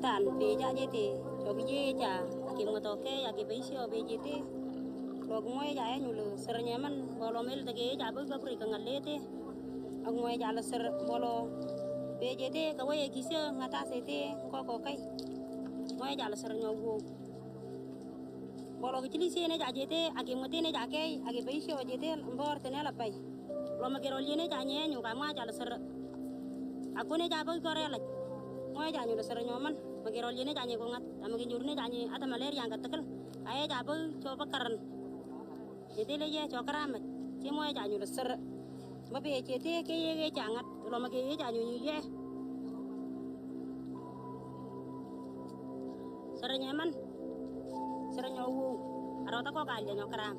tan pe ja je te cho ge ja kim ngoto ke ya ke pe sio be je te lo ngoe ja nu lu sernya man bolo mel te ge ja bu ga pri ka ngale te ngoe ja la ser bolo be je te ka we ki sio ngata se te ko kai ngoe ja la ser nyo gu bolo ki li se ne ja je te ake ngote ne ja ke ake pe sio je te mbor te ne la pai lo ma ke ro li ne ja nye nyu ka ma ja la ser aku ne ja bu ko re la ngoe ja nyu la ser nyo man ma ke ro li ne ja nye ko ngat ma ke nyur ne ja nye ata malaria ga tekel ay ja bu cho pa karan jadi le ye cho karam che mo ja nyu ser ma be che te ke ye ja ngat lo ma ke ye ja nyu ye ser nyaman ser nyowu aro ta ko ka le nyo karam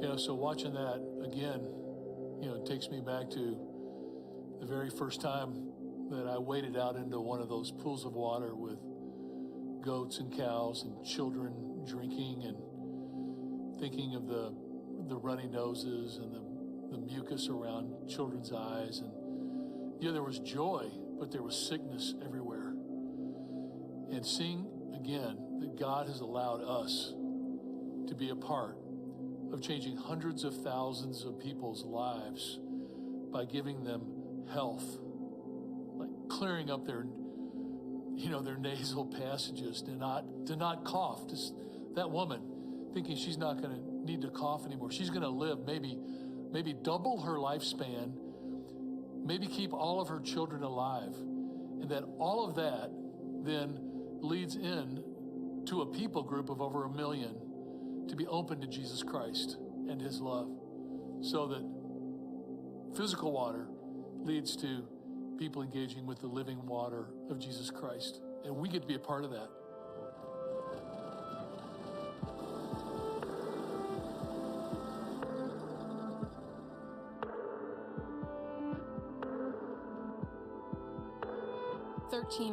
Yeah, so watching that again, it takes me back to the very first time that I waded out into one of those pools of water with goats and cows and children drinking and thinking of the runny noses and the mucus around children's eyes. And there was joy, but there was sickness everywhere. And seeing again that God has allowed us to be a part of changing hundreds of thousands of people's lives by giving them health, like clearing up their nasal passages, to not cough. Just that woman thinking she's not going to need to cough anymore. She's going to live maybe double her lifespan, maybe keep all of her children alive, and that all of that then leads in to a people group of over 1 million to be open to Jesus Christ and his love, so that physical water leads to people engaging with the living water of Jesus Christ. And we get to be a part of that.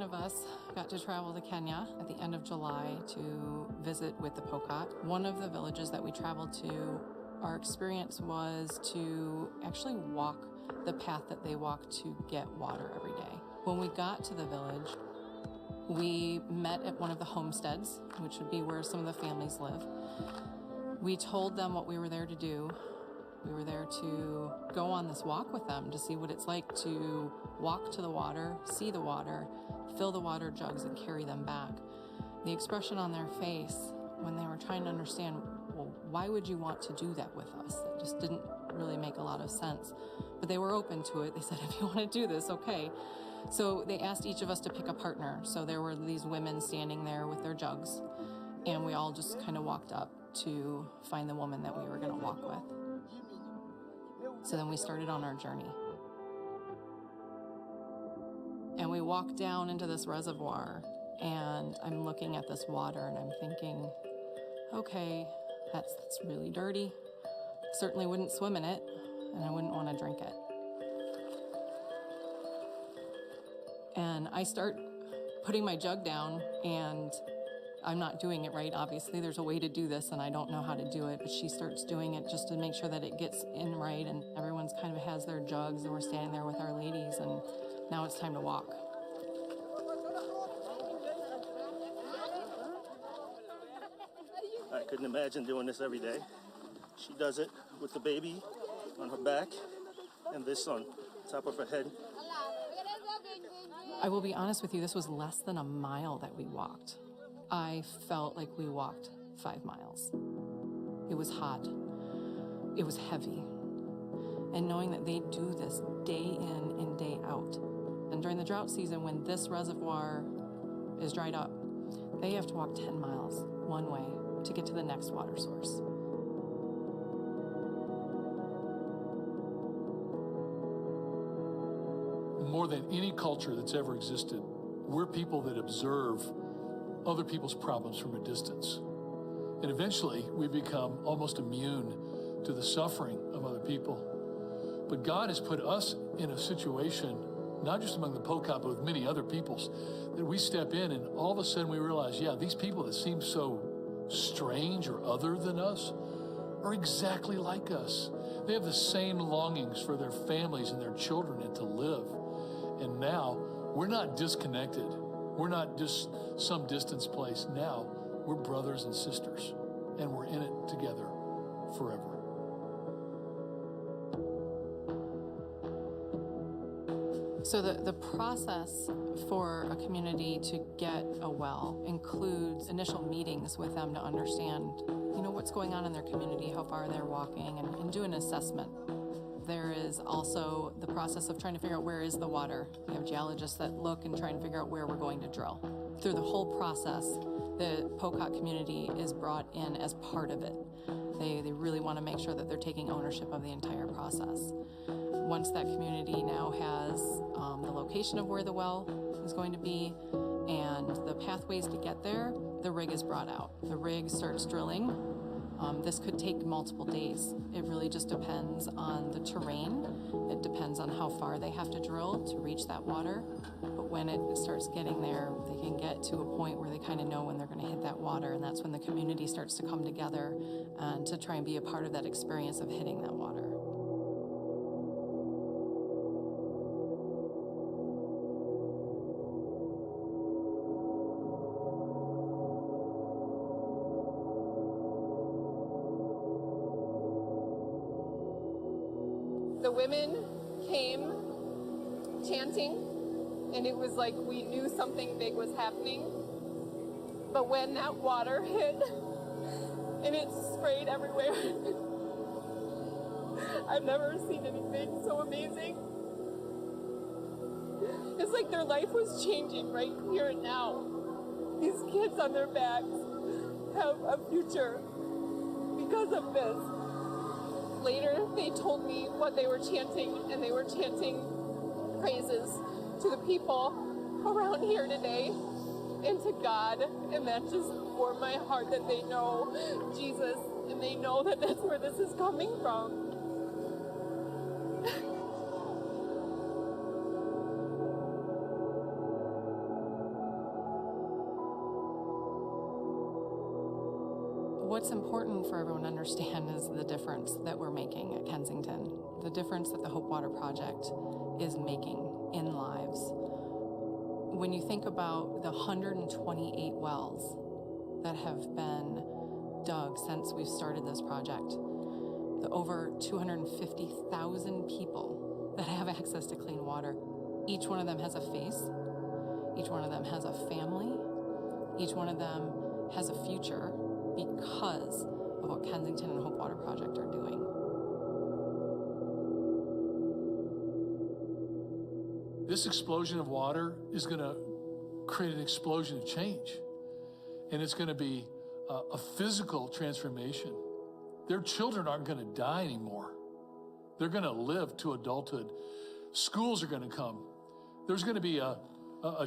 Of us got to travel to Kenya at the end of July to visit with the Pokot. One of the villages that we traveled to, our experience was to actually walk the path that they walk to get water every day. When we got to the village, we met at one of the homesteads, which would be where some of the families live. We told them what we were there to do. We were there to go on this walk with them to see what it's like to walk to the water, see the water, fill the water jugs and carry them back. The expression on their face when they were trying to understand, well, why would you want to do that with us? It just didn't really make a lot of sense. But they were open to it. They said, if you want to do this, okay. So they asked each of us to pick a partner. So there were these women standing there with their jugs, and we all just kind of walked up to find the woman that we were going to walk with. So then we started on our journey. And we walked down into this reservoir, and I'm looking at this water and I'm thinking, okay, that's really dirty. Certainly wouldn't swim in it, and I wouldn't want to drink it. And I start putting my jug down, and I'm not doing it right, obviously. There's a way to do this, and I don't know how to do it, but she starts doing it just to make sure that it gets in right, and everyone's kind of has their jugs, and we're standing there with our ladies, and now it's time to walk. I couldn't imagine doing this every day. She does it with the baby on her back and this on top of her head. I will be honest with you, this was less than a mile that we walked. I felt like we walked 5 miles. It was hot. It was heavy. And knowing that they do this day in and day out. And during the drought season, when this reservoir is dried up, they have to walk 10 miles one way to get to the next water source. More than any culture that's ever existed, we're people that observe other people's problems from a distance. And eventually, we become almost immune to the suffering of other people. But God has put us in a situation not just among the Pocat, but with many other peoples, that we step in and all of a sudden we realize, yeah, these people that seem so strange or other than us are exactly like us. They have the same longings for their families and their children and to live. And now we're not disconnected. We're not just some distance place. Now we're brothers and sisters, and we're in it together forever. So the process for a community to get a well includes initial meetings with them to understand, what's going on in their community, how far they're walking, and do an assessment. There is also the process of trying to figure out where is the water. We have geologists that look and try and figure out where we're going to drill. Through the whole process, the Pocat community is brought in as part of it. They really want to make sure that they're taking ownership of the entire process. Once that community now has the location of where the well is going to be and the pathways to get there, the rig is brought out. The rig starts drilling. This could take multiple days. It really just depends on the terrain. It depends on how far they have to drill to reach that water. But when it starts getting there, they can get to a point where they kind of know when they're going to hit that water, and that's when the community starts to come together and to try and be a part of that experience of hitting that water. The women came chanting, and it was like we knew something big was happening. But when that water hit, and it sprayed everywhere, I've never seen anything so amazing. It's like their life was changing right here and now. These kids on their backs have a future because of this. Later, they told me what they were chanting, and they were chanting praises to the people around here today and to God, and that just warmed my heart that they know Jesus, and they know that that's where this is coming from. What's important for everyone to understand is the difference that we're making at Kensington, the difference that the Hope Water Project is making in lives. When you think about the 128 wells that have been dug since we've started this project, the over 250,000 people that have access to clean water, each one of them has a face, each one of them has a family, each one of them has a future, because of what Kensington and Hope Water Project are doing. This explosion of water is going to create an explosion of change. And it's going to be a physical transformation. Their children aren't going to die anymore. They're going to live to adulthood. Schools are going to come. There's going to be a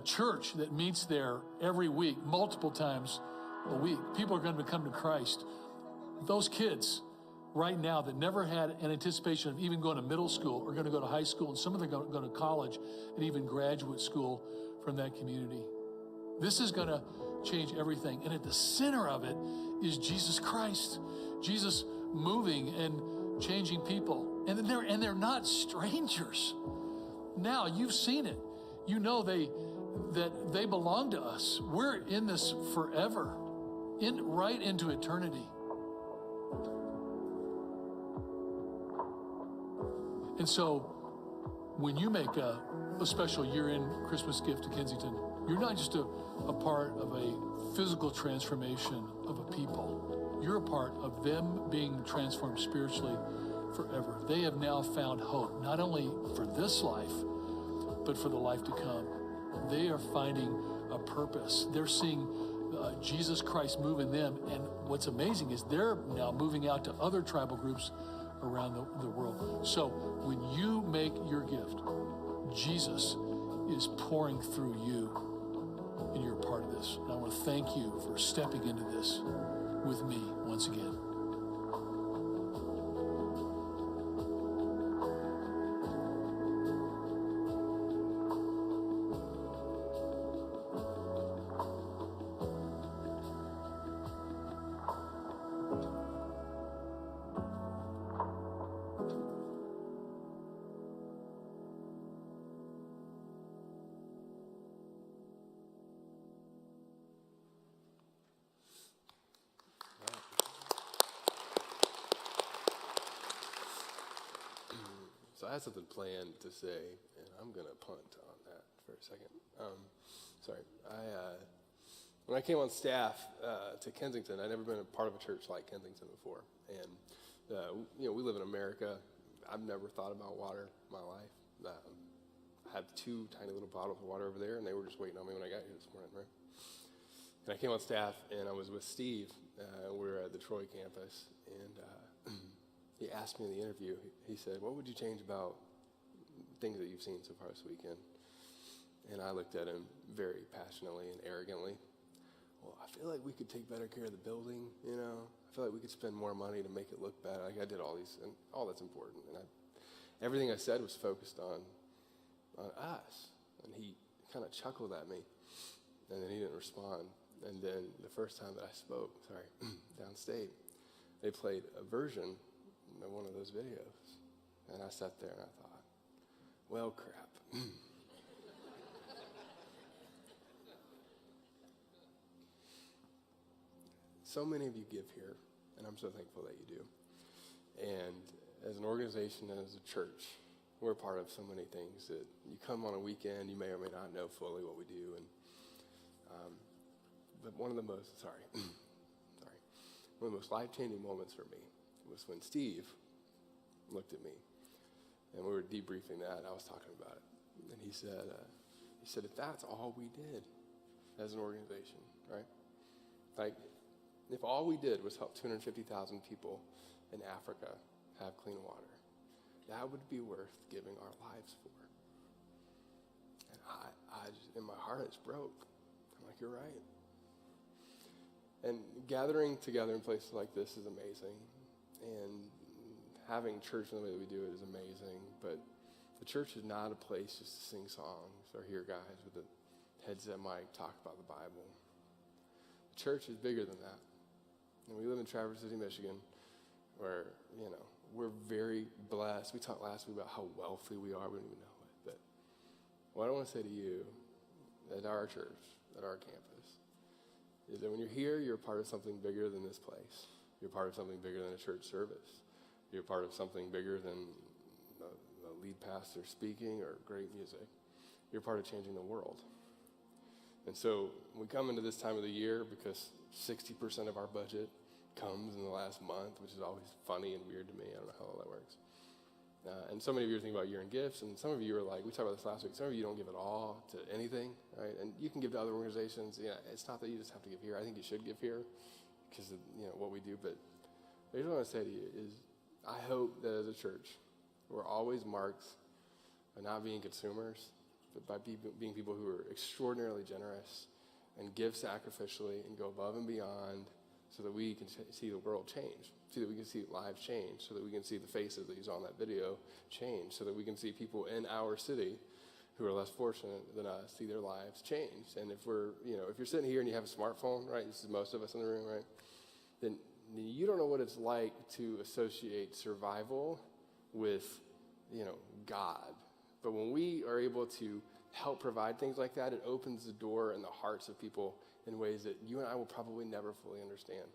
church that meets there every week, multiple times a week. People are going to come to Christ. Those kids right now that never had an anticipation of even going to middle school are going to go to high school, and some of them are going to college and even graduate school from that community. This is going to change everything. And at the center of it is Jesus Christ. Jesus moving and changing people. And they're not strangers. Now you've seen it. You know that they belong to us. We're in this forever. Right into eternity. And so when you make a special year-end Christmas gift to Kensington, you're not just a part of a physical transformation of a people. You're a part of them being transformed spiritually forever. They have now found hope, not only for this life, but for the life to come. They are finding a purpose. They're seeing Jesus Christ move in them. And what's amazing is they're now moving out to other tribal groups around the world. So when you make your gift, Jesus is pouring through you, and you're a part of this. And I want to thank you for stepping into this with me once again. I had something planned to say, and I'm going to punt on that for a second. Sorry. When I came on staff to Kensington, I'd never been a part of a church like Kensington before. And, we live in America. I've never thought about water in my life. I had 2 tiny little bottles of water over there, and they were just waiting on me when I got here this morning, right? And I came on staff, and I was with Steve. We were at the Troy campus, and he asked me in the interview, he said, what would you change about things that you've seen so far this weekend? And I looked at him very passionately and arrogantly. Well, I feel like we could take better care of the building, I feel like we could spend more money to make it look better. Like I did all these, and all that's important. And everything I said was focused on us. And he kind of chuckled at me, and then he didn't respond. And then the first time that I spoke, downstate, they played a version of one of those videos. And I sat there and I thought, well, crap. So many of you give here, and I'm so thankful that you do. And as an organization and as a church, we're part of so many things that you come on a weekend, you may or may not know fully what we do. And but one of the most life-changing moments for me was when Steve looked at me, and we were debriefing that, and I was talking about it. And he said, if that's all we did as an organization, right? Like, if all we did was help 250,000 people in Africa have clean water, that would be worth giving our lives for. And I just, in my heart, it's broke. I'm like, you're right. And gathering together in places like this is amazing. And having church in the way that we do it is amazing. But the church is not a place just to sing songs or hear guys with a headset mic talk about the Bible. The church is bigger than that. And we live in Traverse City, Michigan, where, we're very blessed. We talked last week about how wealthy we are. We don't even know it. But what I want to say to you at our church, at our campus, is that when you're here, you're a part of something bigger than this place. You're part of something bigger than a church service. You're part of something bigger than a lead pastor speaking or great music. You're part of changing the world. And so we come into this time of the year because 60% of our budget comes in the last month, which is always funny and weird to me. I don't know how all that works. And so many of you are thinking about year-end gifts, and some of you are like, we talked about this last week, some of you don't give it all to anything, right? And you can give to other organizations. It's not that you just have to give here. I think you should give here because of what we do. But here's what I want to say to you is I hope that as a church, we're always marked by not being consumers, but by being people who are extraordinarily generous and give sacrificially and go above and beyond so that we can see the world change, so that we can see lives change, so that we can see the faces that you saw in that video change, so that we can see people in our city who are less fortunate than us see their lives change. And if if you're sitting here and you have a smartphone, right, this is most of us in the room, right, then you don't know what it's like to associate survival with, God. But when we are able to help provide things like that, it opens the door in the hearts of people in ways that you and I will probably never fully understand.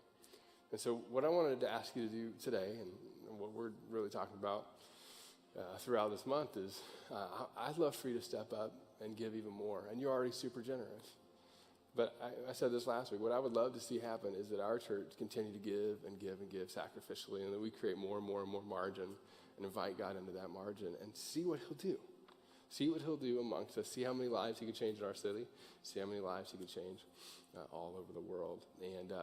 And so what I wanted to ask you to do today, and what we're really talking about throughout this month is I'd love for you to step up and give even more. And you're already super generous. But I said this last week, what I would love to see happen is that our church continue to give and give and give sacrificially, and that we create more and more and more margin and invite God into that margin and see what he'll do. See what he'll do amongst us. See how many lives he can change in our city. See how many lives he can change all over the world.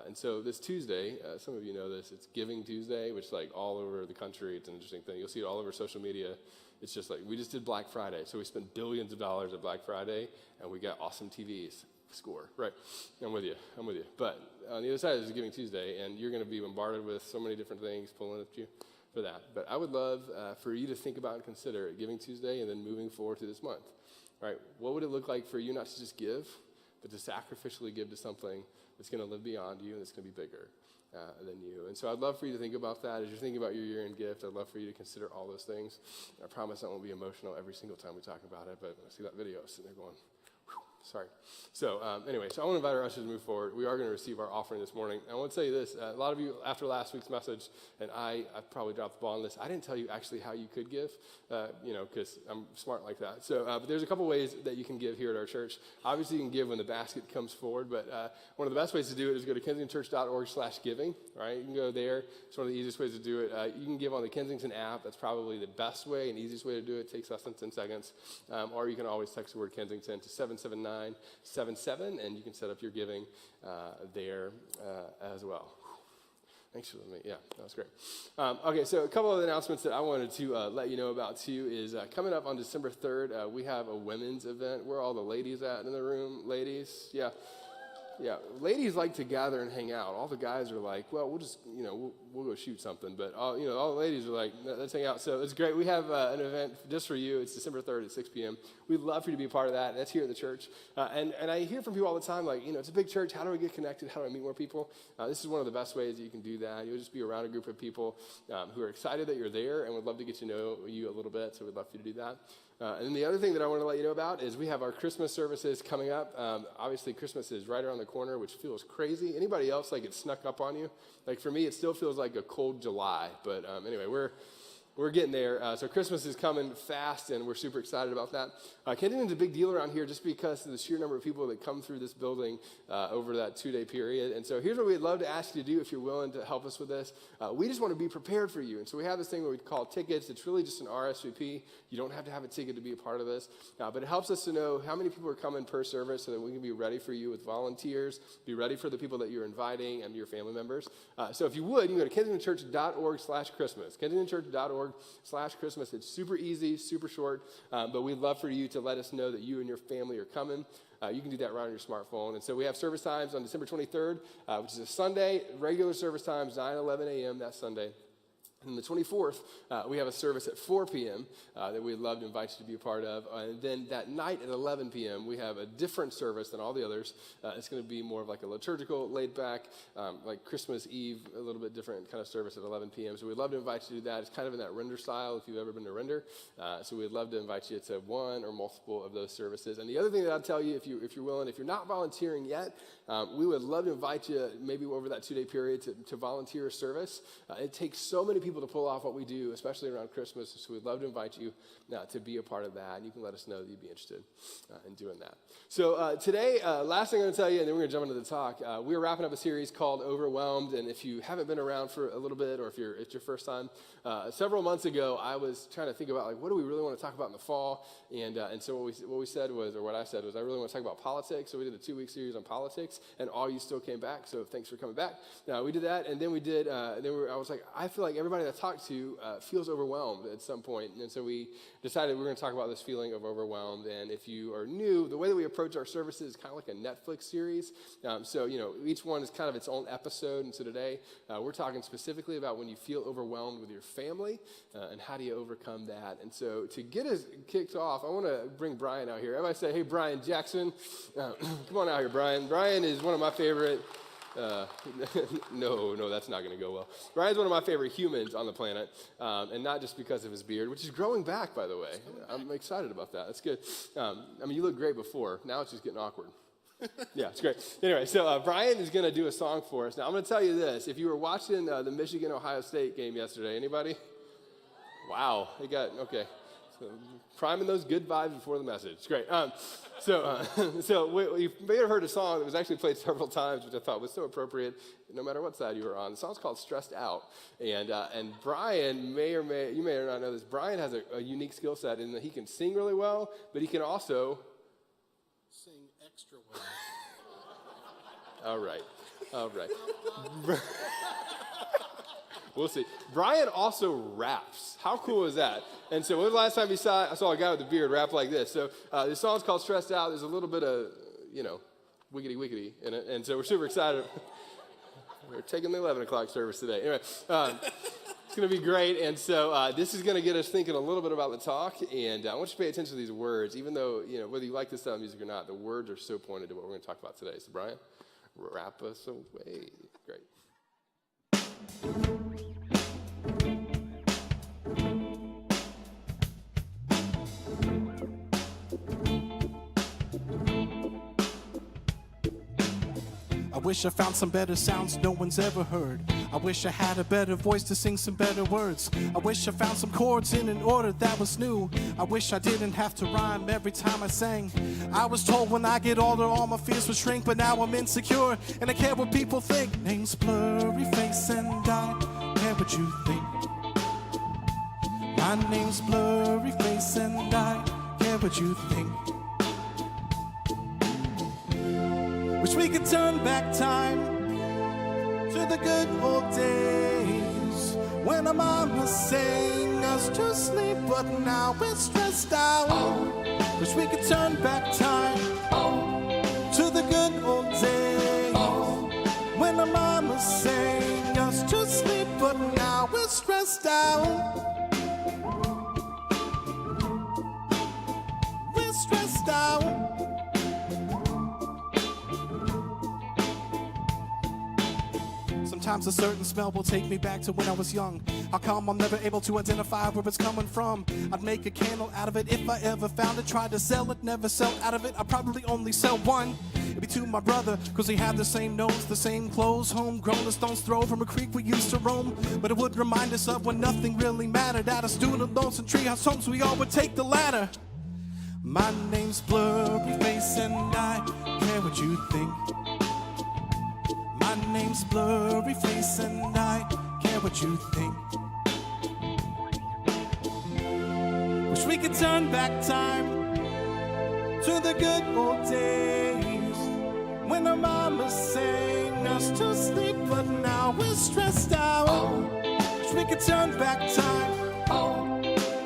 And so this Tuesday, some of you know this, it's Giving Tuesday, which like all over the country, it's an interesting thing. You'll see it all over social media. It's just like, we just did Black Friday. So we spent billions of dollars at Black Friday, and we got awesome TVs. Score. Right. I'm with you. But on the other side is Giving Tuesday, and you're going to be bombarded with so many different things pulling at you for that. But I would love for you to think about and consider Giving Tuesday and then moving forward to this month. All right, what would it look like for you not to just give, but to sacrificially give to something that's going to live beyond you and that's going to be bigger than you? And so I'd love for you to think about that. As you're thinking about your year-end gift, I'd love for you to consider all those things. I promise I won't be emotional every single time we talk about it, but I see that video sitting there going, Sorry. So anyway, so I want to invite our ushers to move forward. We are going to receive our offering this morning. I want to tell you this. A lot of you, after last week's message, and I probably dropped the ball on this, I didn't tell you actually how you could give, because I'm smart like that. So but there's a couple ways that you can give here at our church. Obviously, you can give when the basket comes forward, but one of the best ways to do it is go to kensingtonchurch.org/giving, right? You can go there. It's one of the easiest ways to do it. You can give on the Kensington app. That's probably the best way and easiest way to do it. It takes less than 10 seconds. Or you can always text the word Kensington to 77977, and you can set up your giving there as well. Thanks for letting me. Yeah, that was great. Okay, so a couple of announcements that I wanted to let you know about too is coming up on December 3rd, we have a women's event. Where are all the ladies at in the room? Ladies? Yeah. Yeah, ladies like to gather and hang out. All the guys are like, well, we'll just, we'll go shoot something. But, all the ladies are like, let's hang out. So it's great. We have an event just for you. It's December 3rd at 6 p.m. We'd love for you to be a part of that. That's here at the church. And I hear from people all the time, like, it's a big church. How do I get connected? How do I meet more people? This is one of the best ways that you can do that. You'll just be around a group of people who are excited that you're there and would love to get to know you a little bit. So we'd love for you to do that. And then the other thing that I want to let you know about is we have our Christmas services coming up. Obviously, Christmas is right around the corner, which feels crazy. Anybody else, like, it snuck up on you? Like, for me, it still feels like a cold July. But anyway, we're getting there. So Christmas is coming fast, and we're super excited about that. Kensington's a big deal around here just because of the sheer number of people that come through this building over that 2-day period. And so here's what we'd love to ask you to do if you're willing to help us with this. We just want to be prepared for you. And so we have this thing that we call tickets. It's really just an RSVP. You don't have to have a ticket to be a part of this. But it helps us to know how many people are coming per service so that we can be ready for you with volunteers, be ready for the people that you're inviting and your family members. So if you would, you can go to kensingtonchurch.org/Christmas. kensingtonchurch.org/Christmas. It's super easy, super short, but we'd love for you to let us know that you and your family are coming. You can do that right on your smartphone. And so we have service times on December 23rd, which is a Sunday, regular service times, 9-11 a.m. that Sunday. And the 24th, we have a service at 4 p.m. That we'd love to invite you to be a part of. And then that night at 11 p.m., we have a different service than all the others. It's going to be more of like a liturgical, laid-back, like Christmas Eve, a little bit different kind of service at 11 p.m. So we'd love to invite you to do that. It's kind of in that Render style if you've ever been to Render. So we'd love to invite you to one or multiple of those services. And the other thing that I'll tell you, if you're willing, if you're not volunteering yet, we would love to invite you maybe over that 2-day period to volunteer a service. It takes so many people to pull off what we do, especially around Christmas. So we'd love to invite you to be a part of that. And you can let us know that you'd be interested in doing that. So today, last thing I'm going to tell you, and then we're going to jump into the talk. We're wrapping up a series called Overwhelmed. And if you haven't been around for a little bit, or if it's your first time, several months ago, I was trying to think about, like, what do we really want to talk about in the fall? And so what we said was, or what I said was, I really want to talk about politics. So we did a 2-week series on politics, and all you still came back. So thanks for coming back. We did that, and then we did. I was like, I feel like everybody that I talked to feels overwhelmed at some point, and so we decided we're going to talk about this feeling of overwhelmed. And if you are new, the way that we approach our services is kind of like a Netflix series. So each one is kind of its own episode. And so today we're talking specifically about when you feel overwhelmed with your family and how do you overcome that. And so to get us kicked off, I want to bring Brian out here. Everybody say, hey, Brian Jackson. Come on out here, Brian. Brian is one of my favorite. No, that's not going to go well. Brian's one of my favorite humans on the planet, and not just because of his beard, which is growing back, by the way. I'm excited about that. That's good. You looked great before. Now it's just getting awkward. Yeah, it's great. Anyway, so Brian is going to do a song for us. Now, I'm going to tell you this. If you were watching the Michigan-Ohio State game yesterday, anybody? Wow. Okay. So priming those good vibes before the message. It's great. So you may have heard a song that was actually played several times, which I thought was so appropriate no matter what side you were on. The song's called Stressed Out. And Brian you may or not know this, Brian has a unique skill set in that he can sing really well, but he can also sing extra well. All right. We'll see. Brian also raps. How cool is that? And so when was the last time I saw a guy with a beard rap like this? So this song's called Stressed Out. There's a little bit of, wiggity in it. And so we're super excited. We're taking the 11 o'clock service today. Anyway, it's going to be great. And so this is going to get us thinking a little bit about the talk. And I want you to pay attention to these words. Even though, whether you like this style of music or not, the words are so pointed to what we're going to talk about today. So Brian, rap us away. Great. wish I found some better sounds no one's ever heard. I wish I had a better voice to sing some better words. I wish I found some chords in an order that was new. I wish I didn't have to rhyme every time I sang. I was told when I get older all my fears would shrink, but now I'm insecure and I care what people think. Name's Blurry Face and I care what you think. My name's Blurry Face and I care what you think. Wish we could turn back time to the good old days when our mama sang us to sleep, but now we're stressed out. Wish we could turn back time to the good old days when our mama sang us to sleep, but now we're stressed out. We're stressed out. Sometimes a certain smell will take me back to when I was young. How come I'm never able to identify where it's coming from? I'd make a candle out of it if I ever found it. Tried to sell it, never sell out of it. I'd probably only sell one. It'd be to my brother, cause he had the same nose, the same clothes, homegrown, a stone's throw from a creek we used to roam. But it would remind us of when nothing really mattered. Out of student loans and treehouse homes, we all would take the ladder. My name's Blurry Face and I care what you think. My name's Blurry Face and I care what you think. Wish we could turn back time to the good old days when our mama sang us to sleep, but now we're stressed out. Wish we could turn back time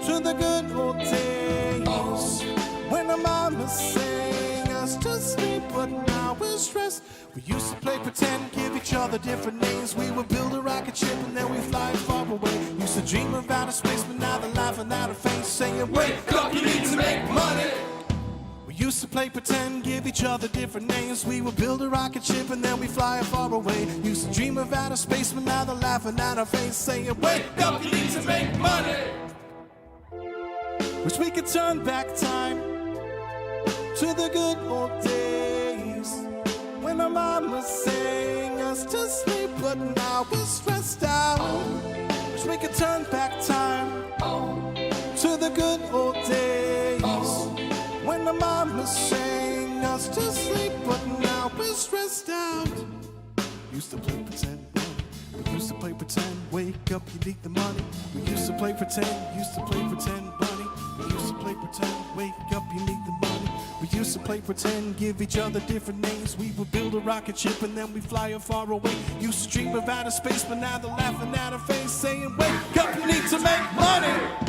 to the good old days when our mama sang us to sleep, but now we're stressed. We used to play pretend, give each other different names. We would build a rocket ship and then we fly far away. Used to dream of outer space, but now they're laughing out of face, saying, wake up, you need to make money. We used to play pretend, give each other different names. We would build a rocket ship and then we fly far away. Used to dream of outer space, but now they're laughing out of face, saying, wake up, you need to make money. Wish we could turn back time to the good old days when our mama sang us to sleep, but now we're stressed out. Wish we could turn back time to the good old days when our mama sang us to sleep, but now we're stressed out. Used to play pretend, we used to play pretend, wake up, you need the money. We used to play pretend, used to play pretend, bunny. We used to play pretend, wake up, you need the money. We used to play pretend, give each other different names. We would build a rocket ship and then we fly far away. Used to dream of outer space, but now they're laughing at our face, saying, wake up, you need to make money.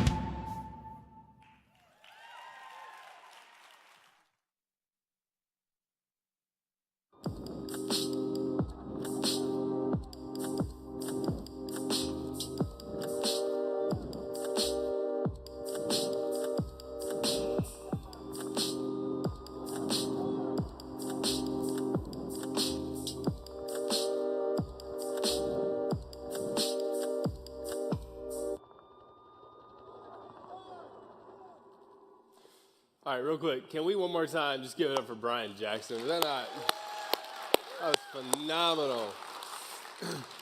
All right, real quick, can we one more time just give it up for Brian Jackson? Was that not? That was phenomenal.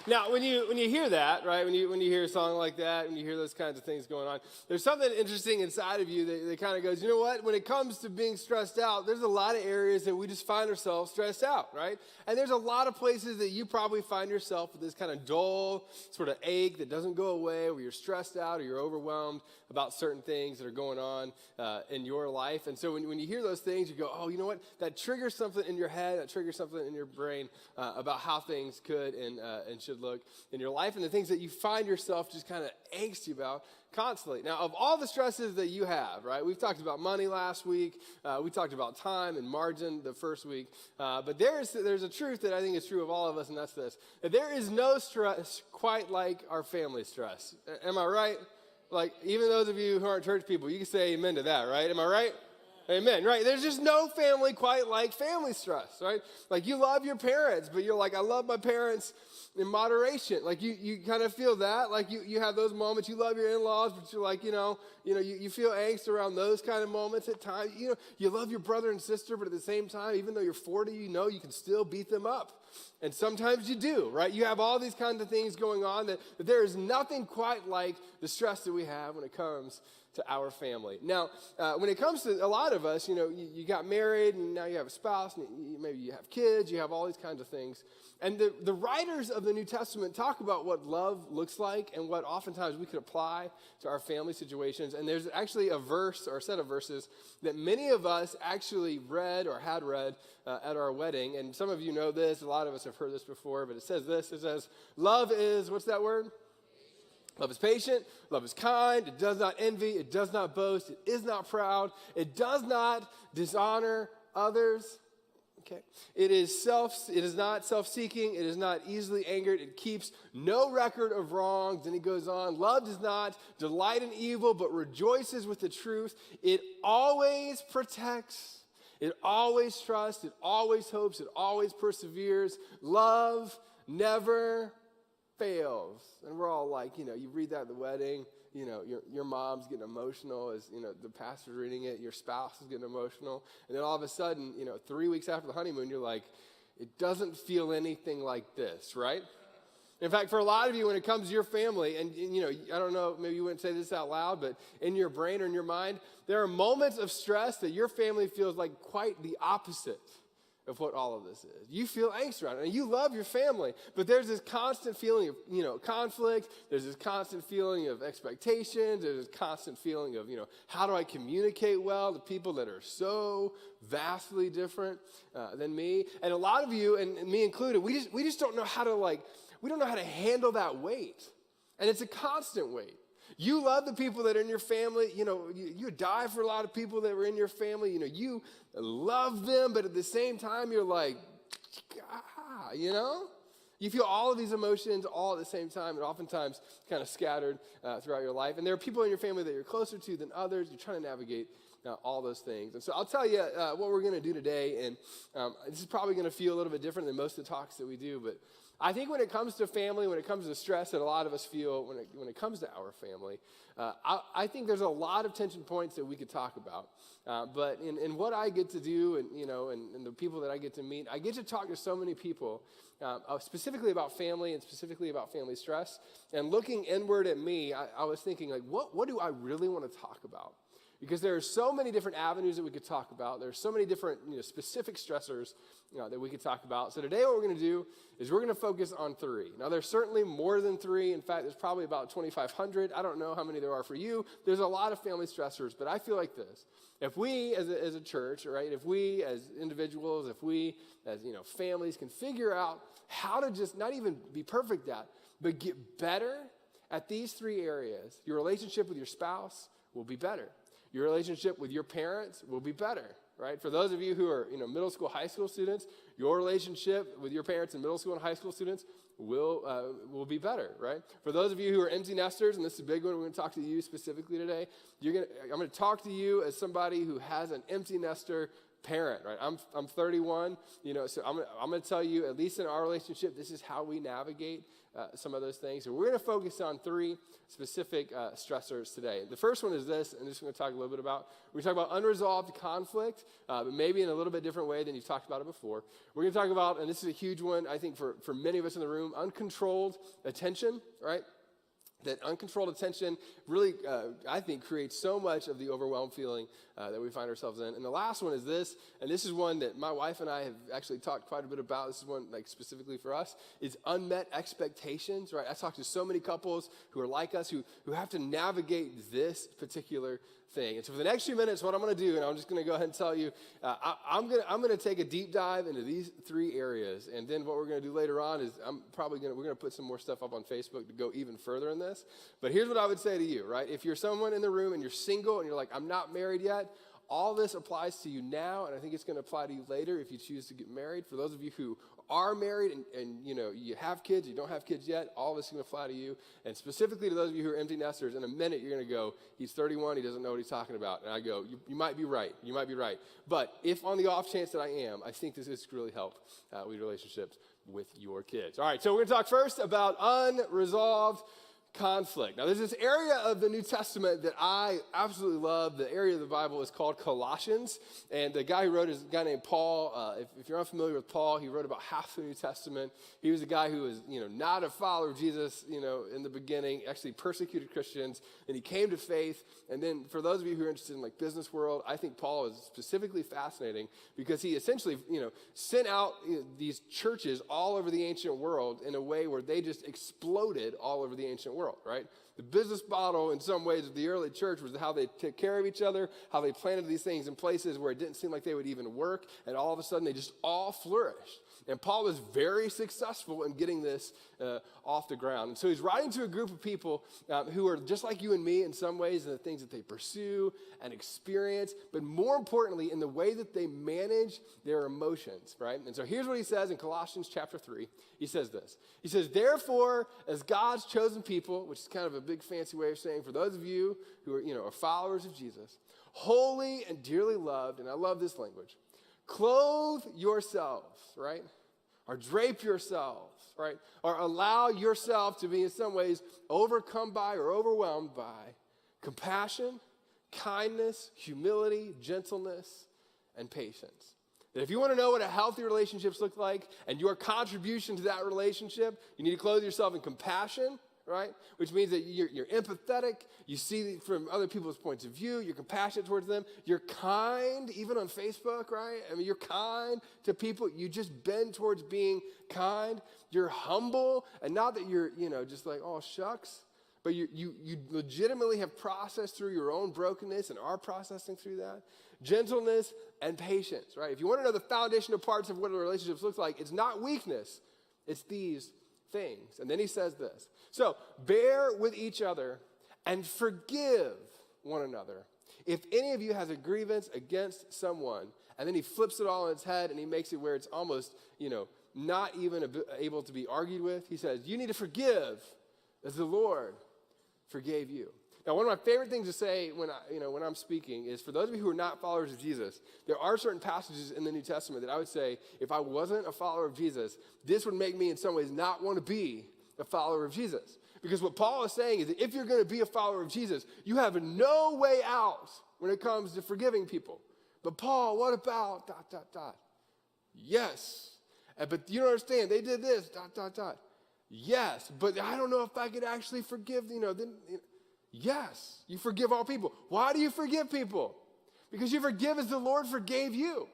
Now, when you hear that, right, when you hear a song like that, when you hear those kinds of things going on, there's something interesting inside of you that kind of goes, you know what, when it comes to being stressed out, there's a lot of areas that we just find ourselves stressed out, right? And there's a lot of places that you probably find yourself with this kind of dull sort of ache that doesn't go away, where you're stressed out or you're overwhelmed about certain things that are going on in your life. And so when you hear those things, you go, oh, you know what, that triggers something in your head, that triggers something in your brain about how things could and should look in your life, and the things that you find yourself just kind of angsty about constantly. Now, of all the stresses that you have, right, we've talked about money last week, we talked about time and margin the first week, but there's a truth that I think is true of all of us, and that's this, that there is no stress quite like our family stress. Am I right? Like, even those of you who aren't church people, you can say amen to that, right? Am I right? Amen, right? There's just no family quite like family stress, right? Like you love your parents, but you're like, I love my parents in moderation. Like you kind of feel that. Like you have those moments. You love your in-laws, but you're like, you feel angst around those kind of moments at times. You love your brother and sister, but at the same time, even though you're 40, you can still beat them up. And sometimes you do, right? You have all these kinds of things going on that there is nothing quite like the stress that we have when it comes to our family. Now, when it comes to a lot of us, you got married and now you have a spouse, and maybe you have kids, you have all these kinds of things. And the writers of the New Testament talk about what love looks like and what oftentimes we could apply to our family situations. And there's actually a verse or a set of verses that many of us actually read or had read at our wedding. And some of you know this, a lot of us have heard this before, but it says this, it says, love is, what's that word? Love is patient, love is kind, it does not envy, it does not boast, it is not proud, it does not dishonor others. Okay. It is not self-seeking, it is not easily angered, it keeps no record of wrongs. And he goes on, love does not delight in evil, but rejoices with the truth. It always protects, it always trusts, it always hopes, it always perseveres. Love never fails. And we're all like, you read that at the wedding, your mom's getting emotional as, the pastor's reading it, your spouse is getting emotional. And then all of a sudden, 3 weeks after the honeymoon, you're like, it doesn't feel anything like this, right? In fact, for a lot of you, when it comes to your family, and I don't know, maybe you wouldn't say this out loud, but in your brain or in your mind, there are moments of stress that your family feels like quite the opposite of what all of this is. You feel angst around it, and you love your family, but there's this constant feeling of, conflict. There's this constant feeling of expectations. There's this constant feeling of, how do I communicate well to people that are so vastly different than me? And a lot of you, and me included, we just don't know how to we don't know how to handle that weight, and it's a constant weight. You love the people that are in your family. You die for a lot of people that were in your family. You love them, but at the same time, you're like, You feel all of these emotions all at the same time, and oftentimes kind of scattered throughout your life. And there are people in your family that you're closer to than others. You're trying to navigate all those things. And so I'll tell you what we're going to do today, and this is probably going to feel a little bit different than most of the talks that we do, but I think when it comes to family, when it comes to stress that a lot of us feel when it comes to our family, I think there's a lot of tension points that we could talk about. But in what I get to do and the people that I get to meet, I get to talk to so many people specifically about family and specifically about family stress. And looking inward at me, I was thinking, what do I really want to talk about? Because there are so many different avenues that we could talk about. There are so many different specific stressors that we could talk about. So today what we're going to do is we're going to focus on 3. Now there's certainly more than 3. In fact, there's probably about 2,500. I don't know how many there are for you. There's a lot of family stressors, but I feel like this. If we as a church, right, if we as individuals, if we as families can figure out how to just not even be perfect at, but get better at these 3 areas, your relationship with your spouse will be better. Your relationship with your parents will be better, right? For those of you who are, middle school, high school students, your relationship with your parents and middle school and high school students will be better, right? For those of you who are empty nesters, and this is a big one, we're going to talk to you specifically today. I'm going to talk to you as somebody who has an empty nester parent, right? I'm 31, so I'm going to tell you, at least in our relationship, this is how we navigate some of those things. So we're going to focus on 3 specific stressors today. The first one is this, and this is going to talk a little bit about. We're going to talk about unresolved conflict, but maybe in a little bit different way than you've talked about it before. We're going to talk about, and this is a huge one, I think, for many of us in the room, uncontrolled attention, right? That uncontrolled attention really, I think, creates so much of the overwhelmed feeling that we find ourselves in. And the last one is this, and this is one that my wife and I have actually talked quite a bit about. This is one specifically for us, is unmet expectations, right? I talked to so many couples who are like us, who have to navigate this particular thing. And so for the next few minutes, what I'm going to do, and I'm just going to go ahead and tell you, I'm going to take a deep dive into these 3 areas. And then what we're going to do later on is we're going to put some more stuff up on Facebook to go even further in this. But here's what I would say to you, right? If you're someone in the room and you're single and you're like, I'm not married yet, all this applies to you now, and I think it's going to apply to you later if you choose to get married. For those of you who are married and you have kids, you don't have kids yet, all this is going to apply to you. And specifically to those of you who are empty nesters, in a minute you're going to go, he's 31, he doesn't know what he's talking about. And I go, you might be right. You might be right. But if on the off chance that I am, I think this is really help with relationships with your kids. All right, so we're going to talk first about unresolved conflict. Now, there's this area of the New Testament that I absolutely love. The area of the Bible is called Colossians, and the guy who wrote is a guy named Paul. If you're unfamiliar with Paul, he wrote about half the New Testament. He was a guy who was, not a follower of Jesus, in the beginning, actually persecuted Christians, and he came to faith. And then for those of you who are interested in like business world, I think Paul is specifically fascinating because he essentially, sent out these churches all over the ancient world in a way where they just exploded all over the ancient world, right? The business model in some ways of the early church was how they took care of each other, how they planted these things in places where it didn't seem like they would even work, and all of a sudden they just all flourished. And Paul was very successful in getting this off the ground. And so he's writing to a group of people who are just like you and me in some ways in the things that they pursue and experience, but more importantly, in the way that they manage their emotions, right? And so here's what he says in Colossians chapter 3. He says this. He says, therefore, as God's chosen people, which is kind of a big fancy way of saying for those of you who are followers of Jesus, holy and dearly loved, and I love this language, clothe yourselves, right? Or drape yourselves, right? Or allow yourself to be in some ways overcome by or overwhelmed by compassion, kindness, humility, gentleness, and patience. That if you want to know what a healthy relationships look like and your contribution to that relationship, you need to clothe yourself in compassion, right? Which means that you're empathetic, you see from other people's points of view, you're compassionate towards them, you're kind, even on Facebook, right? I mean, you're kind to people, you just bend towards being kind, you're humble, and not that you're, just like, oh, shucks, but you legitimately have processed through your own brokenness and are processing through that. Gentleness and patience, right? If you want to know the foundational parts of what a relationship looks like, it's not weakness, it's these things. And then he says this. So, bear with each other and forgive one another. If any of you has a grievance against someone, and then he flips it all on its head and he makes it where it's almost, not even able to be argued with, he says, you need to forgive as the Lord forgave you. Now, one of my favorite things to say when I'm speaking is for those of you who are not followers of Jesus, there are certain passages in the New Testament that I would say, if I wasn't a follower of Jesus, this would make me in some ways not want to be a follower of Jesus. Because what Paul is saying is that if you're going to be a follower of Jesus, you have no way out when it comes to forgiving people. But Paul, what about ... Yes. But you don't understand, they did this ... Yes, but I don't know if I could actually forgive, Yes, you forgive all people. Why do you forgive people? Because you forgive as the Lord forgave you.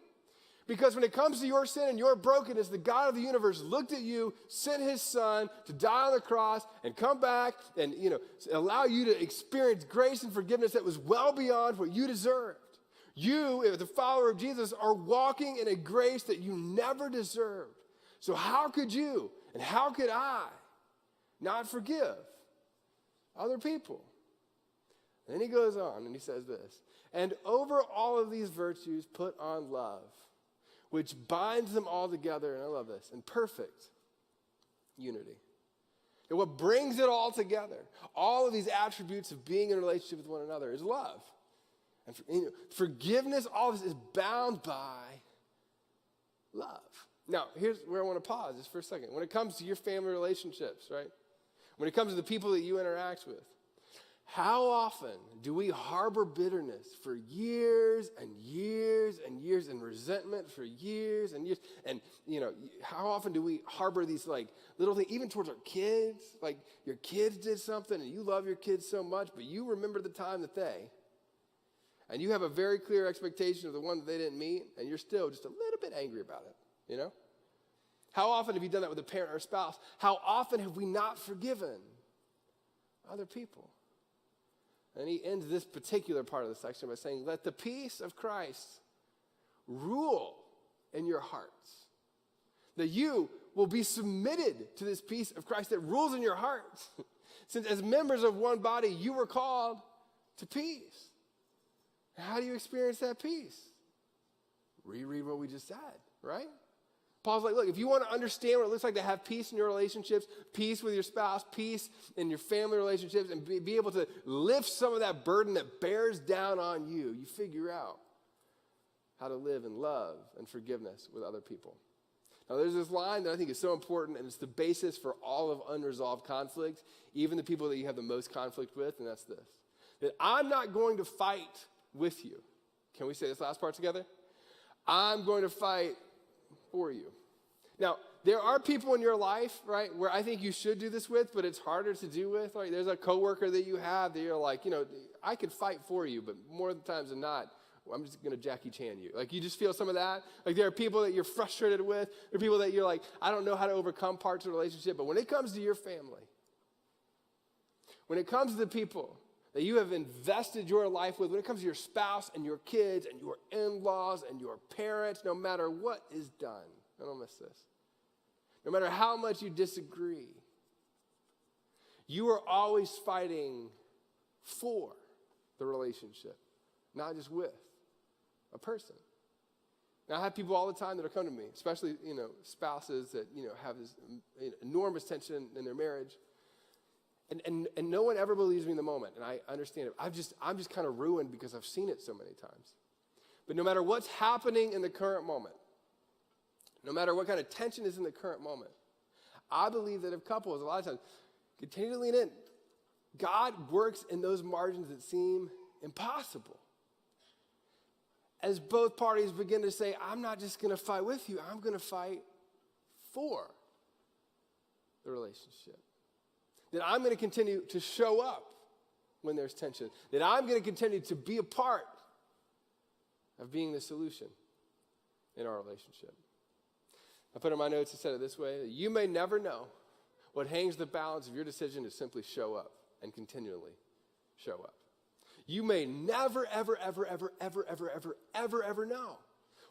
Because when it comes to your sin and your brokenness, the God of the universe looked at you, sent his son to die on the cross and come back and, allow you to experience grace and forgiveness that was well beyond what you deserved. You, as a follower of Jesus, are walking in a grace that you never deserved. So how could you and how could I not forgive other people? Then he goes on and he says this, and over all of these virtues put on love, which binds them all together, and I love this, in perfect unity. And what brings it all together, all of these attributes of being in a relationship with one another, is love. And forgiveness, all of this is bound by love. Now, here's where I want to pause just for a second. When it comes to your family relationships, right? When it comes to the people that you interact with, how often do we harbor bitterness for years and years and years, and resentment for years and years? And, how often do we harbor these little things, even towards our kids? Like your kids did something and you love your kids so much, but you remember the time that and you have a very clear expectation of the one that they didn't meet, and you're still just a little bit angry about it, How often have you done that with a parent or a spouse? How often have we not forgiven other people? And he ends this particular part of the section by saying, let the peace of Christ rule in your hearts. That you will be submitted to this peace of Christ that rules in your hearts. Since as members of one body, you were called to peace. How do you experience that peace? Reread what we just said, right? Paul's like, look, if you want to understand what it looks like to have peace in your relationships, peace with your spouse, peace in your family relationships, and be able to lift some of that burden that bears down on you, you figure out how to live in love and forgiveness with other people. Now, there's this line that I think is so important, and it's the basis for all of unresolved conflict, even the people that you have the most conflict with, and that's this: that I'm not going to fight with you. Can we say this last part together? I'm going to fight for you. Now, there are people in your life, right, where I think you should do this with, but it's harder to do with. Like, there's a coworker that you have that you're like, I could fight for you, but more times than not, I'm just going to Jackie Chan you. Like, you just feel some of that. Like, there are people that you're frustrated with. There are people that you're like, I don't know how to overcome parts of the relationship. But when it comes to your family, when it comes to the people that you have invested your life with, when it comes to your spouse and your kids and your in-laws and your parents, no matter what is done, I don't miss this, no matter how much you disagree, you are always fighting for the relationship, not just with a person. Now, I have people all the time that are coming to me, especially, spouses that, have this enormous tension in their marriage. And no one ever believes me in the moment, and I understand it. I'm just kind of ruined because I've seen it so many times. But no matter what's happening in the current moment, no matter what kind of tension is in the current moment, I believe that if couples, a lot of times, continue to lean in, God works in those margins that seem impossible. As both parties begin to say, I'm not just going to fight with you, I'm going to fight for the relationship. That I'm going to continue to show up when there's tension. That I'm going to continue to be a part of being the solution in our relationship. I put in my notes and said it this way: that you may never know what hangs the balance of your decision to simply show up and continually show up. You may never, ever, ever, ever, ever, ever, ever, ever, ever know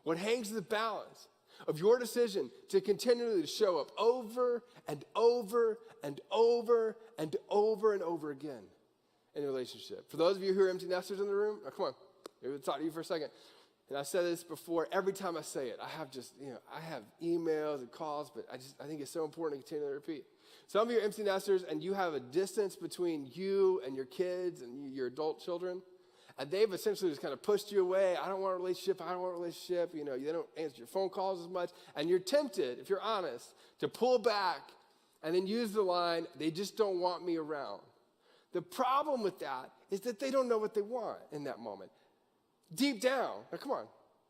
what hangs the balance of your decision to continually show up over and over and over and over and over again in a relationship. For those of you who are empty nesters in the room, come on, maybe we'll talk to you for a second. And I've said this before, every time I say it, I have emails and calls, but I think it's so important to continually repeat. Some of you are empty nesters and you have a distance between you and your kids and your adult children. And they've essentially just kind of pushed you away. I don't want a relationship. I don't want a relationship. They don't answer your phone calls as much. And you're tempted, if you're honest, to pull back and then use the line, they just don't want me around. The problem with that is that they don't know what they want in that moment. Deep down, now come on,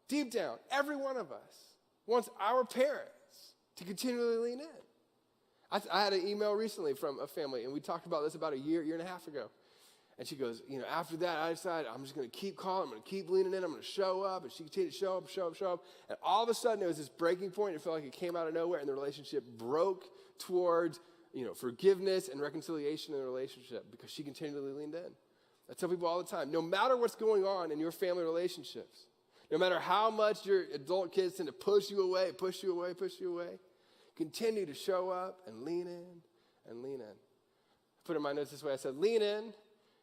deep down, every one of us wants our parents to continually lean in. I had an email recently from a family, and we talked about this about a year and a half ago. And she goes, after that, I decided I'm just going to keep calling. I'm going to keep leaning in. I'm going to show up. And she continued to show up. And all of a sudden, it was this breaking point. It felt like it came out of nowhere, and the relationship broke towards, forgiveness and reconciliation in the relationship because she continually leaned in. I tell people all the time, no matter what's going on in your family relationships, no matter how much your adult kids tend to push you away, continue to show up and lean in and lean in. I put in my notes this way. I said, lean in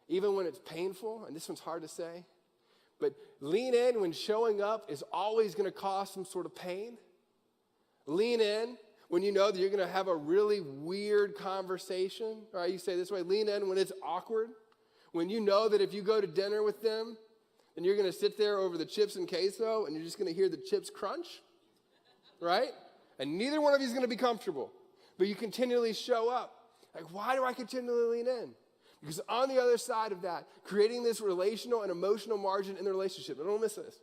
even when it's painful, and this one's hard to say, but lean in when showing up is always going to cause some sort of pain. Lean in when you know that you're going to have a really weird conversation. Right? You say this way, lean in when it's awkward. When you know that if you go to dinner with them, and you're going to sit there over the chips and queso, and you're just going to hear the chips crunch, right? And neither one of you is going to be comfortable, but you continually show up. Like, why do I continually lean in? Because on the other side of that, creating this relational and emotional margin in the relationship, and don't miss this,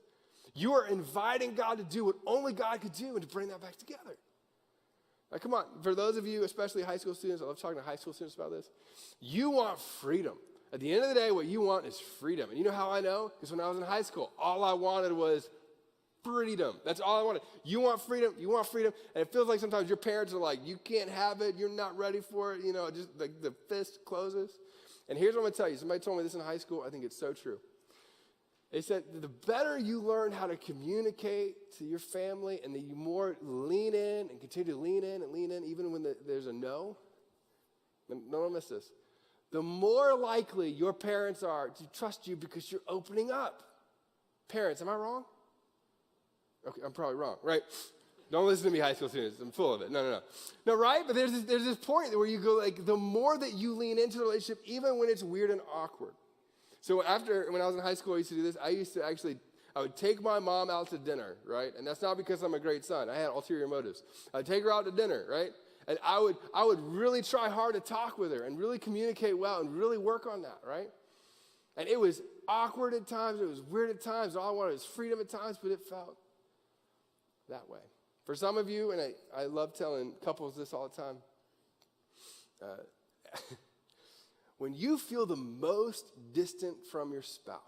you are inviting God to do what only God could do and to bring that back together. Now, come on, for those of you, especially high school students, I love talking to high school students about this, you want freedom. At the end of the day, what you want is freedom. And you know how I know? Because when I was in high school, all I wanted was freedom. That's all I wanted. You want freedom. And it feels like sometimes your parents are like, you can't have it. You're not ready for it. Just like the fist closes. And here's what I'm going to tell you. Somebody told me this in high school. I think it's so true. They said the better you learn how to communicate to your family and the more lean in and continue to lean in even when there's a no. Don't miss this. The more likely your parents are to trust you because you're opening up. Parents, am I wrong? Okay, I'm probably wrong, right? Don't listen to me, high school students. I'm full of it. No. No, right? But there's this point where you go, like, the more that you lean into the relationship, even when it's weird and awkward. So when I was in high school, I used to do this. I would take my mom out to dinner, right? And that's not because I'm a great son. I had ulterior motives. I'd take her out to dinner, right? And I would really try hard to talk with her and really communicate well and really work on that, right? And it was awkward at times. It was weird at times. All I wanted was freedom at times, but it felt that way. For some of you, and I love telling couples this all the time, when you feel the most distant from your spouse,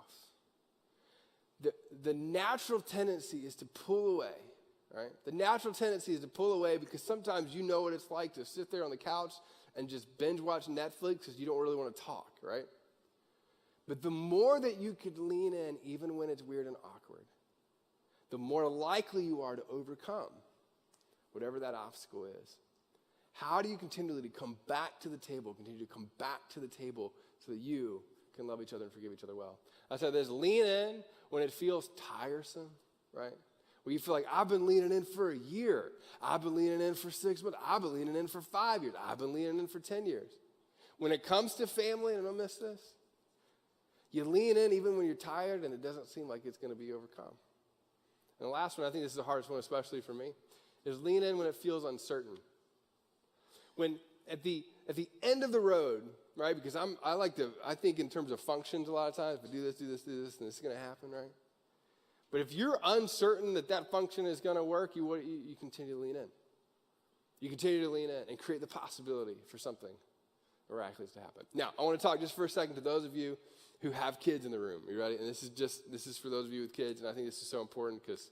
the natural tendency is to pull away, right? The natural tendency is to pull away because sometimes you know what it's like to sit there on the couch and just binge watch Netflix because you don't really want to talk, right? But the more that you could lean in, even when it's weird and awkward, the more likely you are to overcome whatever that obstacle is. How do you continually come back to the table, continue to come back to the table so that you can love each other and forgive each other well? I said there's lean in when it feels tiresome, right? Where you feel like, I've been leaning in for a year. I've been leaning in for 6 months. I've been leaning in for 5 years. I've been leaning in for 10 years. When it comes to family, and I don't miss this, you lean in even when you're tired and it doesn't seem like it's going to be overcome. And the last one, I think this is the hardest one, especially for me, is lean in when it feels uncertain. When at the end of the road, right? Because I think in terms of functions a lot of times, but do this, and this is going to happen, right? But if you're uncertain that function is going to work, you continue to lean in. You continue to lean in and create the possibility for something miraculous to happen. Now, I want to talk just for a second to those of you who have kids in the room. You ready? And this is for those of you with kids, and I think this is so important because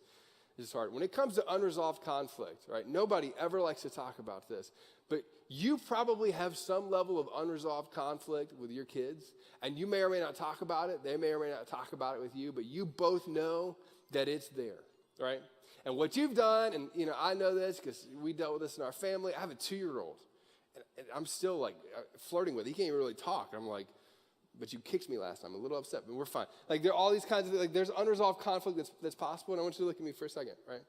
this is hard. When it comes to unresolved conflict, right? Nobody ever likes to talk about this, but you probably have some level of unresolved conflict with your kids, and you may or may not talk about it. They may or may not talk about it with you, but you both know that it's there, right? And what you've done, and I know this because we dealt with this in our family. I have a 2-year-old, and I'm still like flirting with it. He can't even really talk. I'm like, but you kicked me last time. I'm a little upset, but we're fine. Like there are all these kinds of like there's unresolved conflict that's possible, and I want you to look at me for a second, right?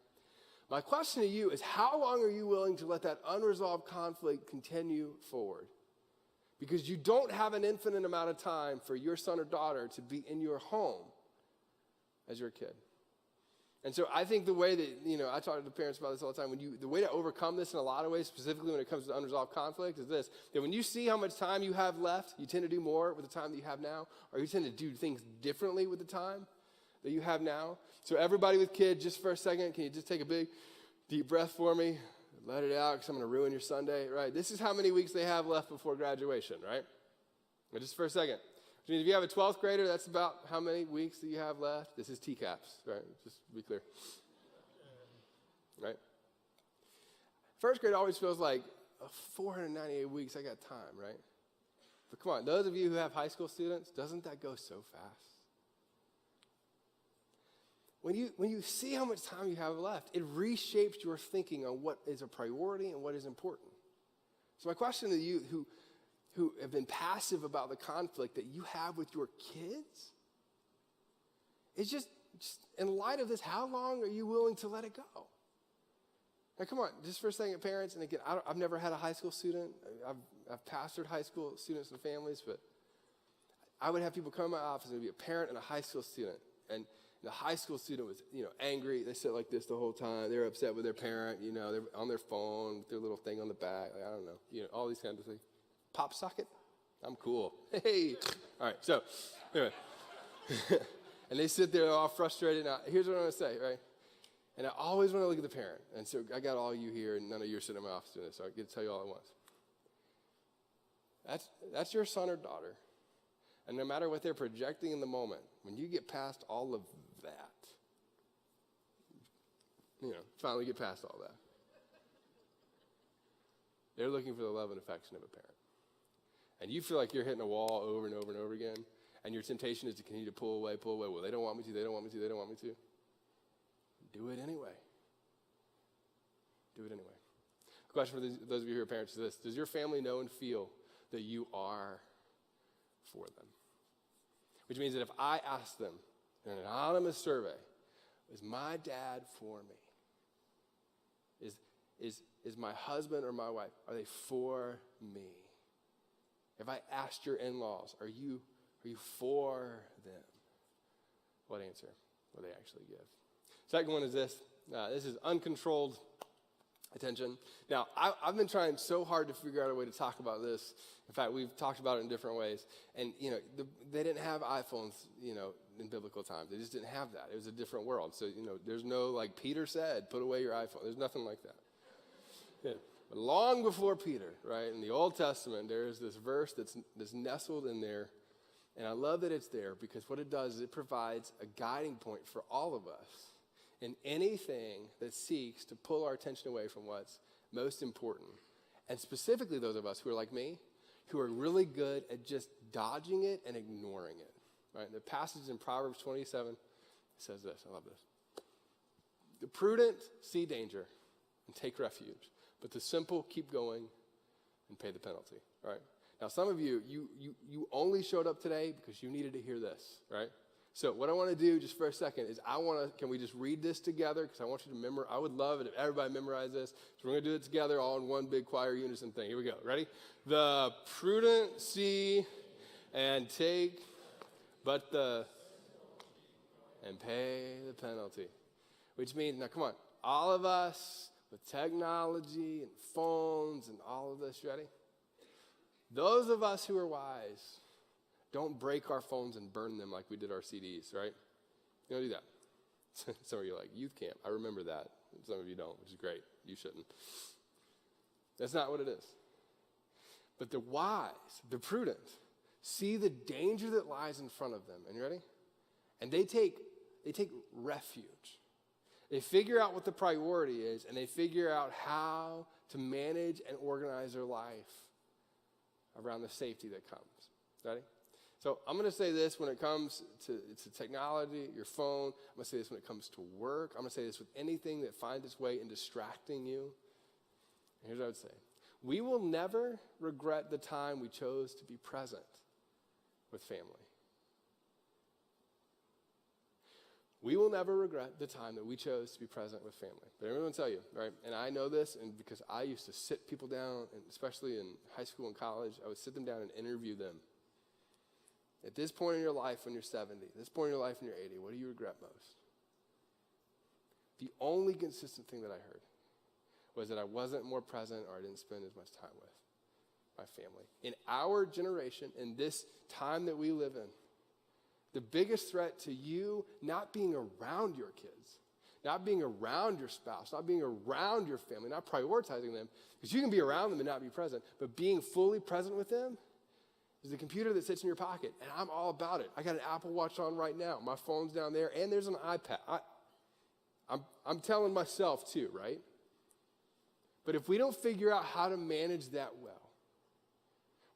My question to you is, how long are you willing to let that unresolved conflict continue forward? Because you don't have an infinite amount of time for your son or daughter to be in your home as your kid. And so I think the way that, I talk to parents about this all the time, the way to overcome this in a lot of ways, specifically when it comes to unresolved conflict, is this, that when you see how much time you have left, you tend to do more with the time that you have now, or you tend to do things differently with the time that you have now. So everybody with kids, just for a second, can you just take a big, deep breath for me? Let it out, because I'm going to ruin your Sunday, right? This is how many weeks they have left before graduation, right? But just for a second. Which means if you have a 12th grader, that's about how many weeks that you have left? This is TCAPS, right? Just to be clear. Right? First grade always feels like 498 weeks, I got time, right? But come on, those of you who have high school students, doesn't that go so fast? When you see how much time you have left, it reshapes your thinking on what is a priority and what is important. So my question to you who have been passive about the conflict that you have with your kids is just in light of this, how long are you willing to let it go? Now, come on, just for a second, parents, and again, I've never had a high school student. I've pastored high school students and families, but I would have people come to my office, and it would be a parent and a high school student, and the high school student was, angry. They sit like this the whole time. They're upset with their parent, they're on their phone with their little thing on the back. Like, I don't know, all these kinds of things. Pop socket? I'm cool. Hey. All right, so anyway. And they sit there all frustrated. Now, here's what I'm going to say, right? And I always want to look at the parent. And so I got all you here, and none of you are sitting in my office doing this, so I get to tell you all at once. That's your son or daughter. And no matter what they're projecting in the moment, when you get past all of that, finally get past all that, they're looking for the love and affection of a parent. And you feel like you're hitting a wall over and over and over again, and your temptation is to continue to pull away. Well, they don't want me to, they don't want me to, they don't want me to. Do it anyway. Do it anyway. The question for those of you who are parents is this: does your family know and feel that you are for them? Which means that if I ask them an anonymous survey. Is my dad for me? Is my husband or my wife, are they for me? If I asked your in-laws, are you for them? What answer will they actually give? Second one is this. This is uncontrolled attention. Now, I've been trying so hard to figure out a way to talk about this. In fact, we've talked about it in different ways. And, they didn't have iPhones, in biblical times. They just didn't have that. It was a different world. So, there's no, like Peter said, put away your iPhone. There's nothing like that. Yeah. But long before Peter, right, in the Old Testament, there is this verse that's nestled in there. And I love that it's there because what it does is it provides a guiding point for all of us in anything that seeks to pull our attention away from what's most important. And specifically those of us who are like me, who are really good at just dodging it and ignoring it. Right? The passage in Proverbs 27 says this. I love this. The prudent see danger and take refuge, but the simple keep going and pay the penalty. Right? Now, some of you only showed up today because you needed to hear this, right? So what I want to do just for a second is can we just read this together? Because I want you to remember. I would love it if everybody memorized this. So we're going to do it together all in one big choir unison thing. Here we go. Ready? The prudent see and take, and pay the penalty. Which means, now come on, all of us with technology and phones and all of this, ready? Those of us who are wise don't break our phones and burn them like we did our CDs, right? You don't do that. Some of you are like, youth camp. I remember that. Some of you don't, which is great. You shouldn't. That's not what it is. But the wise, the prudent, see the danger that lies in front of them. And you ready? And they take refuge. They figure out what the priority is, and they figure out how to manage and organize their life around the safety that comes. Ready? So I'm going to say this when it comes to technology, your phone. I'm going to say this when it comes to work. I'm going to say this with anything that finds its way in distracting you. And here's what I would say. We will never regret the time we chose to be present with family. We will never regret the time that we chose to be present with family. But everyone will tell you, right? And I know this, and because I used to sit people down, and especially in high school and college, I would sit them down and interview them. At this point in your life when you're 70, this point in your life when you're 80, what do you regret most? The only consistent thing that I heard was that I wasn't more present or I didn't spend as much time with my family. In our generation, in this time that we live in, the biggest threat to you not being around your kids, not being around your spouse, not being around your family, not prioritizing them, because you can be around them and not be present, but being fully present with them is the computer that sits in your pocket, and I'm all about it. I got an Apple Watch on right now. My phone's down there, and there's an iPad. I'm telling myself too, right? But if we don't figure out how to manage that well,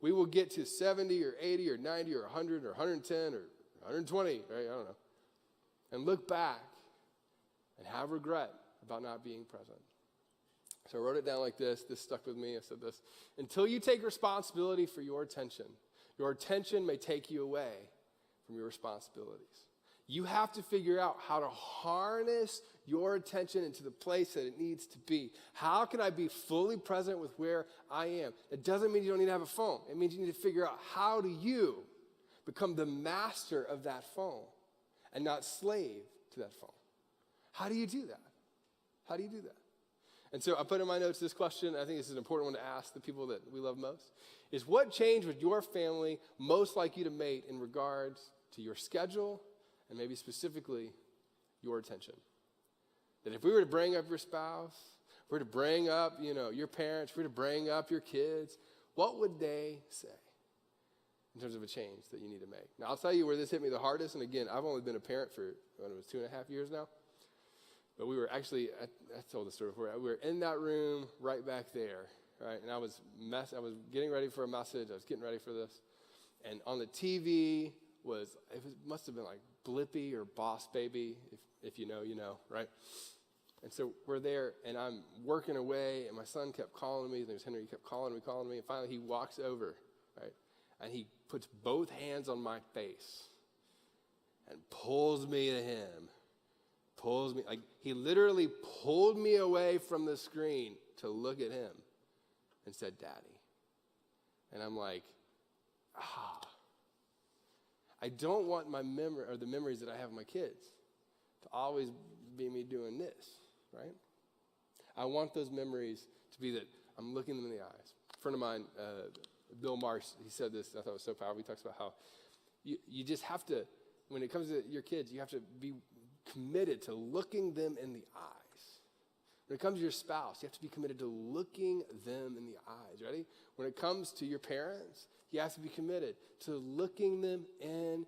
we will get to 70 or 80 or 90 or 100 or 110 or 120, right? I don't know. And look back and have regret about not being present. So I wrote it down like this. This stuck with me. I said this. Until you take responsibility for your attention may take you away from your responsibilities. You have to figure out how to harness your attention into the place that it needs to be. How can I be fully present with where I am? It doesn't mean you don't need to have a phone. It means you need to figure out how do you become the master of that phone and not slave to that phone. How do you do that? How do you do that? And so I put in my notes this question. I think this is an important one to ask the people that we love most, is what change would your family most like you to make in regards to your schedule and maybe specifically your attention? That if we were to bring up your spouse, if we were to bring up, your parents, if we were to bring up your kids, what would they say in terms of a change that you need to make? Now, I'll tell you where this hit me the hardest. And again, I've only been a parent for, 2.5 years now. But we were actually, I told the story before, we were in that room right back there, right? And I was getting ready for a message. I was getting ready for this. And on the TV must have been like Blippi or Boss Baby. If you know, you know, right? And so we're there, and I'm working away, and my son kept calling me. His name's Henry. He kept calling me. And finally he walks over, right? And he puts both hands on my face. and pulls me to him. Pulls me, like he literally pulled me away from the screen to look at him and said, Daddy. And I'm like, I don't want my memory or the memories that I have of my kids to always be me doing this, right? I want those memories to be that I'm looking them in the eyes. A friend of mine, Bill Marsh, he said this, I thought it was so powerful. He talks about how you just have to, when it comes to your kids, you have to be committed to looking them in the eyes. When it comes to your spouse, you have to be committed to looking them in the eyes, ready? When it comes to your parents, you have to be committed to looking them in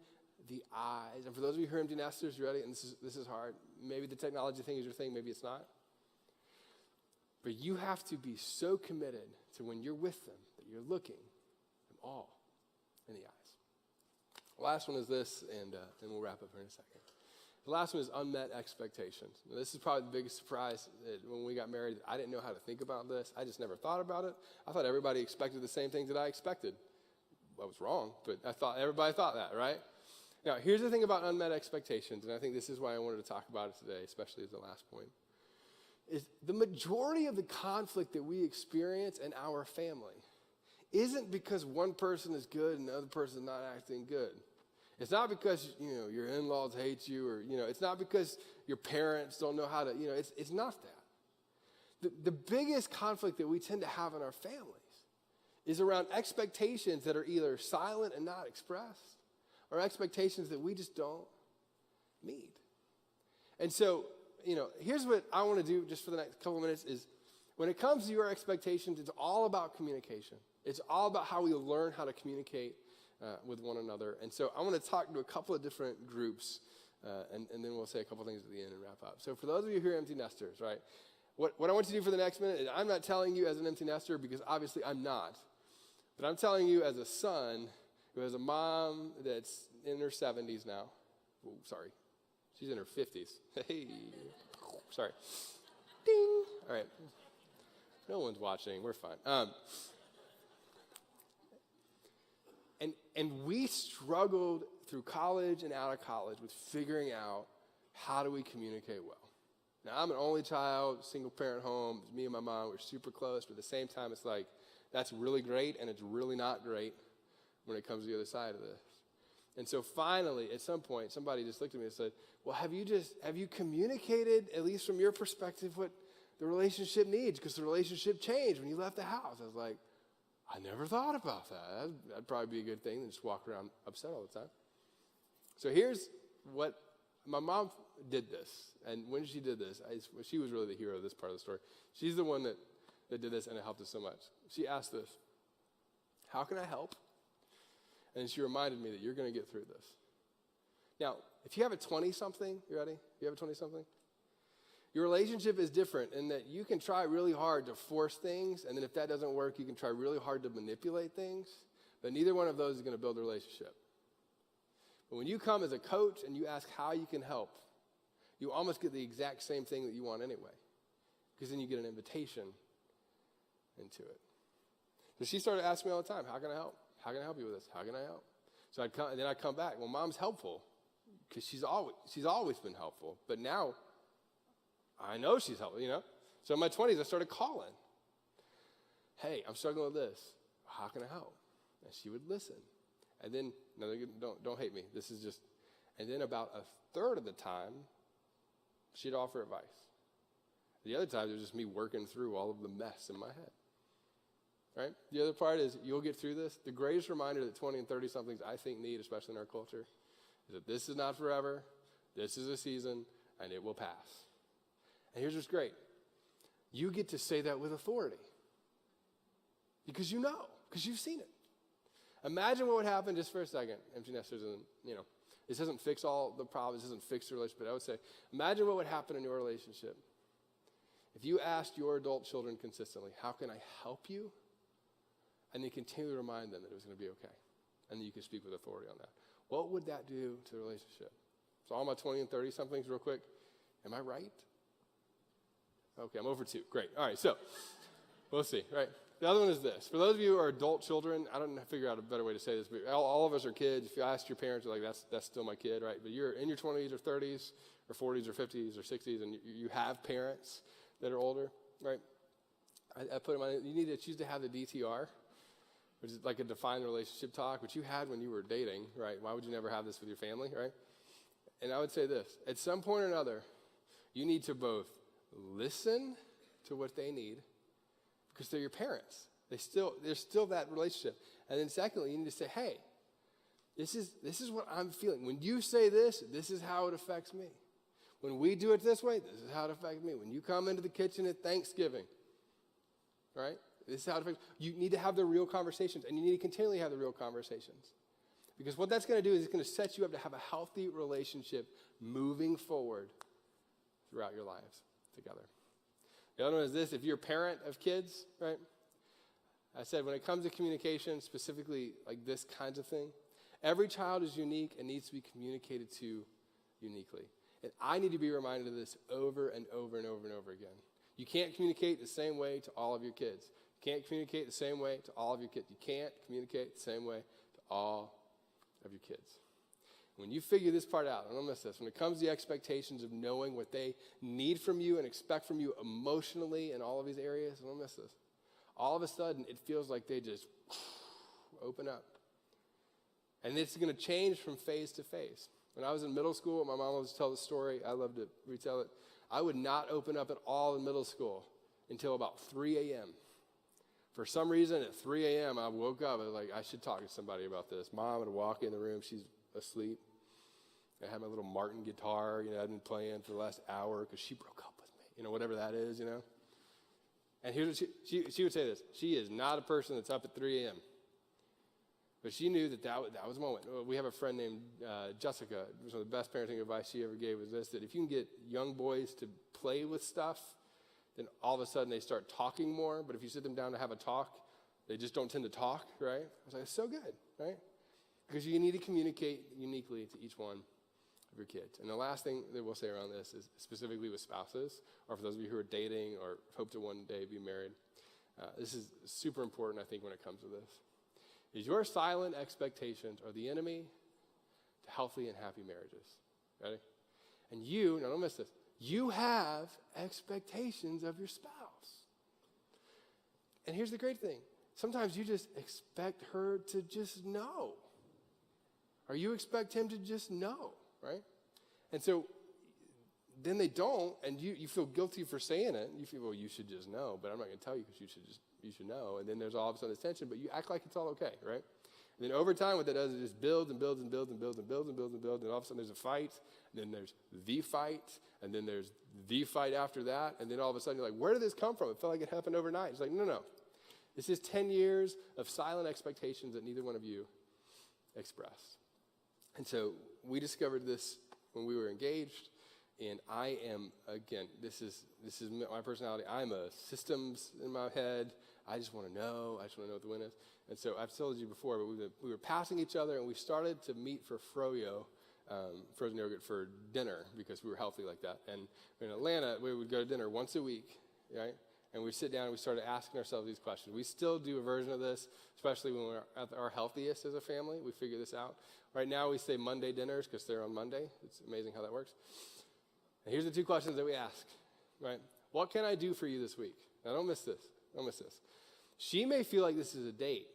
the eyes. And for those of you who are empty nesters, ready? And this is hard. Maybe the technology thing is your thing, maybe it's not. But you have to be so committed to when you're with them that you're looking them all in the eyes. The last one is this, and then we'll wrap up here in a second. The last one is unmet expectations. Now, this is probably the biggest surprise when we got married. I didn't know how to think about this. I just never thought about it. I thought everybody expected the same things that I expected. I was wrong, but I thought everybody thought that, right? Now, here's the thing about unmet expectations, and I think this is why I wanted to talk about it today, especially as the last point, is the majority of the conflict that we experience in our family isn't because one person is good and the other person is not acting good. It's not because, your in-laws hate you or, it's not because your parents don't know how to, it's not that. The biggest conflict that we tend to have in our families is around expectations that are either silent and not expressed or expectations that we just don't meet. And so, here's what I want to do just for the next couple of minutes is when it comes to your expectations, it's all about communication. It's all about how we learn how to communicate with one another. And so I want to talk to a couple of different groups, and then we'll say a couple things at the end and wrap up. So for those of you who are empty nesters, right, what I want you to do for the next minute is I'm not telling you as an empty nester because obviously I'm not, but I'm telling you as a son who has a mom that's in her 70s now. Oh, sorry. She's in her 50s. Hey. Sorry. Ding. All right. No one's watching. We're fine. And we struggled through college and out of college with figuring out how do we communicate well. Now, I'm an only child, single parent home. It's me and my mom. We're super close, but at the same time, it's like that's really great, and it's really not great when it comes to the other side of this. And so finally, at some point, somebody just looked at me and said, well, have you communicated, at least from your perspective, what the relationship needs? Because the relationship changed when you left the house. I was like, I never thought about that. That'd probably be a good thing than just walk around upset all the time. So here's what, my mom did this. And when she did this, she was really the hero of this part of the story. She's the one that did this, and it helped us so much. She asked this, how can I help? And she reminded me that you're going to get through this. Now, if you have a 20-something, you ready? You have a 20-something? Your relationship is different in that you can try really hard to force things, and then if that doesn't work, you can try really hard to manipulate things, but neither one of those is going to build a relationship. But when you come as a coach and you ask how you can help, you almost get the exact same thing that you want anyway, because then you get an invitation into it. So she started asking me all the time, how can I help? How can I help you with this? How can I help? So I'd come back. Well, Mom's helpful because she's always been helpful. But now I know she's helpful, So in my 20s, I started calling. Hey, I'm struggling with this. How can I help? And she would listen. And then, no, don't hate me. This is just, and then about a third of the time, she'd offer advice. The other times, it was just me working through all of the mess in my head. Right? The other part is you'll get through this. The greatest reminder that 20 and 30-somethings I think need, especially in our culture, is that this is not forever, this is a season, and it will pass. And here's what's great. You get to say that with authority. Because you know, because you've seen it. Imagine what would happen just for a second, empty nesters, and this doesn't fix all the problems, this doesn't fix the relationship, but I would say, imagine what would happen in your relationship if you asked your adult children consistently, how can I help you? And then continue to remind them that it was going to be okay. And then you can speak with authority on that. What would that do to the relationship? So all my 20 and 30-somethings real quick. Am I right? Okay, I'm over 2. Great. All right, so we'll see, right? The other one is this. For those of you who are adult children, I don't know, figure out a better way to say this, but all of us are kids. If you ask your parents, you're like, that's still my kid, right? But you're in your 20s or 30s or 40s or 50s or 60s, and you have parents that are older, right? I put in mind, you need to choose to have the DTR, which is like a defined relationship talk, which you had when you were dating, right? Why would you never have this with your family, right? And I would say this. At some point or another, you need to both listen to what they need, because they're your parents. There's still that relationship. And then secondly, you need to say, hey, this is what I'm feeling. When you say this is how it affects me. When we do it this way, this is how it affects me. When you come into the kitchen at Thanksgiving, right? This is how it affects you. You need to have the real conversations, and you need to continually have the real conversations. Because what that's going to do is it's going to set you up to have a healthy relationship moving forward throughout your lives together. The other one is this. If you're a parent of kids, right? I said when it comes to communication, specifically like this kinds of thing, every child is unique and needs to be communicated to uniquely. And I need to be reminded of this over and over and over and over again. You can't communicate the same way to all of your kids. You can't communicate the same way to all of your kids. You can't communicate the same way to all of your kids. When you figure this part out, and don't miss this, when it comes to the expectations of knowing what they need from you and expect from you emotionally in all of these areas, don't miss this. All of a sudden, it feels like they just open up. And it's going to change from phase to phase. When I was in middle school, my mom always tell the story. I love to retell it. I would not open up at all in middle school until about 3 a.m. For some reason, at 3 a.m., I woke up. I was like, I should talk to somebody about this. Mom would walk in the room. She's asleep. I had my little Martin guitar, I'd been playing for the last hour because she broke up with me, whatever that is, And here's what she would say this. She is not a person that's up at 3 a.m. But she knew that was a moment. We have a friend named Jessica. One of the best parenting advice she ever gave was this, that if you can get young boys to play with stuff, then all of a sudden they start talking more. But if you sit them down to have a talk, they just don't tend to talk, right? I was like, it's so good, right? Because you need to communicate uniquely to each one of your kids. And the last thing that we'll say around this is specifically with spouses, or for those of you who are dating or hope to one day be married. This is super important, I think, when it comes to this. Is your silent expectations are the enemy to healthy and happy marriages. Ready? And now don't miss this, you have expectations of your spouse. And here's the great thing. Sometimes you just expect her to just know. Or you expect him to just know, right? And so then they don't, and you feel guilty for saying it. You feel, well, you should just know, but I'm not going to tell you because you should know. And then there's all of a sudden this tension, but you act like it's all okay, right? And then over time, what that does is it just builds and builds and builds and builds and builds and builds and builds, and all of a sudden there's a fight, and then there's the fight, and then there's the fight after that, and then all of a sudden you're like, where did this come from? It felt like it happened overnight. It's like, no. This is 10 years of silent expectations that neither one of you expressed. And so we discovered this when we were engaged, and I am, again, this is my personality. I'm a systems in my head. I just want to know. I just want to know what the win is. And so I've told you before, but we were passing each other, and we started to meet for froyo, frozen yogurt, for dinner because we were healthy like that. And in Atlanta, we would go to dinner once a week, right? And we sit down and we started asking ourselves these questions. We still do a version of this, especially when we're at our healthiest as a family. We figure this out. Right now we say Monday dinners because they're on Monday. It's amazing how that works. And here's the two questions that we ask, right? What can I do for you this week? Now don't miss this. Don't miss this. She may feel like this is a date,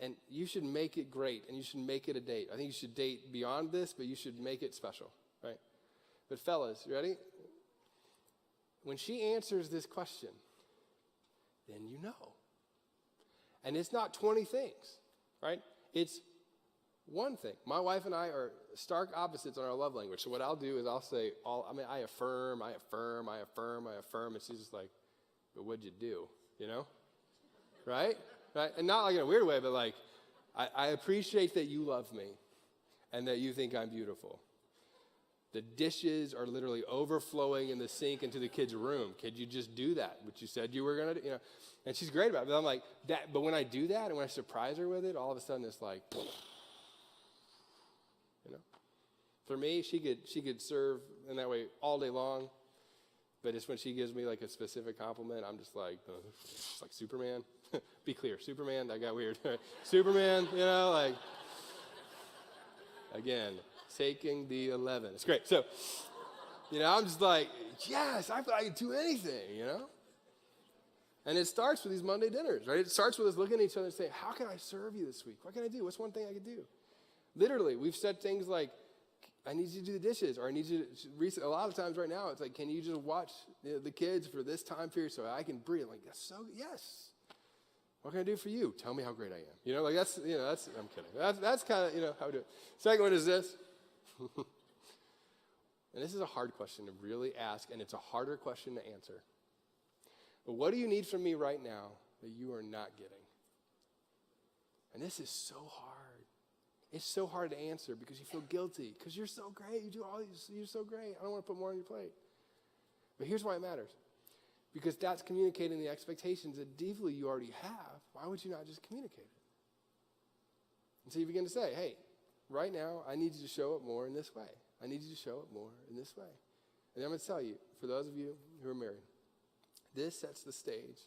and you should make it great, and you should make it a date. I think you should date beyond this, but you should make it special, right? But fellas, you ready? When she answers this question, then you know. And it's not 20 things, right? It's one thing. My wife and I are stark opposites on our love language. So what I'll do is I'll say, I affirm, and she's just like, but what'd you do, Right? And not like in a weird way, but like, I appreciate that you love me and that you think I'm beautiful. The dishes are literally overflowing in the sink into the kids' room. Could you just do that? What you said you were going to do, And she's great about it. But I'm like, that. But when I do that and when I surprise her with it, all of a sudden it's like, For me, she could serve in that way all day long. But just when she gives me like a specific compliment, I'm just like Superman. Be clear, Superman, that got weird. Superman, like, again, taking the 11. It's great. So, I'm just like, yes, I feel I can do anything, And it starts with these Monday dinners, right? It starts with us looking at each other and saying, how can I serve you this week? What can I do? What's one thing I could do? Literally, we've said things like, I need you to do the dishes, or I need you to, a lot of times right now, it's like, can you just watch the kids for this time period so I can breathe? Like, yes. What can I do for you? Tell me how great I am. That's, I'm kidding. That's kind of, how we do it. Second one is this. And this is a hard question to really ask, and it's a harder question to answer. But what do you need from me right now that you are not getting? And this is so hard. It's so hard to answer because you feel guilty, because you're so great. You do all these, you're so great. I don't want to put more on your plate. But here's why it matters. Because that's communicating the expectations that deeply you already have. Why would you not just communicate it? And so you begin to say, hey, right now, I need you to show up more in this way. I need you to show up more in this way. And I'm going to tell you, for those of you who are married, this sets the stage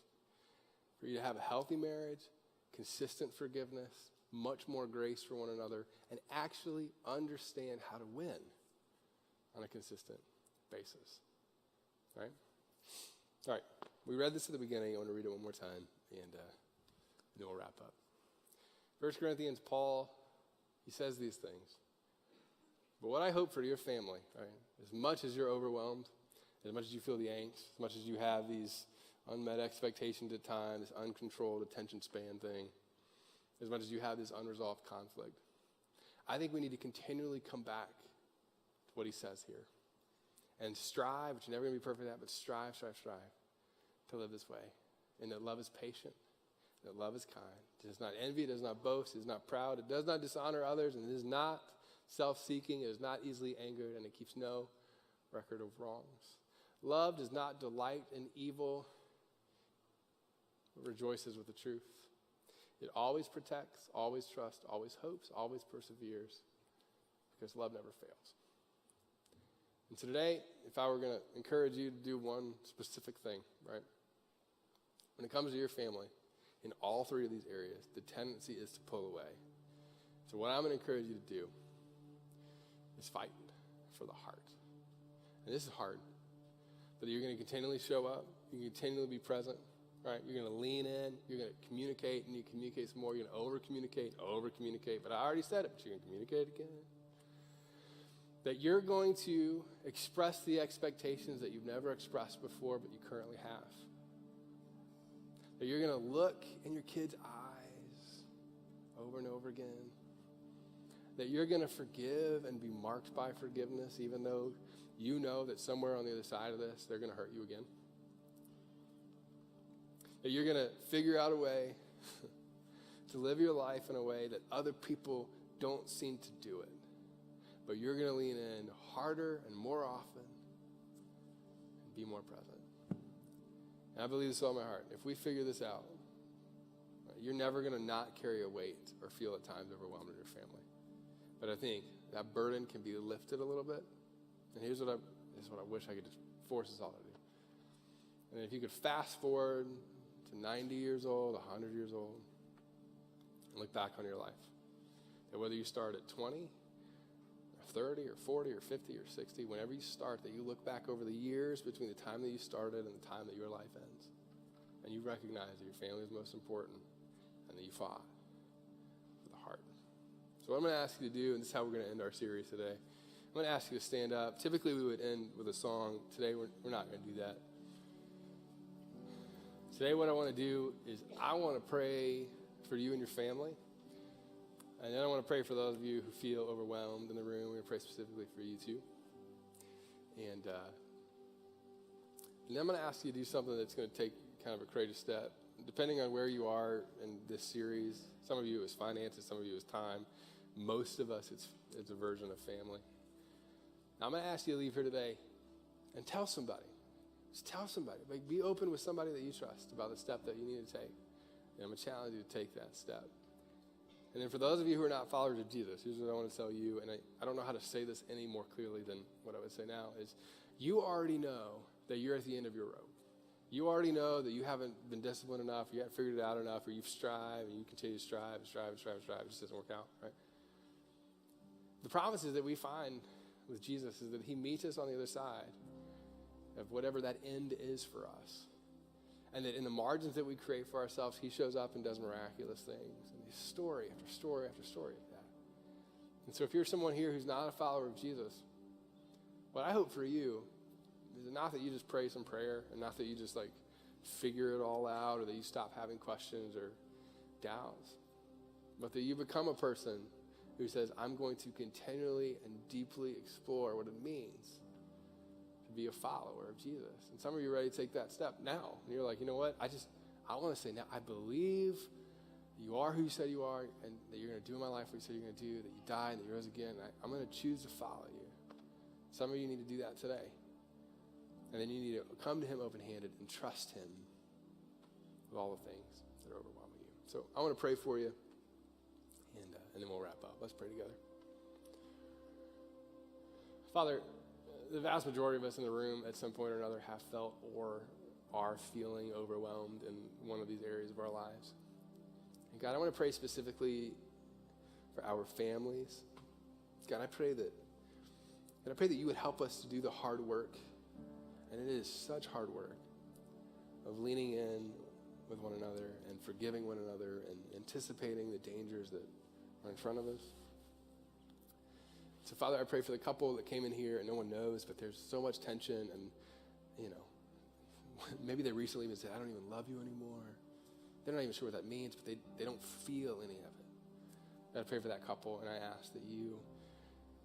for you to have a healthy marriage, consistent forgiveness, much more grace for one another, and actually understand how to win on a consistent basis. All right. We read this at the beginning. I want to read it one more time, and then we'll wrap up. 1 Corinthians, Paul, he says these things. But what I hope for your family, right, as much as you're overwhelmed, as much as you feel the angst, as much as you have these unmet expectations at times, this uncontrolled attention span thing, as much as you have this unresolved conflict, I think we need to continually come back to what he says here and strive, which you're never going to be perfect at, but strive to live this way. And that love is patient, that love is kind. It does not envy, it does not boast, it is not proud, it does not dishonor others, and it is not self-seeking, it is not easily angered, and it keeps no record of wrongs. Love does not delight in evil, but rejoices with the truth. It always protects, always trusts, always hopes, always perseveres, because love never fails. And so today, if I were going to encourage you to do one specific thing, right? When it comes to your family, in all three of these areas, the tendency is to pull away. So what I'm going to encourage you to do is fight for the heart. And this is hard. But you're going to continually show up. You're going to continually be present. Right? You're going to lean in. You're going to communicate, and you communicate some more. You're going to over-communicate. But I already said it, but you're going to communicate again. That you're going to express the expectations that you've never expressed before, but you currently have. That you're going to look in your kids' eyes over and over again. That you're going to forgive and be marked by forgiveness, even though you know that somewhere on the other side of this, they're going to hurt you again. That you're going to figure out a way to live your life in a way that other people don't seem to do it. But you're going to lean in harder and more often and be more present. And I believe this with all my heart. If we figure this out, you're never going to not carry a weight or feel at times overwhelmed in your family. But I think that burden can be lifted a little bit. And here's what I wish I could just force us all to do. And if you could fast forward to 90 years old, 100 years old, and look back on your life. And whether you start at 20, or 30, or 40, or 50, or 60, whenever you start, that you look back over the years between the time that you started and the time that your life ends. And you recognize that your family is most important and that you fought with the heart. So what I'm going to ask you to do, and this is how we're going to end our series today, I'm going to ask you to stand up. Typically we would end with a song. Today we're not going to do that. Today what I want to do is I want to pray for you and your family. And then I want to pray for those of you who feel overwhelmed in the room. We're going to pray specifically for you too. And then I'm going to ask you to do something that's going to take kind of a courageous step. Depending on where you are in this series, some of you is finances, some of you is time. Most of us, it's a version of family. Now I'm going to ask you to leave here today and tell somebody. Just tell somebody. Like, be open with somebody that you trust about the step that you need to take. And I'm going to challenge you to take that step. And then for those of you who are not followers of Jesus, here's what I want to tell you, and I don't know how to say this any more clearly than what I would say now, is you already know that you're at the end of your rope. You already know that you haven't been disciplined enough, you haven't figured it out enough, or you've strived and you continue to strive, it just doesn't work out, right? The promises that we find with Jesus is that he meets us on the other side of whatever that end is for us. And that in the margins that we create for ourselves, he shows up and does miraculous things. And there's story after story after story of that. And so if you're someone here who's not a follower of Jesus, what I hope for you is not that you just pray some prayer and not that you just like figure it all out or that you stop having questions or doubts, but that you become a person who says, I'm going to continually and deeply explore what it means to be a follower of Jesus. And some of you are ready to take that step now. And you're like, you know what? I want to say now, I believe you are who you said you are and that you're going to do in my life what you said you're going to do, that you died and that you rose again. I'm going to choose to follow you. Some of you need to do that today. And then you need to come to him open-handed and trust him with all the things that are overwhelming you. So I want to pray for you, and then we'll wrap up. Let's pray together. Father, the vast majority of us in the room at some point or another have felt or are feeling overwhelmed in one of these areas of our lives. And God, I want to pray specifically for our families. God, I pray that you would help us to do the hard work, and it is such hard work, of leaning in with one another and forgiving one another and anticipating the dangers that are in front of us. So, Father, I pray for the couple that came in here and no one knows, but there's so much tension and, maybe they recently even said, I don't even love you anymore. They're not even sure what that means, but they don't feel any of it. I pray for that couple, and I ask that you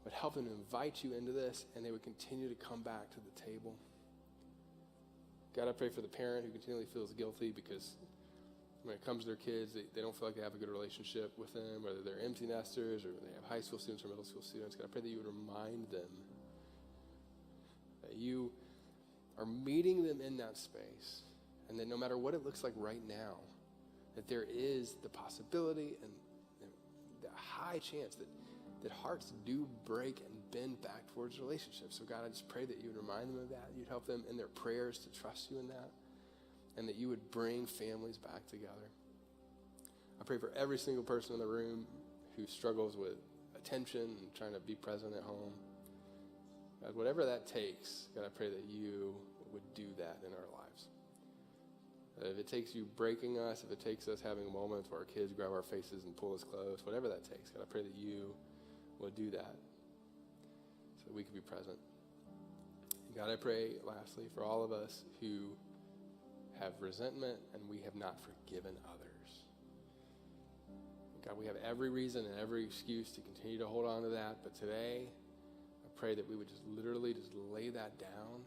would help them to invite you into this, and they would continue to come back to the table. God, I pray for the parent who continually feels guilty because when it comes to their kids, they don't feel like they have a good relationship with them, whether they're empty nesters or they have high school students or middle school students. God, I pray that you would remind them that you are meeting them in that space, and that no matter what it looks like right now, that there is the possibility and the high chance that hearts do break and bend back towards relationships. So God, I just pray that you would remind them of that. You'd help them in their prayers to trust you in that, and that you would bring families back together. I pray for every single person in the room who struggles with attention and trying to be present at home. God, whatever that takes, God, I pray that you would do that in our lives. If it takes you breaking us, if it takes us having moments where our kids grab our faces and pull us close, whatever that takes, God, I pray that you will do that so that we can be present. God, I pray, lastly, for all of us who have resentment and we have not forgiven others. God, we have every reason and every excuse to continue to hold on to that, but today I pray that we would just literally just lay that down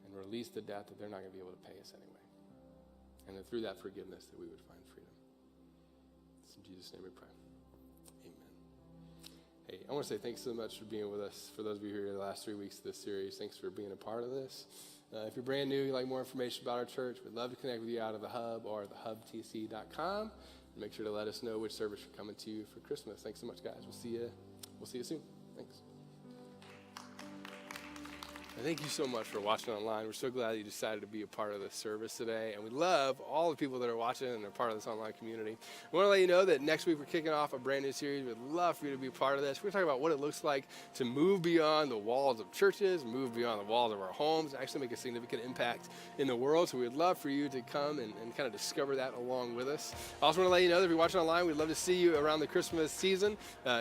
and release the debt that they're not going to be able to pay us anyway. And that through that forgiveness that we would find freedom. It's in Jesus' name we pray. Hey, I want to say thanks so much for being with us. For those of you who are here the last 3 weeks of this series, thanks for being a part of this. If you're brand new, you'd like more information about our church, we'd love to connect with you out of the Hub or thehubtc.com. Make sure to let us know which service you're coming to for Christmas. Thanks so much, guys. We'll see you soon. Thanks. Thank you so much for watching online. We're so glad that you decided to be a part of this service today. And we love all the people that are watching and are part of this online community. We want to let you know that next week we're kicking off a brand new series. We'd love for you to be a part of this. We're going to talk about what it looks like to move beyond the walls of churches, move beyond the walls of our homes, and actually make a significant impact in the world. So we'd love for you to come and kind of discover that along with us. I also want to let you know that if you're watching online, we'd love to see you around the Christmas season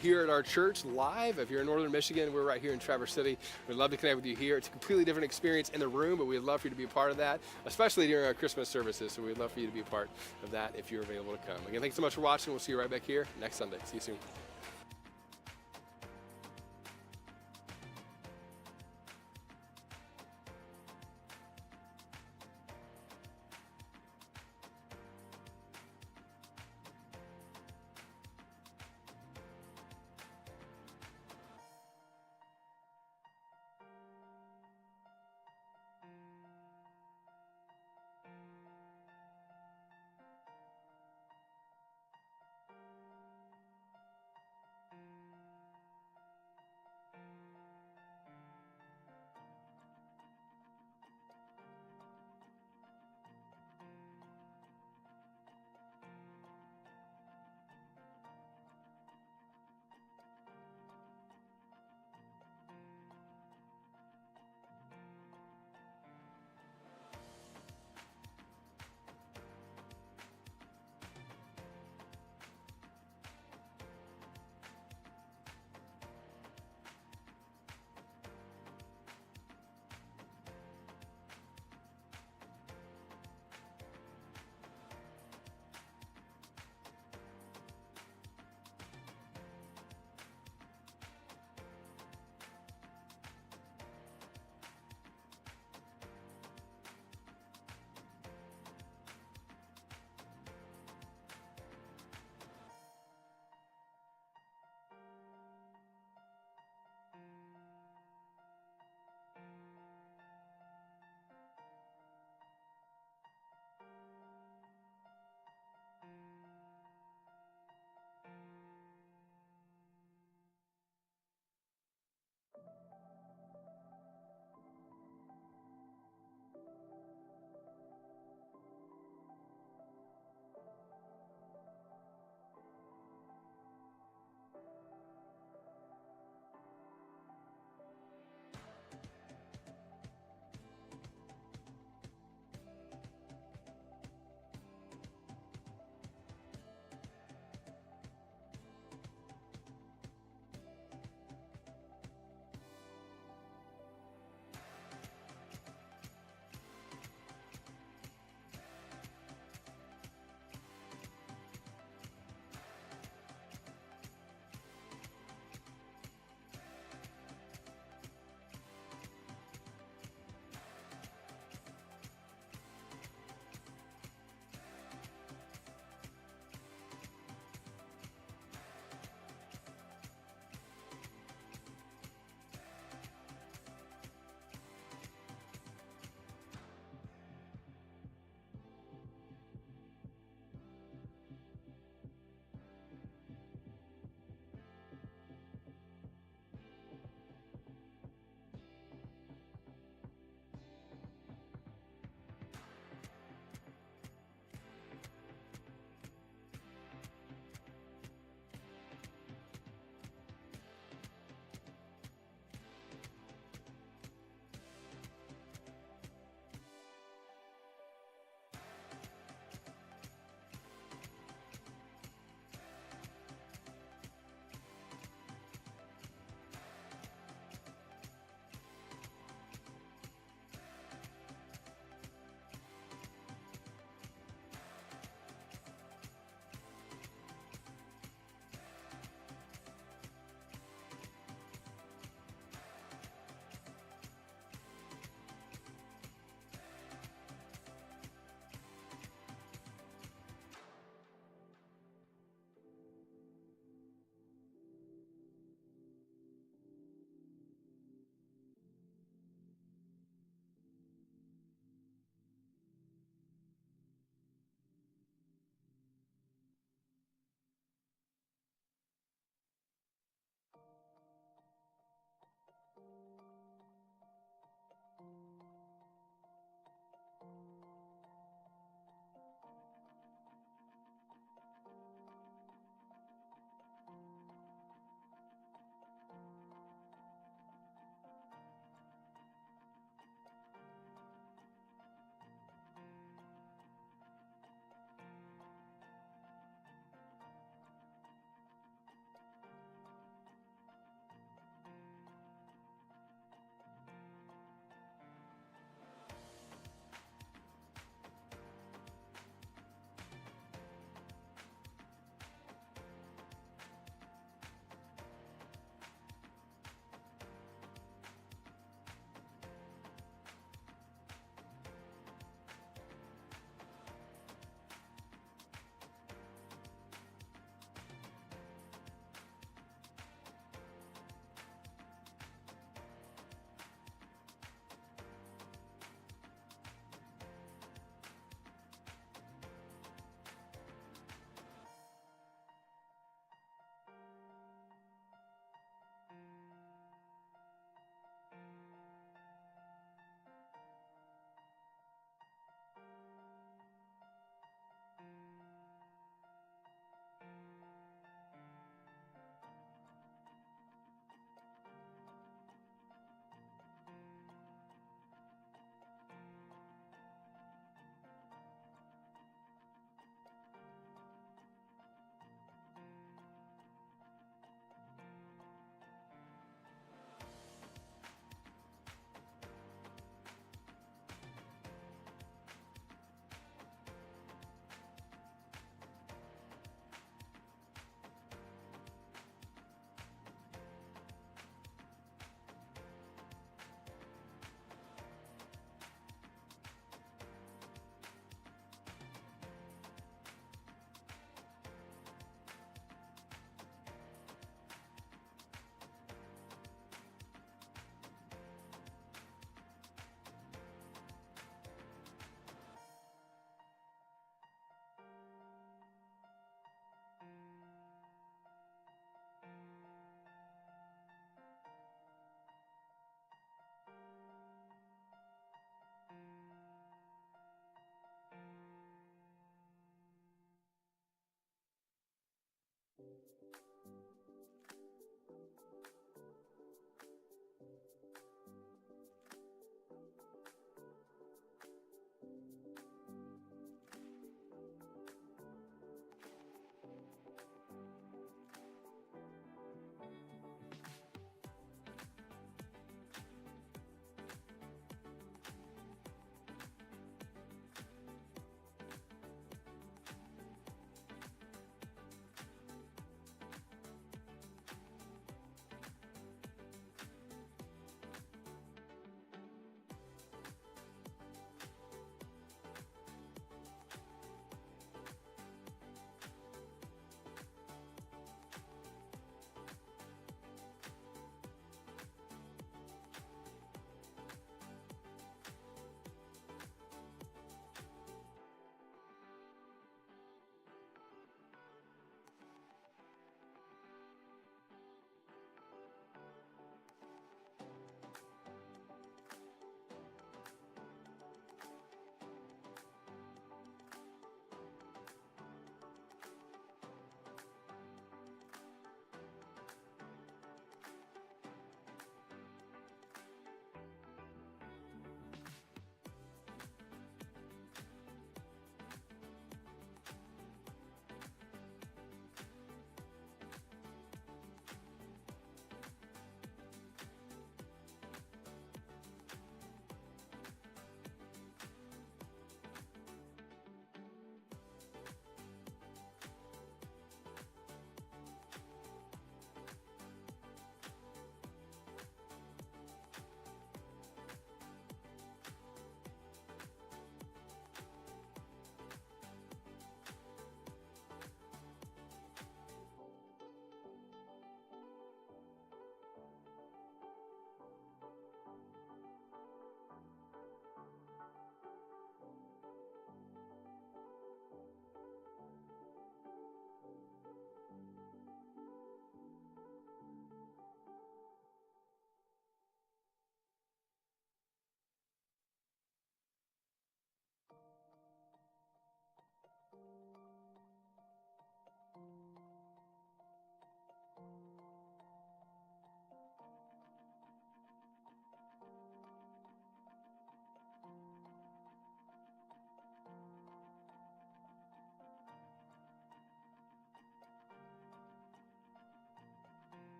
here at our church live. If you're in Northern Michigan, we're right here in Traverse City. We'd love to connect with you here. It's a completely different experience in the room, but we'd love for you to be a part of that, especially during our Christmas services. So we'd love for you to be a part of that if you're available to come. Again, thanks so much for watching. We'll see you right back here next Sunday. See you soon.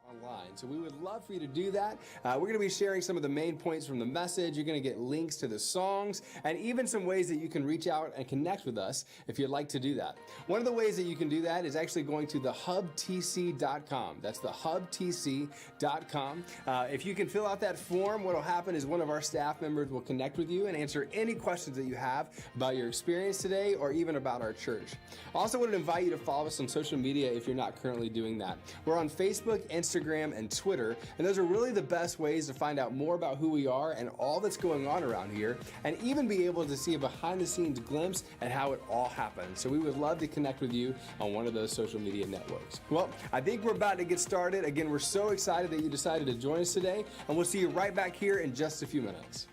online. So we would love for you to do that. We're going to be sharing some of the main points from the message. You're going to get links to the songs and even some ways that you can reach out and connect with us if you'd like to do that. One of the ways that you can do that is actually going to thehubtc.com. That's thehubtc.com. If you can fill out that form, what will happen is one of our staff members will connect with you and answer any questions that you have about your experience today or even about our church. I also want to invite you to follow us on social media if you're not currently doing that. We're on Facebook, Instagram, and Twitter, and those are really the best ways to find out more about who we are and all that's going on around here, and even be able to see a behind-the-scenes glimpse at how it all happened. So we would love to connect with you on one of those social media networks. Well, I think we're about to get started. Again, we're so excited that you decided to join us today, and we'll see you right back here in just a few minutes.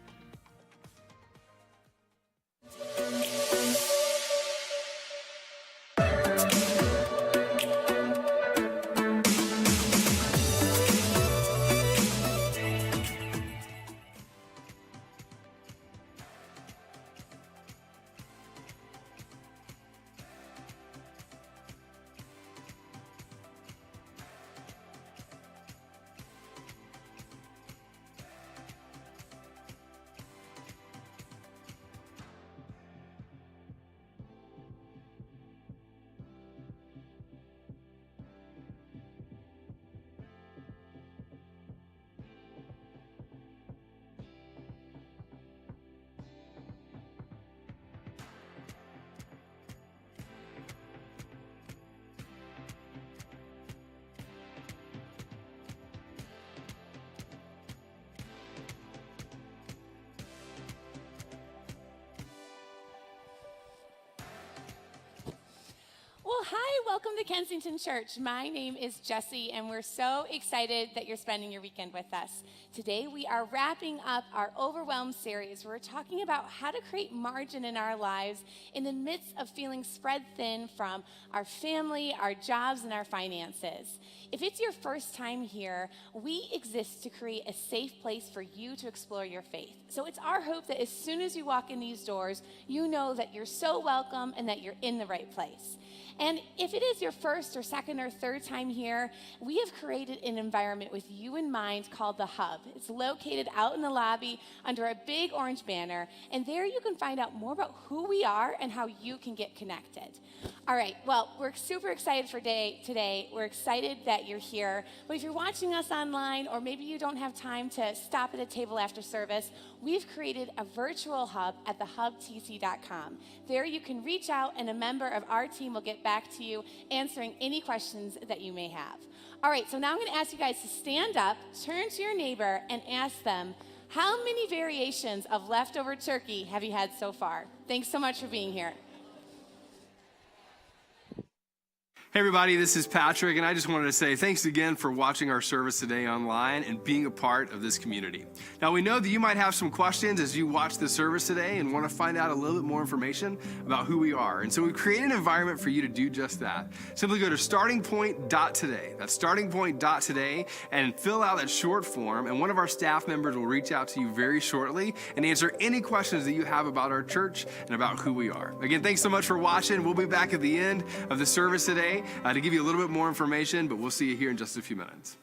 Well, hi, welcome to Kensington Church. My name is Jessie, and we're so excited that you're spending your weekend with us. Today, we are wrapping up our Overwhelmed series. We're talking about how to create margin in our lives in the midst of feeling spread thin from our family, our jobs, and our finances. If it's your first time here, we exist to create a safe place for you to explore your faith. So it's our hope that as soon as you walk in these doors, you know that you're so welcome and that you're in the right place. And if it is your first or second or third time here, we have created an environment with you in mind called The Hub. It's located out in the lobby under a big orange banner, and there you can find out more about who we are and how you can get connected. All right, well, we're super excited for today. We're excited that you're here. But if you're watching us online, or maybe you don't have time to stop at a table after service, we've created a virtual hub at thehubtc.com. There you can reach out, and a member of our team will get back to you answering any questions that you may have. All right, so now I'm going to ask you guys to stand up, turn to your neighbor, and ask them, how many variations of leftover turkey have you had so far? Thanks so much for being here. Hey everybody, this is Patrick, and I just wanted to say thanks again for watching our service today online and being a part of this community. Now we know that you might have some questions as you watch the service today and want to find out a little bit more information about who we are. And so we've created an environment for you to do just that. Simply go to startingpoint.today. That's startingpoint.today and fill out that short form, and one of our staff members will reach out to you very shortly and answer any questions that you have about our church and about who we are. Again, thanks so much for watching. We'll be back at the end of the service today to give you a little bit more information, but we'll see you here in just a few minutes.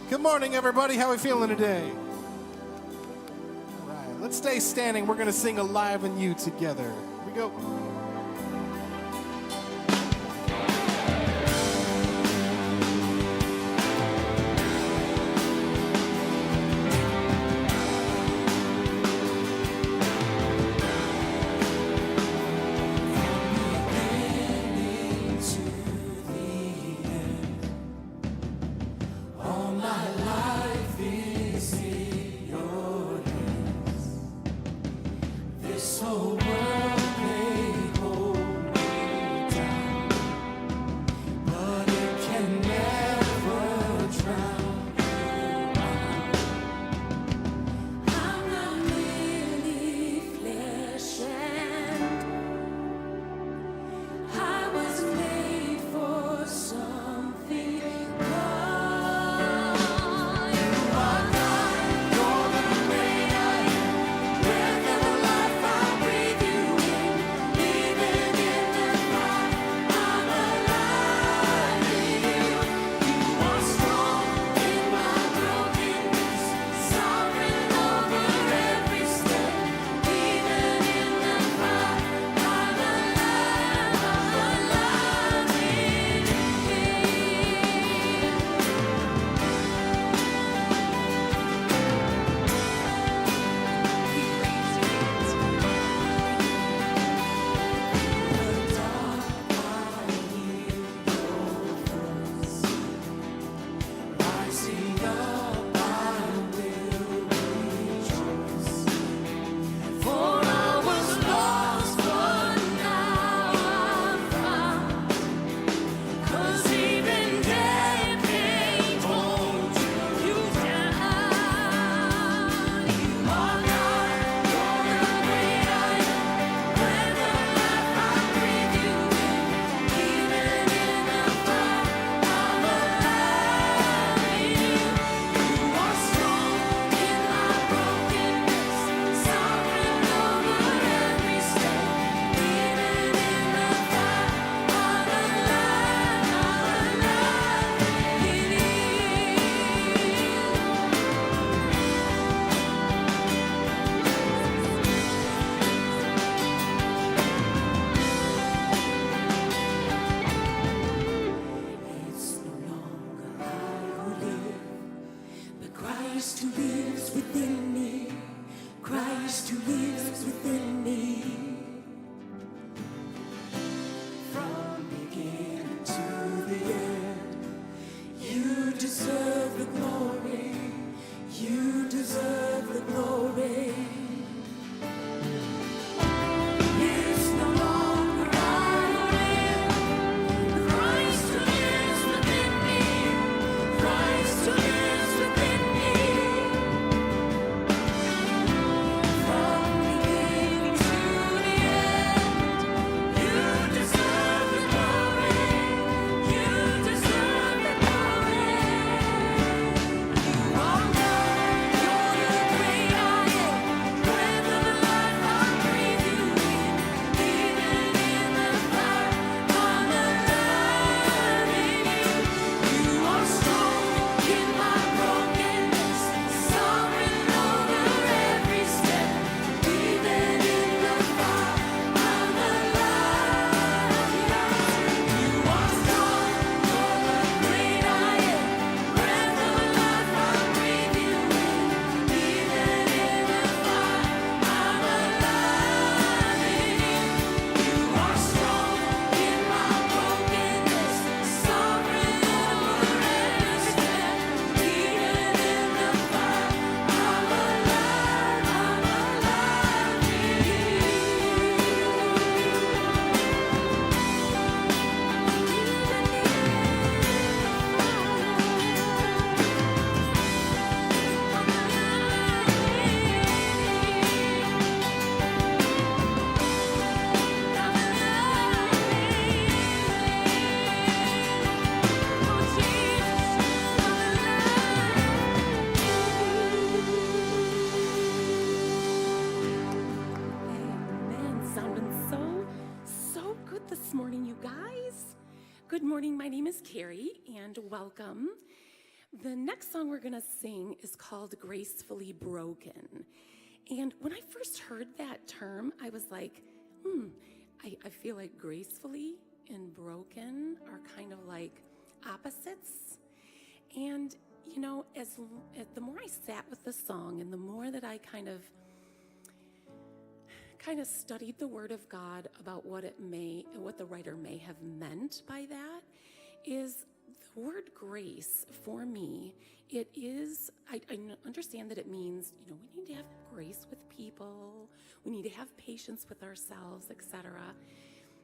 Good morning, everybody. How are we feeling today? All right, let's stay standing. We're going to sing Alive in You together. Here we go. Breathe you Christ who lives within me. From beginning to the end, you deserve the glory. You deserve the glory. It's no longer I who live, but Christ who lives within me. Christ who lives within me. From beginning to the end, you deserve the glory. You deserve the glory. You are God. You're the great I am. Breath of life, I breathe you in. Even in the fire, I'm alive in you. You are strong in my brokenness, sovereign over every step. Even in the fire, I'm alive. You are strong. You're the great I am. Breath of life, I breathe you in. Even in the fire, I'm alive in you. You are strong in my brokenness, sovereign over every step. Even in the fire, I'm alive. I'm alive in Amen. Sounding so good this morning, you guys. Good morning. My name is Carrie, and welcome. The next song we're going to sing is called Gracefully Broken. And when I first heard that term, I was like, I feel like gracefully and broken are kind of like opposites. And, you know, as the more I sat with the song and the more that I kind of studied the Word of God about what the writer may have meant by that, is the word grace for me. It is, I understand that it means, you know, we need to have grace with people, we need to have patience with ourselves, etc.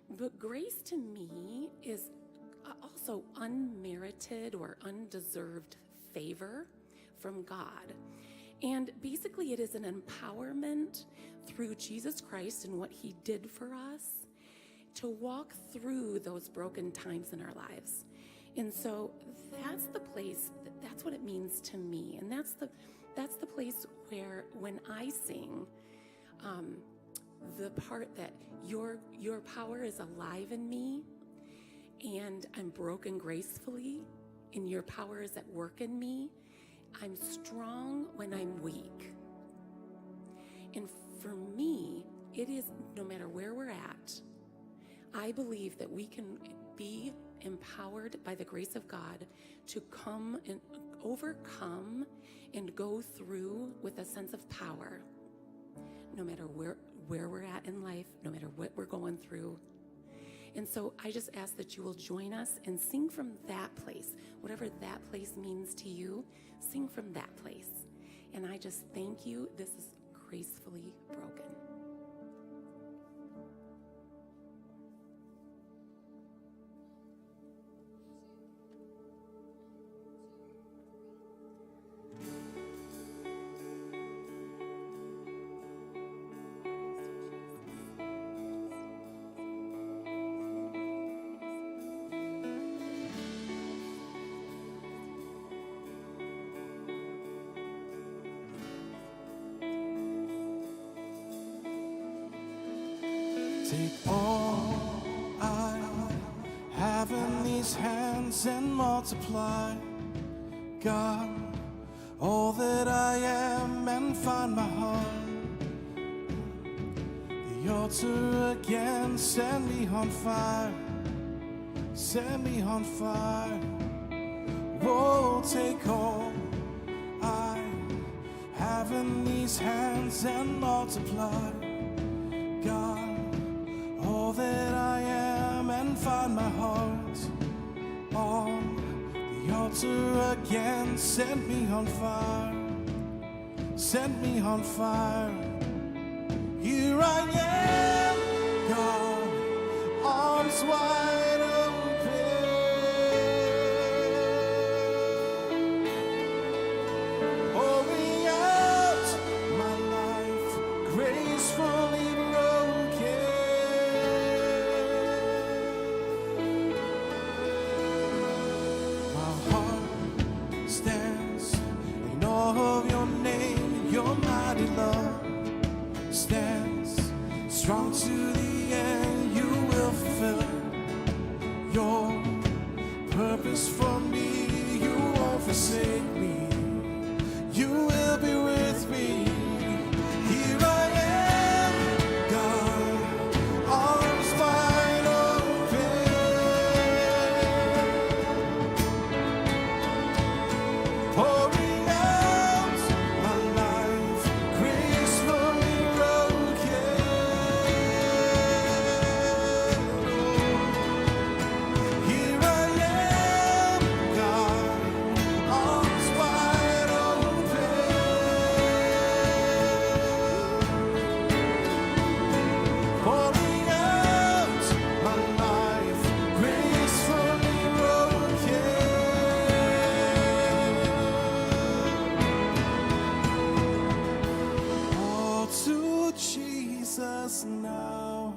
But grace to me is also unmerited or undeserved favor from God. And basically, it is an empowerment through Jesus Christ and what he did for us to walk through those broken times in our lives. And so that's the place, that's what it means to me. And that's the place where when I sing, the part that your power is alive in me and I'm broken gracefully and your power is at work in me, I'm strong when I'm weak. And for me, it is no matter where we're at, I believe that we can be empowered by the grace of God to come and overcome and go through with a sense of power, no matter where we're at in life, no matter what we're going through. And so I just ask that you will join us and sing from that place. Whatever that place means to you, sing from that place. And I just thank you. This is Gracefully Broken. Take all I have in these hands and multiply, God, all that I am, and find my heart. The altar again, set me on fire, set me on fire. Oh, take all I have having these hands and multiply, God, all that I am, and find my heart on the altar again. Set me on fire, set me on fire. Here I am, God, arms wide open, pouring out my life, gracefully broken. My heart stands in awe of your name, your mighty love stands strong to the end. You will fulfill your purpose for me. You won't forsake me. You will be with me. Here I am, God, arms wide open, pouring out my life, gracefully broken. Here I am, God, arms wide open, pouring out my life, gracefully broken. All to Jesus now.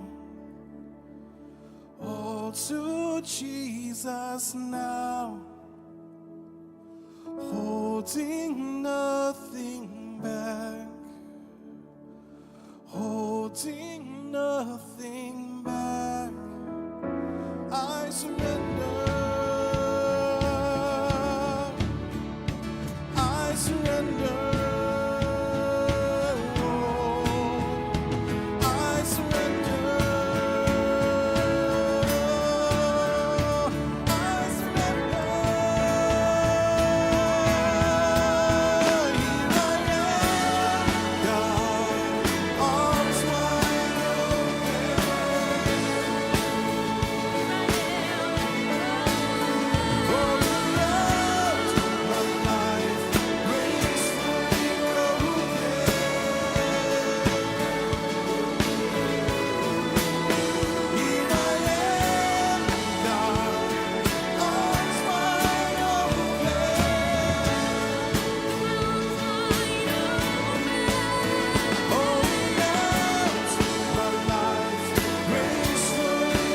All to Jesus now. Holding nothing back. Holding nothing back. I surrender. I surrender. I surrender. I surrender. Here I am, God, arms wide open, pouring out my life, gracefully broken. Here I am, God, arms wide open, pouring out my life, gracefully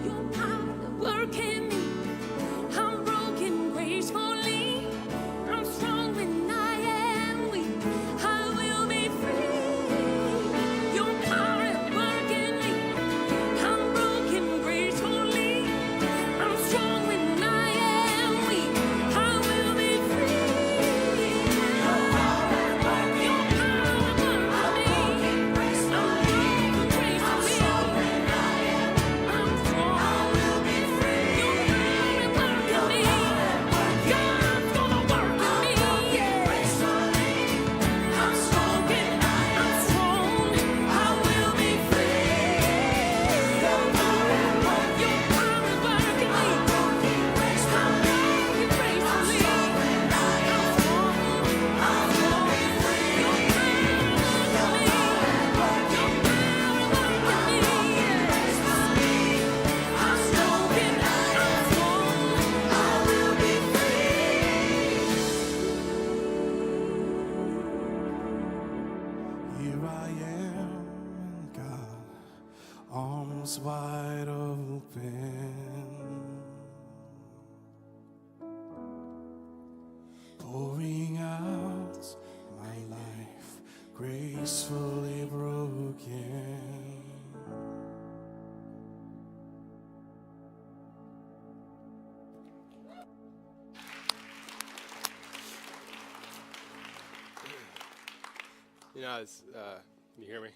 Your power work in me. I'm broken gracefully. I'm strong when I am weak. I will be free. Your power work in me. I'm broken gracefully. I'm strong when I am weak. I will be free. Your power work in me. I'm broken gracefully. I'm strong when I am. I'm strong. I will be free. Your power work in me. God's gonna work in me. I'm strong and I'm strong. I will be free. Your power work in me. I'm broken gracefully. I'm strong and I'm strong. I will be free. Your power work in me. Your power work in me. I'm strong and I'm strong. I will be free. Here I am, God, arms wide open, pouring out my life, gracefully broken. You know, it's, can you hear me?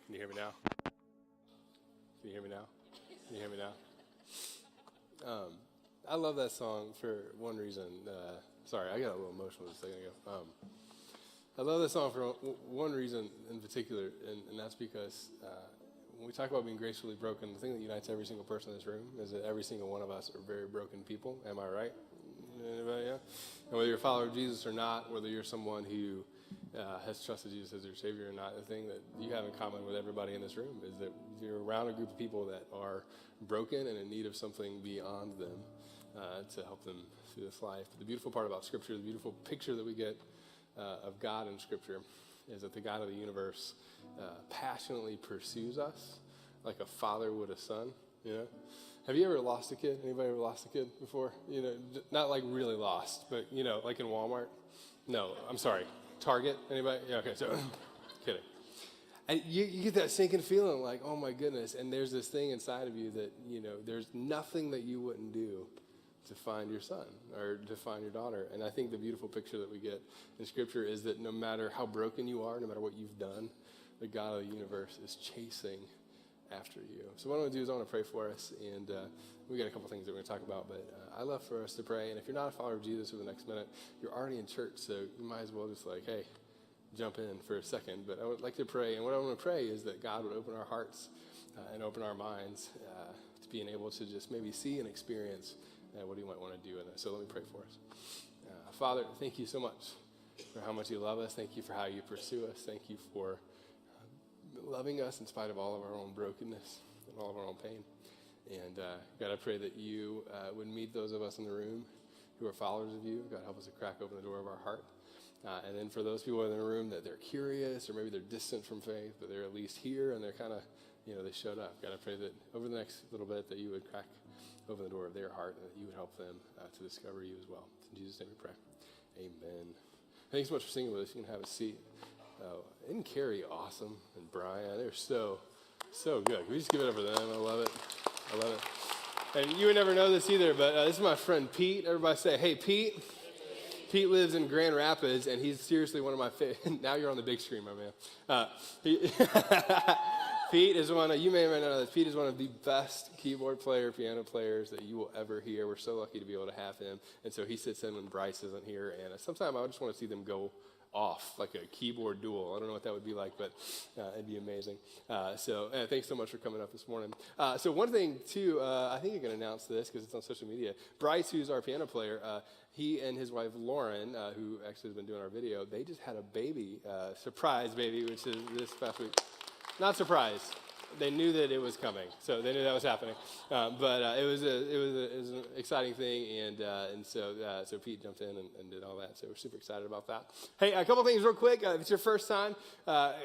Can you hear me now? Can you hear me now? Can you hear me now? I love that song for one reason. Sorry, I got a little emotional a second ago. I love that song for one reason in particular, and that's because when we talk about being gracefully broken, the thing that unites every single person in this room is that every single one of us are very broken people. Am I right? Anybody? Yeah? And whether you're a follower of Jesus or not, whether you're someone who has trusted Jesus as their Savior or not, the thing that you have in common with everybody in this room is that you're around a group of people that are broken and in need of something beyond them to help them through this life. But the beautiful part about Scripture, the beautiful picture that we get of God in Scripture is that the God of the universe passionately pursues us like a father would a son, you know? Have you ever lost a kid? Anybody ever lost a kid before? You know, not like really lost, but, you know, like in Walmart? No, I'm sorry. Target? Anybody? Yeah, okay, so, kidding. And you get that sinking feeling like, oh my goodness, and there's this thing inside of you that, you know, there's nothing that you wouldn't do to find your son or to find your daughter. And I think the beautiful picture that we get in Scripture is that no matter how broken you are, no matter what you've done, the God of the universe is chasing after you. So what I'm going to do is I want to pray for us, and we got a couple things that we're going to talk about, but I love for us to pray. And if you're not a follower of Jesus for the next minute, you're already in church, so you might as well just like, hey, jump in for a second. But I would like to pray, and what I want to pray is that God would open our hearts and open our minds to being able to just maybe see and experience what he might want to do in it. So let me pray for us. Father, thank you so much for how much you love us. Thank you for how you pursue us. Thank you for loving us in spite of all of our own brokenness and all of our own pain. And God, I pray that you would meet those of us in the room who are followers of you. God, help us to crack open the door of our heart. And then for those people in the room that they're curious or maybe they're distant from faith, but they're at least here and they're kind of, you know, they showed up. God, I pray that over the next little bit that you would crack open the door of their heart and that you would help them to discover you as well. In Jesus' name we pray. Amen. Thanks so much for singing with us. You can have a seat. Isn't Carrie awesome? And Brian, they're so good. Can we just give it up for them? I love it. I love it. And you would never know this either, but this is my friend Pete. Everybody say, hey, Pete. Pete lives in Grand Rapids, and he's seriously one of my favorite. Now you're on the big screen, my man. Pete is one of, you may or may not know this, Pete is one of the best keyboard piano players that you will ever hear. We're so lucky to be able to have him. And so he sits in when Bryce isn't here, and sometimes I just want to see them go off, like a keyboard duel. I don't know what that would be like, but it'd be amazing. So thanks so much for coming up this morning. So one thing, too, I think you can announce this because it's on social media. Bryce, who's our piano player, he and his wife, Lauren, who actually has been doing our video, they just had a baby, surprise baby, which is this past week. Not surprised. They knew that it was coming, so they knew that was happening. But it was an exciting thing, and so Pete jumped in and did all that. So we're super excited about that. Hey, a couple things real quick. If it's your first time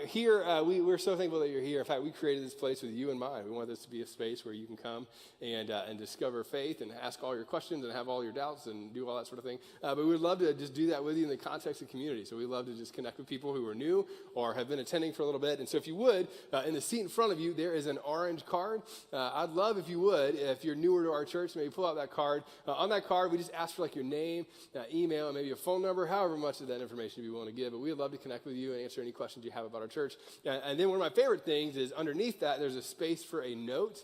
here, we're so thankful that you're here. In fact, we created this place with you in mind. We want this to be a space where you can come and discover faith and ask all your questions and have all your doubts and do all that sort of thing. But we would love to just do that with you in the context of community. So we love to just connect with people who are new or have been attending for a little bit. And so if you would, in the seat in front of you, there is an orange card. I'd love if you would, if you're newer to our church, maybe pull out that card. On that card, we just ask for like your name, email, and maybe a phone number, however much of that information you want to give. But we would love to connect with you and answer any questions you have about our church. And then one of my favorite things is underneath that, there's a space for a note.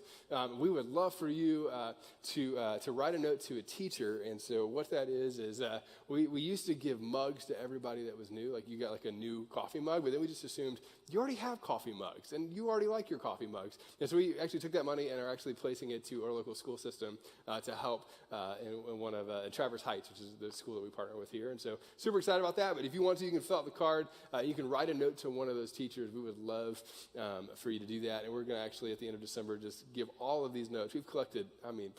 We would love for you to write a note to a teacher. And so what that is we used to give mugs to everybody that was new. Like you got like a new coffee mug, but then we just assumed you already have coffee mugs and you already like your coffee mugs. And so we actually took that money and are actually placing it to our local school system to help in one of Traverse Heights, which is the school that we partner with here. And so super excited about that. But if you want to, you can fill out the card. You can write a note to one of those teachers. We would love for you to do that. And we're going to actually, at the end of December, just give all of these notes. We've collected,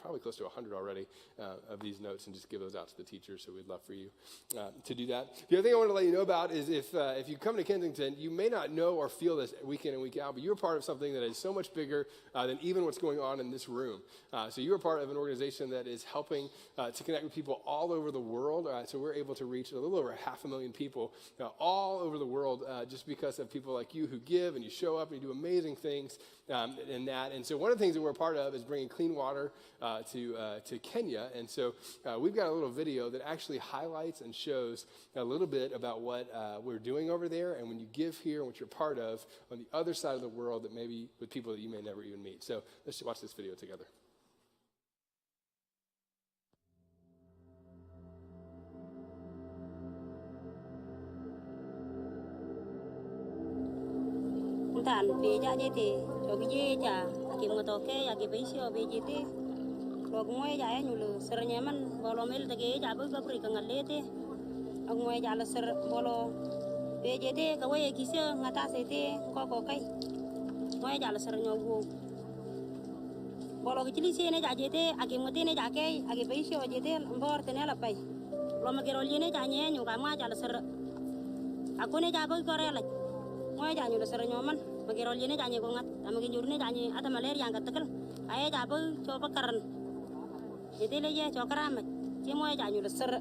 probably close to 100 already of these notes and just give those out to the teachers. So we'd love for you to do that. The other thing I want to let you know about is if you come to Kensington, you may not know or feel this week in and week out, but you're part of something that is is so much bigger than even what's going on in this room. So you are part of an organization that is helping to connect with people all over the world. So we're able to reach a little over 500,000 people all over the world just because of people like you who give and you show up and you do amazing things in that. And so one of the things that we're a part of is bringing clean water to Kenya. And so we've got a little video that actually highlights and shows a little bit about what we're doing over there, and when you give here and what you're part of on the other side of the world, that maybe with people that you may never even meet. So let's watch this video together. Tan pe ja je te cho ki je ja ki mo to ke ya ki pe si o be je te lo mo ja ya nyulu ser nyaman bolo mel te ke ja bu ka pri ka ngale te ak mo ja la ser bolo be je te ka we ki se ngata se te ko kai mo ja la ser nyogu bolo ki li se ne ja je te ak mo te ne ja ke ak pe si o je te mbor te ne la pai lo ma ke ro ne ja nye nyu ka ma ja la ser aku ne ja bu ko re la mo ja nyu la ser nyoman Magirol yene janye ko ngat amagi jurne janye ata malaria yang katakal ay jabu coba karan jadi le ye cokram ci moy janyu le ser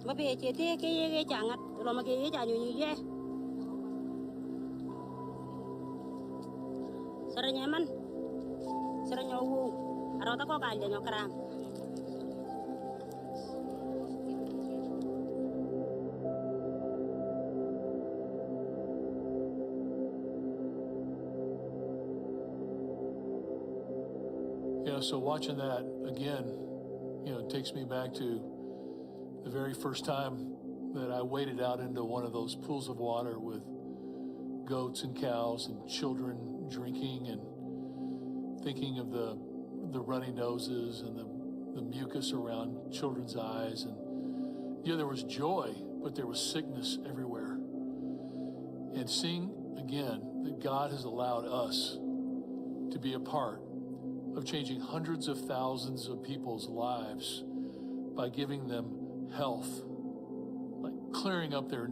ba be ci te ke ye jangat lo magi ye janyu ni ye ser nyaman ser nyowu arota ko kalje nyokram So watching that again, takes me back to the very first time that I waded out into one of those pools of water with goats and cows and children drinking, and thinking of the runny noses and the mucus around children's eyes. And there was joy, but there was sickness everywhere. And seeing again that God has allowed us to be a part of changing hundreds of thousands of people's lives by giving them health, like clearing up their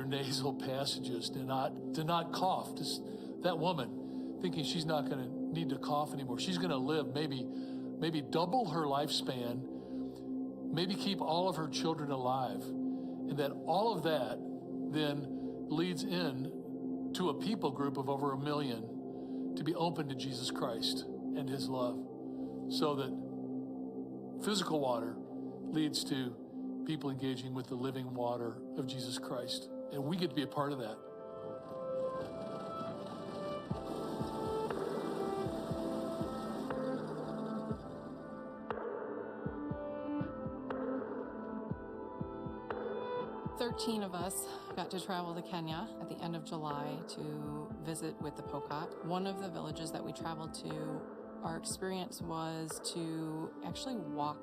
nasal passages, to not cough. Just that woman thinking she's not going to need to cough anymore. She's going to live maybe double her lifespan, maybe keep all of her children alive. And that all of that then leads in to a people group of over 1 million to be open to Jesus Christ and his love, so that physical water leads to people engaging with the living water of Jesus Christ. And we get to be a part of that. Thirteen of us got to travel to Kenya at the end of July to visit with the Pokat. One of the villages that we traveled to, our experience was to actually walk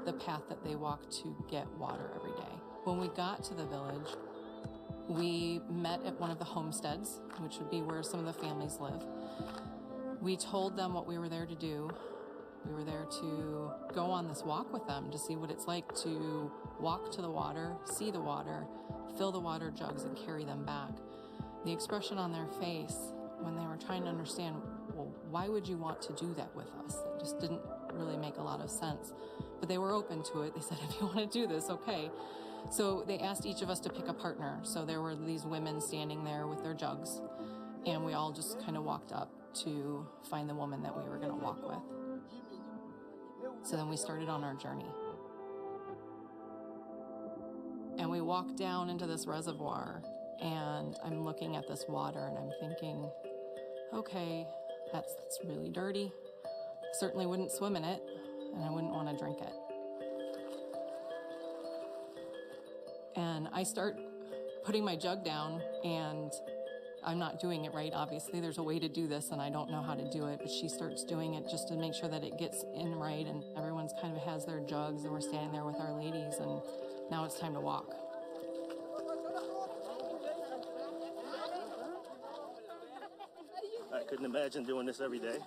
the path that they walk to get water every day. When we got to the village, we met at one of the homesteads, which would be where some of the families live. We told them what we were there to do. We were there to go on this walk with them to see what it's like to walk to the water, see the water, fill the water jugs, and carry them back. The expression on their face when they were trying to understand, well, why would you want to do that with us? It just didn't really make a lot of sense. But they were open to it. They said, if you want to do this, okay. So they asked each of us to pick a partner. So there were these women standing there with their jugs, and we all just kind of walked up to find the woman that we were going to walk with. So then we started on our journey. And we walked down into this reservoir, and I'm looking at this water and I'm thinking, okay, that's really dirty. Certainly wouldn't swim in it, and I wouldn't want to drink it. And I start putting my jug down, and I'm not doing it right, obviously. There's a way to do this, and I don't know how to do it, but she starts doing it just to make sure that it gets in right, and everyone's kind of has their jugs, and we're standing there with our ladies, and now it's time to walk. I couldn't imagine doing this every day.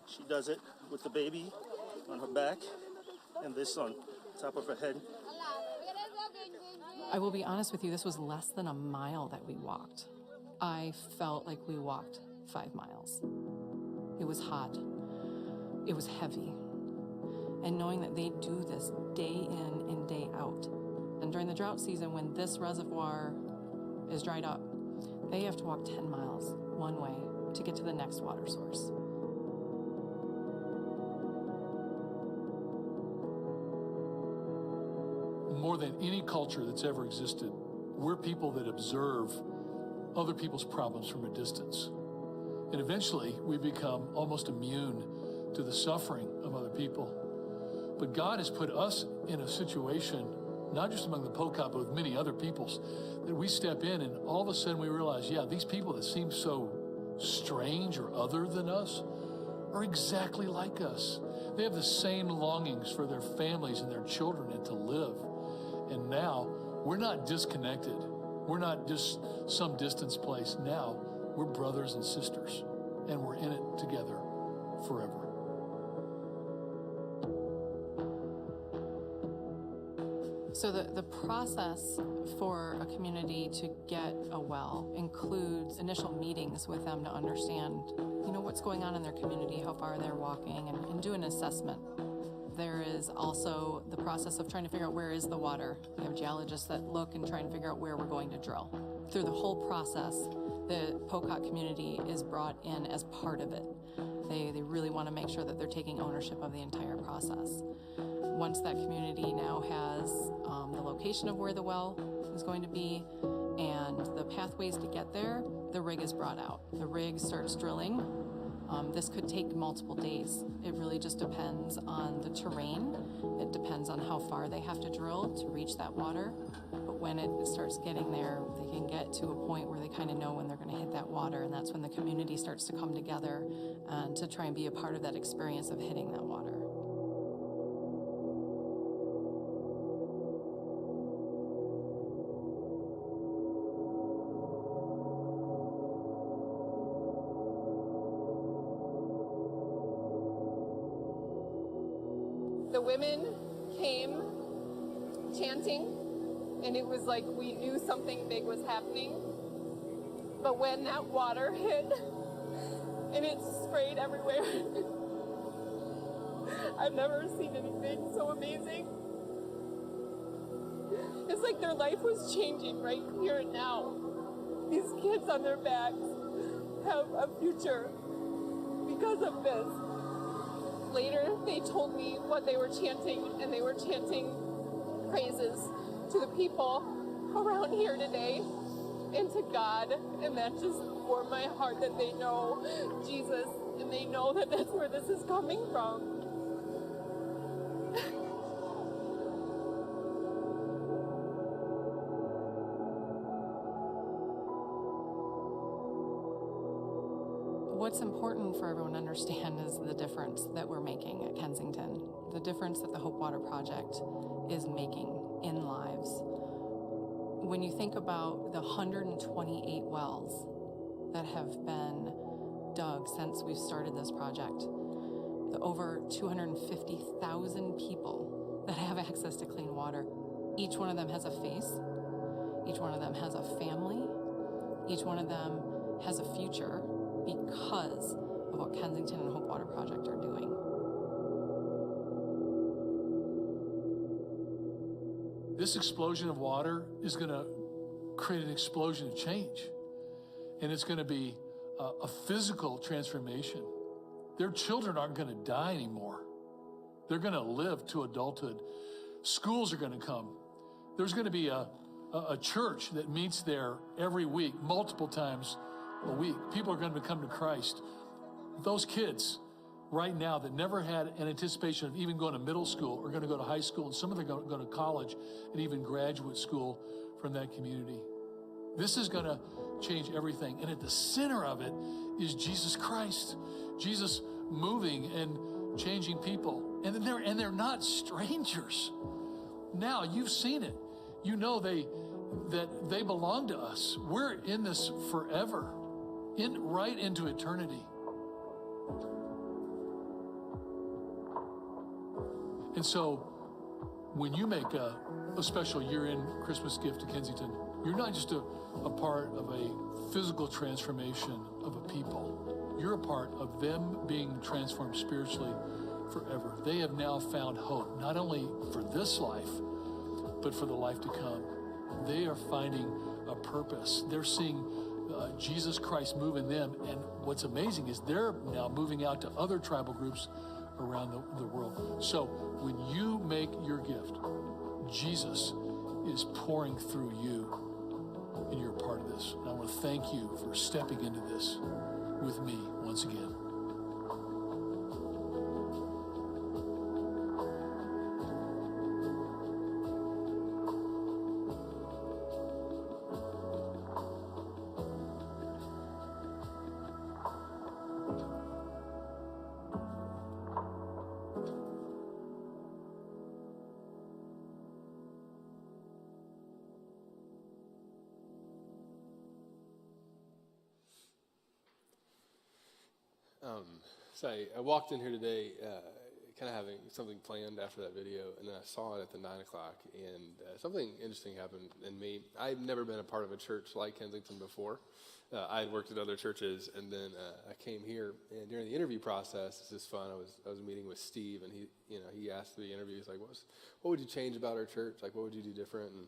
She does it with the baby on her back and this on top of her head. I will be honest with you, this was less than a mile that we walked. I felt like we walked 5 miles. It was hot. It was heavy. And knowing that they do this day in and day out. And during the drought season, when this reservoir is dried up, they have to walk 10 miles one way to get to the next water source. More than any culture that's ever existed, we're people that observe other people's problems from a distance. And eventually, we become almost immune to the suffering of other people. But God has put us in a situation, not just among the Pocat, but with many other peoples, that we step in and all of a sudden we realize, yeah, these people that seem so strange or other than us are exactly like us. They have the same longings for their families and their children and to live. And now we're not disconnected. We're not just some distance place. Now we're brothers and sisters, and we're in it together forever. So the process for a community to get a well includes initial meetings with them to understand, what's going on in their community, how far they're walking, and do an assessment. There is also the process of trying to figure out where is the water. We have geologists that look and try and figure out where we're going to drill. Through the whole process, the Pocat community is brought in as part of it. They really want to make sure that they're taking ownership of the entire process. Once that community now has the location of where the well is going to be and the pathways to get there, the rig is brought out. The rig starts drilling. This could take multiple days. It really just depends on the terrain. It depends on how far they have to drill to reach that water. But when it starts getting there, they can get to a point where they kind of know when they're going to hit that water, and that's when the community starts to come together and to try and be a part of that experience of hitting that water. The women came chanting, and it was like we knew something big was happening. But when that water hit, and it sprayed everywhere, I've never seen anything so amazing. It's like their life was changing right here and now. These kids on their backs have a future because of this. Later, they told me what they were chanting, and they were chanting praises to the people around here today and to God, and that just warmed my heart that they know Jesus, and they know that that's where this is coming from. What's important for everyone to understand is the difference that we're making at Kensington, the difference that the Hope Water Project is making in lives. When you think about the 128 wells that have been dug since we've started this project, the over 250,000 people that have access to clean water, each one of them has a face, each one of them has a family, each one of them has a future, because of what Kensington and Hope Water Project are doing. This explosion of water is going to create an explosion of change. And it's going to be a physical transformation. Their children aren't going to die anymore. They're going to live to adulthood. Schools are going to come. There's going to be a church that meets there every week, multiple times a week. People are going to come to Christ. Those kids right now that never had an anticipation of even going to middle school are going to go to high school, and some of them are going to college and even graduate school from that community. This is going to change everything. And at the center of it is Jesus Christ. Jesus moving and changing people. And they're not strangers. Now you've seen it. You know that they belong to us. We're in this forever. Right into eternity. And so when you make a special year-end Christmas gift to Kensington, You're not just a part of a physical transformation of a people. You're a part of them being transformed spiritually forever. They have now found hope, not only for this life, but for the life to come. They are finding a purpose. They're seeing Jesus Christ move in them. And what's amazing is they're now moving out to other tribal groups around the world. So when you make your gift, Jesus is pouring through you, and you're a part of this. And I want to thank you for stepping into this with me once again. So I walked in here today kind of having something planned after that video, and then I saw it at the 9 o'clock, and something interesting happened in me. I've never been a part of a church like Kensington before. I had worked at other churches, and then I came here, and during the interview process, this is fun. I was meeting with Steve, and he asked the interview, he's like, what would you change about our church? Like, what would you do different? And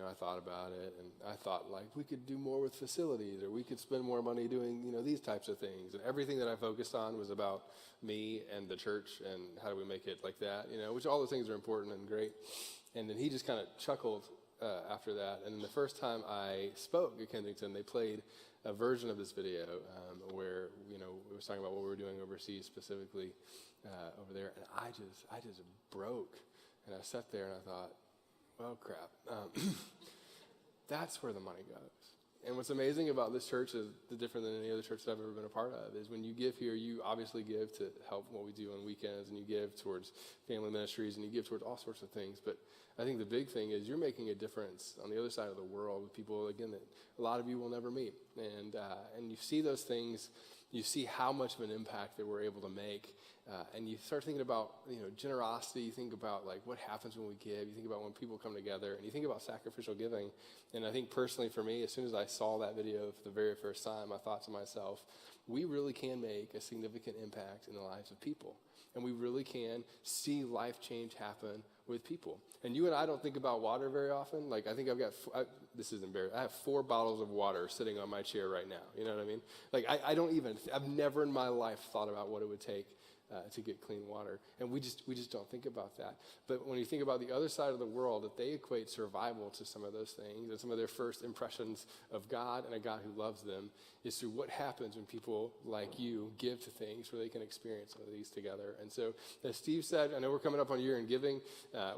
I thought about it, and I thought, like, we could do more with facilities, or we could spend more money doing, these types of things. And everything that I focused on was about me and the church, and how do we make it like that, which all those things are important and great. And then he just kind of chuckled after that. And the first time I spoke at Kensington, they played a version of this video where, we was talking about what we were doing overseas, specifically over there. And I just broke. And I sat there and I thought, oh, crap. That's where the money goes. And what's amazing about this church is different than any other church that I've ever been a part of, is when you give here, you obviously give to help what we do on weekends, and you give towards family ministries, and you give towards all sorts of things. But I think the big thing is you're making a difference on the other side of the world with people, again, that a lot of you will never meet. And you see those things, you see how much of an impact that we're able to make. And you start thinking about, generosity. You think about, like, what happens when we give. You think about when people come together, and you think about sacrificial giving. And I think personally for me, as soon as I saw that video for the very first time, I thought to myself, we really can make a significant impact in the lives of people. And we really can see life change happen with people. And you and I don't think about water very often. Like, I think this is embarrassing. I have 4 bottles of water sitting on my chair right now. You know what I mean? Like, I've never in my life thought about what it would take to get clean water. And we just don't think about that. But when you think about the other side of the world, that they equate survival to some of those things, and some of their first impressions of God and a God who loves them is through what happens when people like you give to things where they can experience some of these together. And so, as Steve said, I know we're coming up on year in giving.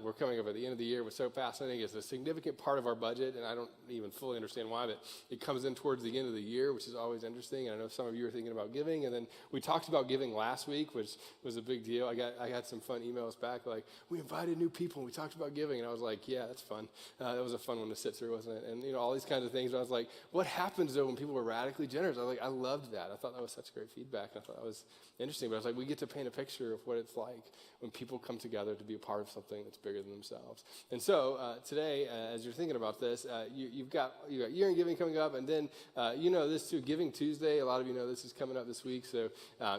We're coming up at the end of the year. What's so fascinating is a significant part of our budget, and I don't even fully understand why, but it comes in towards the end of the year, which is always interesting. And I know some of you are thinking about giving. And then we talked about giving last week, which was a big deal. I got some fun emails back, like, we invited new people and we talked about giving. And I was like, yeah, that's fun. That was a fun one to sit through, wasn't it? And, all these kinds of things. But I was like, what happens, though, when people are radically generous? I loved that. I thought that was such great feedback. I thought that was interesting. But I was like, we get to paint a picture of what it's like when people come together to be a part of something that's bigger than themselves. And so today, as you're thinking about this, you've got year in giving coming up. And then, this too, Giving Tuesday. A lot of you know this is coming up this week. So,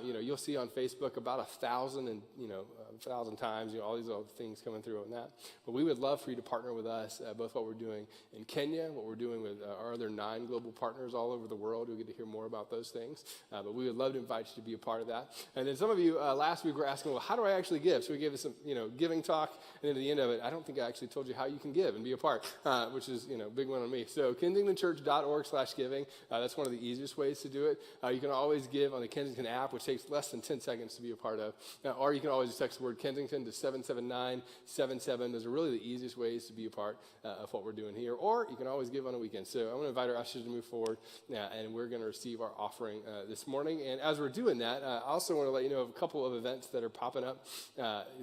you'll see on Facebook about 1,000 and, 1,000 times, all these other things coming through on that. But we would love for you to partner with us, both what we're doing in Kenya, what we're doing with our other 9 global partners all over the world. You'll get to hear more about those things. But we would love to invite you to be a part of that. And then some of you last week were asking, well, how do I actually give? So we gave us some, giving talk. And then at the end of it, I don't think I actually told you how you can give and be a part, which is, big one on me. So kensingtonchurch.org/giving. That's one of the easiest ways to do it. You can always give on the Kensington app, which takes less than 10 seconds to be a part of. Or you can always text the word Kensington to 77977. Those are really the easiest ways to be a part of what we're doing here. Or you can always give on a weekend. So I'm going to invite our ushers to move forward, and we're going to receive our offering this morning. And as we're doing that, I also want to let you know of a couple of events that are popping up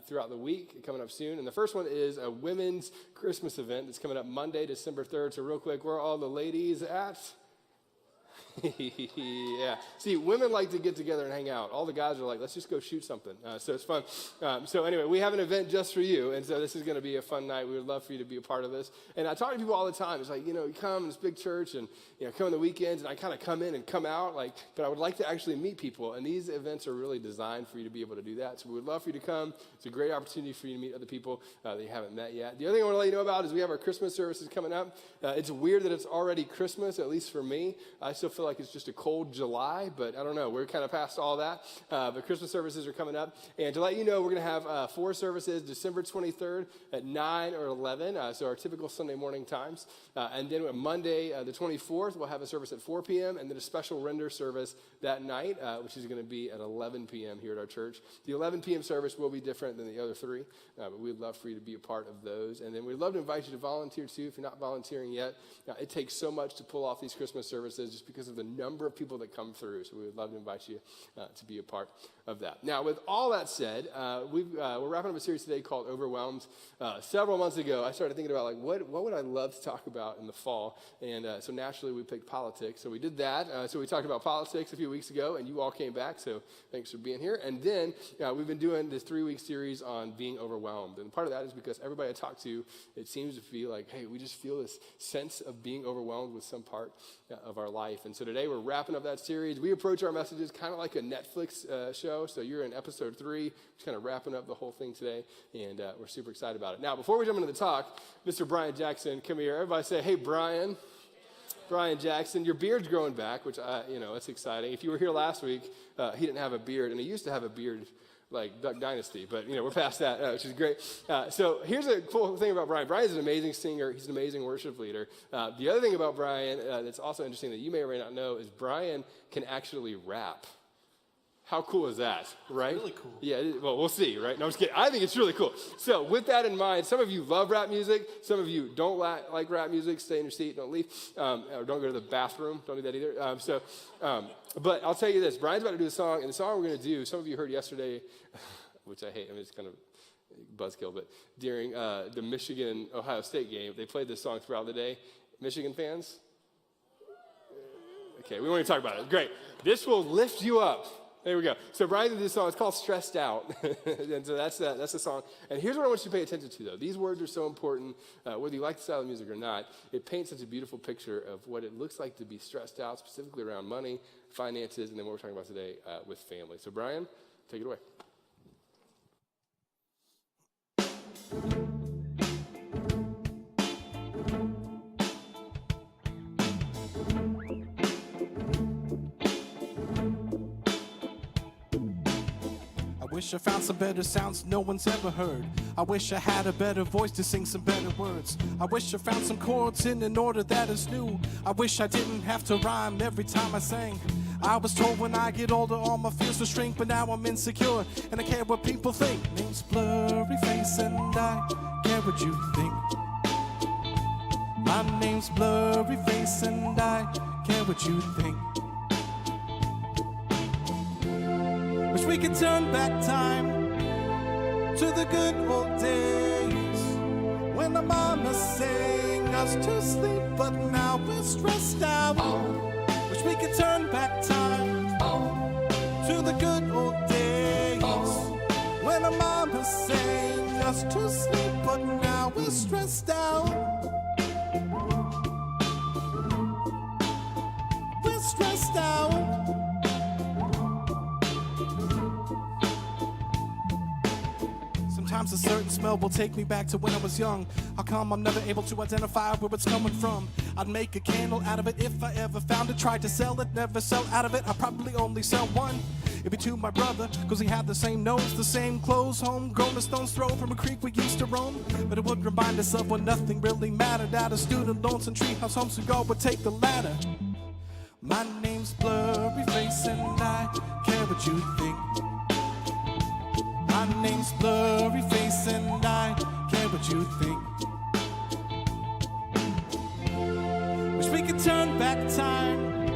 throughout the week, coming up soon. And the first one is a women's Christmas event that's coming up Monday, December 3rd. So real quick, where are all the ladies at? Yeah. See, women like to get together and hang out. All the guys are like, let's just go shoot something. So it's fun. So anyway, we have an event just for you. And so this is going to be a fun night. We would love for you to be a part of this. And I talk to people all the time. It's like, you come in this big church and, come on the weekends. And I kind of come in and come out. But I would like to actually meet people. And these events are really designed for you to be able to do that. So we would love for you to come. It's a great opportunity for you to meet other people that you haven't met yet. The other thing I want to let you know about is we have our Christmas services coming up. It's weird that it's already Christmas, at least for me. I still feel like it's just a cold July, but I don't know. We're kind of past all that. But Christmas services are coming up. And to let you know, we're going to have 4 services, December 23rd at 9 or 11, so our typical Sunday morning times. And then on Monday, the 24th, we'll have a service at 4 p.m. and then a special render service that night, which is going to be at 11 p.m. here at our church. The 11 p.m. service will be different than the other 3, but we'd love for you to be a part of those. And then we'd love to invite you to volunteer, too, if you're not volunteering yet. It takes so much to pull off these Christmas services just because of the number of people that come through. So we would love to invite you to be a part of that. Now, with all that said, we're wrapping up a series today called Overwhelmed. Several months ago, I started thinking about, what would I love to talk about in the fall? And so naturally, we picked politics. So we did that. So we talked about politics a few weeks ago, and you all came back. So thanks for being here. And then we've been doing this 3-week series on being overwhelmed. And part of that is because everybody I talk to, it seems to feel like, hey, we just feel this sense of being overwhelmed with some part of our life. And so today we're wrapping up that series. We approach our messages kind of like a Netflix show. So you're in episode 3, just kind of wrapping up the whole thing today. And we're super excited about it. Now, before we jump into the talk, Mr. Brian Jackson, come here. Everybody say, hey, Brian. Brian Jackson, your beard's growing back, which, it's exciting. If you were here last week, he didn't have a beard, and he used to have a beard like Duck Dynasty, but, we're past that, which is great. So here's a cool thing about Brian. Brian's an amazing singer. He's an amazing worship leader. The other thing about Brian that's also interesting that you may or may not know is Brian can actually rap. How cool is that, right? Really cool. Yeah, well, we'll see, right? No, I'm just kidding. I think it's really cool. So with that in mind, some of you love rap music. Some of you don't like rap music. Stay in your seat. Don't leave. Or don't go to the bathroom. Don't do that either. But I'll tell you this. Brian's about to do a song, and the song we're going to do, some of you heard yesterday, which I hate. I mean, it's kind of buzzkill, but during the Michigan-Ohio State game, they played this song throughout the day. Michigan fans? Okay, we won't even talk about it. Great. This will lift you up. There we go. So Brian did this song. It's called Stressed Out. And so that's the song. And here's what I want you to pay attention to, though. These words are so important, whether you like the style of music or not. It paints such a beautiful picture of what it looks like to be stressed out, specifically around money, finances, and then what we're talking about today with family. So Brian, take it away. I wish I found some better sounds no one's ever heard. I wish I had a better voice to sing some better words. I wish I found some chords in an order that is new. I wish I didn't have to rhyme every time I sang. I was told when I get older all my fears will shrink, but now I'm insecure and I care what people think. Name's Blurry Face and I care what you think. My name's Blurry Face and I care what you think. Wish we could turn back time to the good old days when the mama sang us to sleep, but now we're stressed out. Wish we could turn back time to the good old days when the mama sang us to sleep, but now we're stressed out. We're stressed out. Sometimes a certain smell will take me back to when I was young. How come I'm never able to identify where it's coming from? I'd make a candle out of it if I ever found it. Tried to sell it, never sell out of it. I'd probably only sell one. It'd be to my brother, cause he had the same nose, the same clothes, homegrown a stone's throw from a creek we used to roam. But it would remind us of when nothing really mattered. Out of student loans and treehouse homes, we all would take the ladder. My name's Blurry Face and I care what you think. My name's Blurry Face and I care what you think. Wish we could turn back time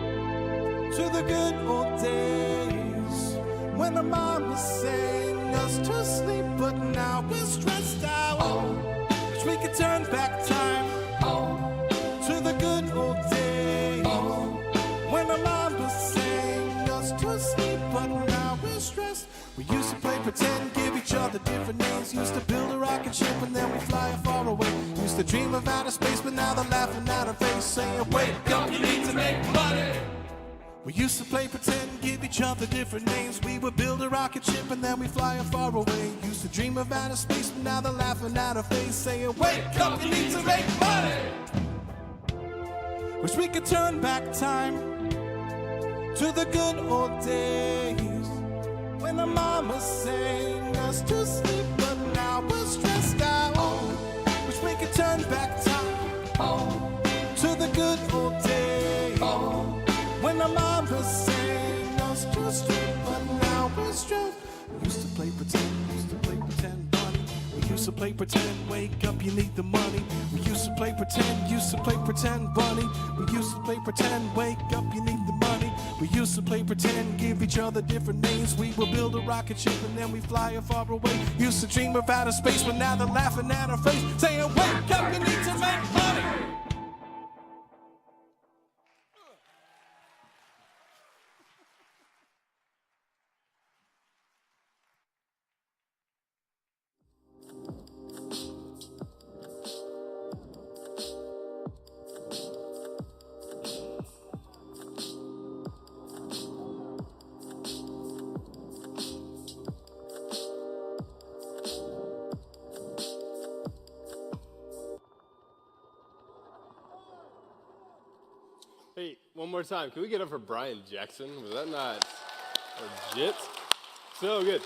to the good old days when the mama sang us to sleep, but now we're stressed out. Wish we could turn back time to the good old days when the mama stressed. We used to play pretend, give each other different names. Used to build a rocket ship and then we fly far away. Used to dream of outer space, but now they're laughing at our face, saying, wake up, you need to make money. We used to play pretend, give each other different names. We would build a rocket ship and then we fly far away. Used to dream of outer space, but now they're laughing at our face, saying, wake up, you need to make money. Wish we could turn back time to the good old days when our mama sang us to sleep, but now we're stressed out. Wish we could turn back time to the good old days when our mama sang us to sleep, but now we're stressed. We used to play pretend, bunny. We used to play pretend, wake up, you need the money. We used to play pretend, bunny. We used to play pretend, wake up, you need the money. We used to play pretend, give each other different names. We would build a rocket ship and then we fly far away. Used to dream of outer space, but now they're laughing at our face, saying, wake up, you need to make money. Hey, one more time. Can we get up for Brian Jackson? Was that not legit? So good.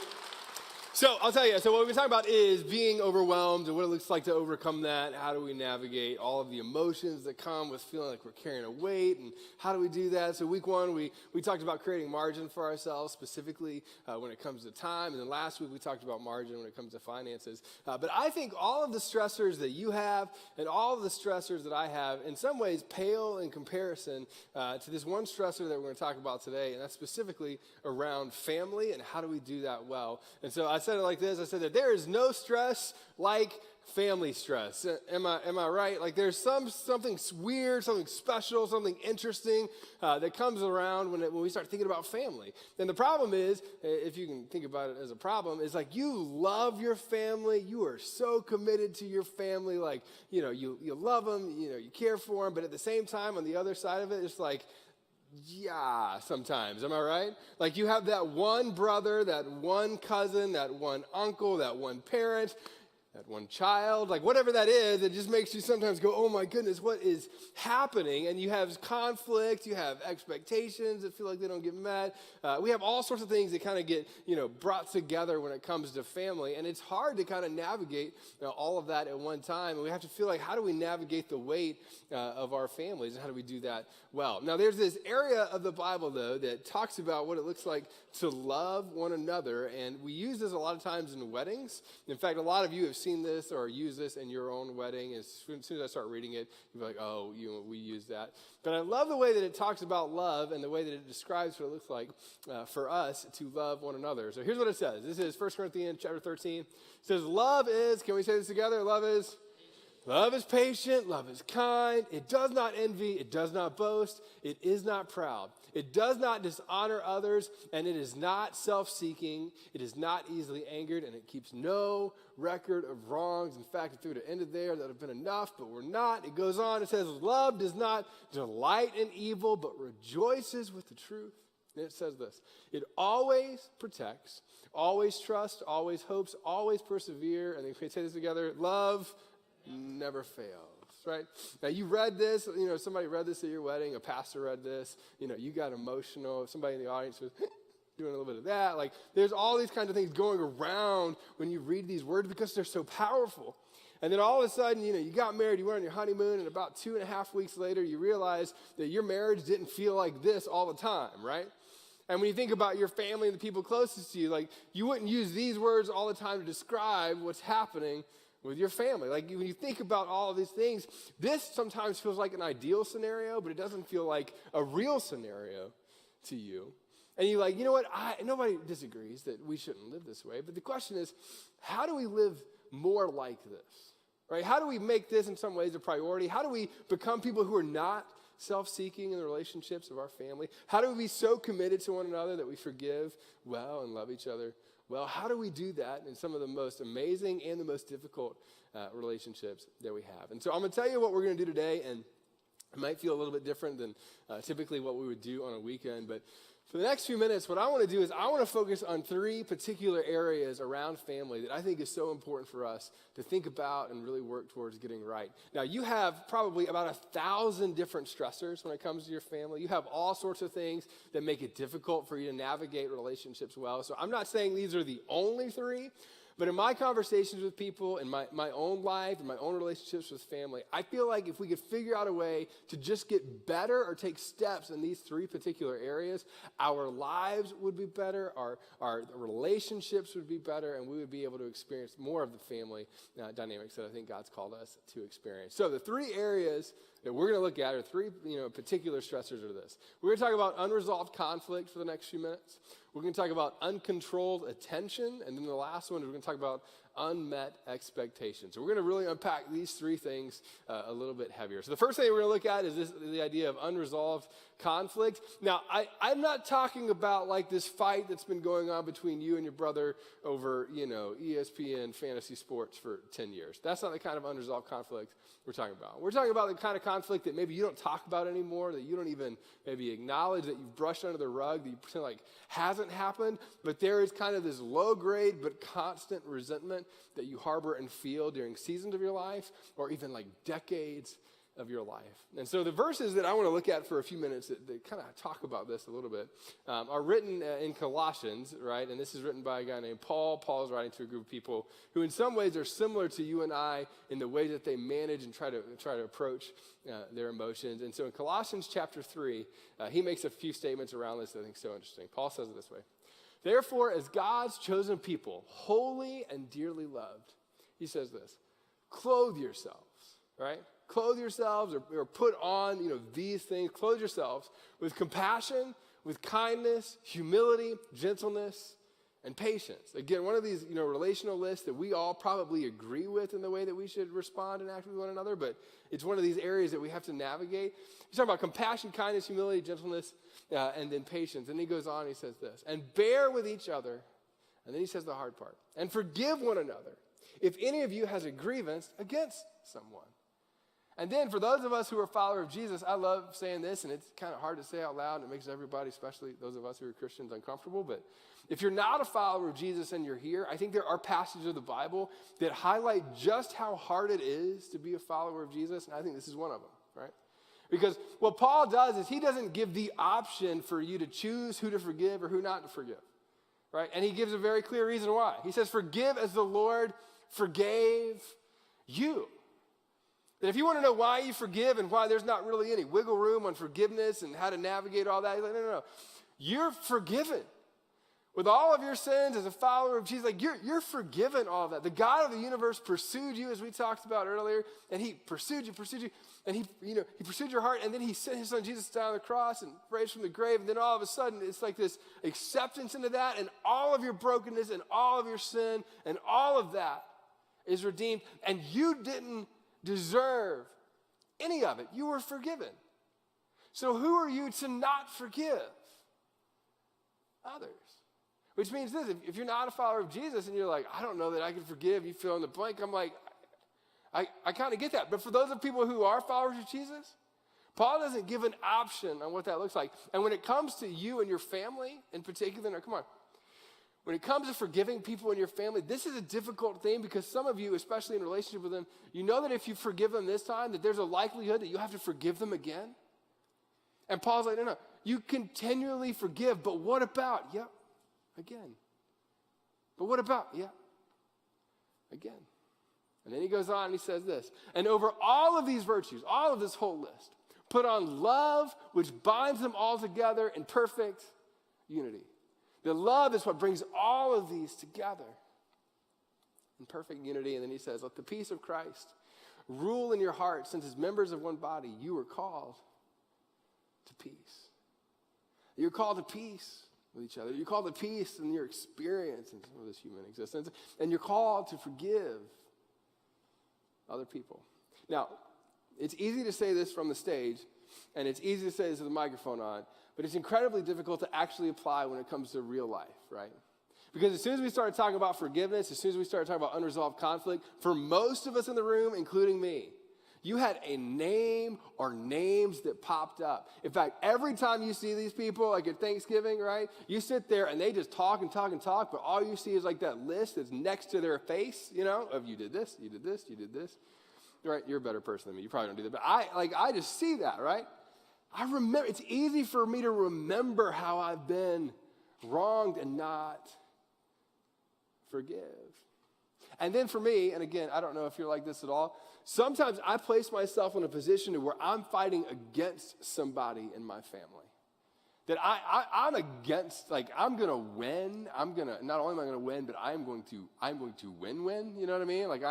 So I'll tell you, so what we've been talking about is being overwhelmed and what it looks like to overcome that. How do we navigate all of the emotions that come with feeling like we're carrying a weight, and how do we do that? So week one, we talked about creating margin for ourselves, specifically when it comes to time. And then last week, we talked about margin when it comes to finances. But I think all of the stressors that you have and all of the stressors that I have in some ways pale in comparison to this one stressor that we're going to talk about today, and that's specifically around family and how do we do that well. And so I said it like this. I said that there is no stress like family stress. Am I right? Like there's something weird, something special, something interesting that comes around when we start thinking about family. And the problem is, if you can think about it as a problem, is like you love your family. You are so committed to your family. Like, you know, you love them, you know, you care for them. But at the same time, on the other side of it, it's like, yeah, sometimes. Am I right? Like you have that one brother, that one cousin, that one uncle, that one parent, that one child, like whatever that is, it just makes you sometimes go, oh my goodness, what is happening? And you have conflict, you have expectations that feel like they don't get met. We have all sorts of things that kind of get, brought together when it comes to family. And it's hard to kind of navigate all of that at one time. And we have to feel like, how do we navigate the weight of our families, and how do we do that well? Now, there's this area of the Bible, though, that talks about what it looks like to love one another. And we use this a lot of times in weddings. In fact, a lot of you have seen this or use this in your own wedding. As soon as I start reading it, you'll be like, oh, we use that. But I love the way that it talks about love and the way that it describes what it looks like for us to love one another. So here's what it says. This is 1 Corinthians chapter 13. It says, love is, can we say this together? Love is patient, love is kind, it does not envy, it does not boast, it is not proud, it does not dishonor others, and it is not self-seeking, it is not easily angered, and it keeps no record of wrongs. In fact, if we would have ended there, that would have been enough, but we're not. It goes on, it says, love does not delight in evil, but rejoices with the truth. And it says this, it always protects, always trusts, always hopes, always persevere, and then we say this together, love never fails, right? Now, you read this, somebody read this at your wedding, a pastor read this, you got emotional, somebody in the audience was doing a little bit of that. Like, there's all these kinds of things going around when you read these words because they're so powerful. And then all of a sudden, you got married, you went on your honeymoon, and about 2.5 weeks later, you realize that your marriage didn't feel like this all the time, right? And when you think about your family and the people closest to you, like, you wouldn't use these words all the time to describe what's happening with your family. Like, when you think about all of these things, this sometimes feels like an ideal scenario, but it doesn't feel like a real scenario to you. And you're like, you know what? Nobody disagrees that we shouldn't live this way. But the question is, how do we live more like this? Right? How do we make this in some ways a priority? How do we become people who are not self-seeking in the relationships of our family? How do we be so committed to one another that we forgive well and love each other well? How do we do that in some of the most amazing and the most difficult relationships that we have? And so I'm going to tell you what we're going to do today, and it might feel a little bit different than typically what we would do on a weekend, but for the next few minutes, what I want to do is I want to focus on 3 particular areas around family that I think is so important for us to think about and really work towards getting right. Now, you have probably about 1,000 different stressors when it comes to your family. You have all sorts of things that make it difficult for you to navigate relationships well. So I'm not saying these are the only 3, but in my conversations with people, in my own life, in my own relationships with family, I feel like if we could figure out a way to just get better or take steps in these 3 particular areas, our lives would be better, our relationships would be better, and we would be able to experience more of the family dynamics that I think God's called us to experience. So the 3 areas that we're going to look at are 3 particular stressors of this. We're going to talk about unresolved conflict for the next few minutes. We're going to talk about uncontrolled attention, and then the last one is we're going to talk about unmet expectations. So we're going to really unpack these 3 things a little bit heavier. So the first thing we're going to look at is the idea of unresolved conflict. Now, I'm not talking about like this fight that's been going on between you and your brother over, ESPN fantasy sports for 10 years. That's not the kind of unresolved conflict we're talking about. We're talking about the kind of conflict that maybe you don't talk about anymore, that you don't even maybe acknowledge, that you've brushed under the rug, that you pretend like hasn't happened, but there is kind of this low-grade but constant resentment that you harbor and feel during seasons of your life or even like decades of your life. And so the verses that I want to look at for a few minutes that kind of talk about this a little bit are written in Colossians, right? And this is written by a guy named Paul. Paul is writing to a group of people who in some ways are similar to you and I in the way that they manage and try to approach their emotions. And so in Colossians chapter 3, he makes a few statements around this that I think is so interesting. Paul says it this way: "Therefore, as God's chosen people, holy and dearly loved," he says this, "clothe yourselves," right? Clothe yourselves or put on, these things. Clothe yourselves with compassion, with kindness, humility, gentleness, and patience. Again, one of these, relational lists that we all probably agree with in the way that we should respond and act with one another, but it's one of these areas that we have to navigate. He's talking about compassion, kindness, humility, gentleness, and then patience. And he goes on, he says this, "And bear with each other," and then he says the hard part, "and forgive one another if any of you has a grievance against someone." And then for those of us who are followers of Jesus, I love saying this, and it's kind of hard to say out loud, and it makes everybody, especially those of us who are Christians, uncomfortable. But if you're not a follower of Jesus and you're here, I think there are passages of the Bible that highlight just how hard it is to be a follower of Jesus, and I think this is one of them, right? Because what Paul does is he doesn't give the option for you to choose who to forgive or who not to forgive, right? And he gives a very clear reason why. He says, "Forgive as the Lord forgave you." That if you want to know why you forgive and why there's not really any wiggle room on forgiveness and how to navigate all that, he's like, no. You're forgiven. With all of your sins as a follower of Jesus, like you're forgiven all of that. The God of the universe pursued you, as we talked about earlier, and he pursued you, and he pursued your heart, and then he sent his son Jesus down on the cross and raised from the grave, and then all of a sudden it's like this acceptance into that, and all of your brokenness and all of your sin and all of that is redeemed, and you didn't deserve any of it. You were forgiven. So who are you to not forgive others? Which means this, if you're not a follower of Jesus and you're like, I don't know that I can forgive, you fill in the blank, I'm like, I kind of get that. But for those of people who are followers of Jesus, Paul doesn't give an option on what that looks like. And when it comes to you and your family in particular, now come on, when it comes to forgiving people in your family, this is a difficult thing because some of you, especially in relationship with them, you know that if you forgive them this time, that there's a likelihood that you have to forgive them again. And Paul's like, no, you continually forgive, but what about, again. But what about, again. And then he goes on and he says this, "And over all of these virtues, all of this whole list, put on love, which binds them all together in perfect unity." The love is what brings all of these together in perfect unity. And then he says, "Let the peace of Christ rule in your hearts, since as members of one body, you are called to peace." You're called to peace with each other. You're called to peace in your experience in some of this human existence. And you're called to forgive other people. Now, it's easy to say this from the stage, And it's easy to say this with a microphone on, but it's incredibly difficult to actually apply when it comes to real life, right? Because as soon as we started talking about forgiveness, as soon as we started talking about unresolved conflict, for most of us in the room, including me, you had a name or names that popped up. In fact, every time you see these people, like at Thanksgiving, right, you sit there and they just talk and talk and talk, but all you see is like that list that's next to their face, you know, of you did this, you did this, you did this. Right, you're a better person than me. You probably don't do that, but I just see that, right? I remember. It's easy for me to remember how I've been wronged and not forgive. And then for me, and again, I don't know if you're like this at all, sometimes I place myself in a position to where I'm fighting against somebody in my family. That I'm against, like, I'm going to win. Not only am I going to win, but I'm going to win, you know what I mean? Like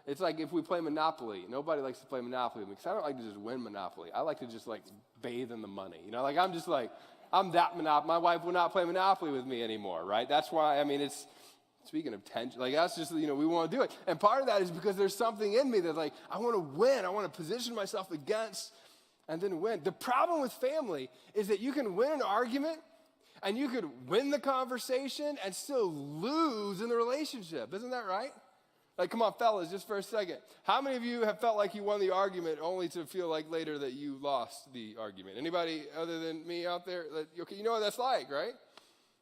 it's like if we play Monopoly. Nobody likes to play Monopoly with me because I don't like to just win Monopoly. I like to just like bathe in the money. You know, like I'm that Monopoly. My wife will not play Monopoly with me anymore, right? That's why, I mean, it's, speaking of tension, like that's just, you know, we want to do it. And part of that is because there's something in me that's like, I want to win. I want to position myself against and then win. The problem with family is that you can win an argument and you could win the conversation and still lose in the relationship. Isn't that right? Like, come on, fellas, just for a second. How many of you have felt like you won the argument only to feel like later that you lost the argument? Anybody other than me out there? Okay, you know what that's like, right?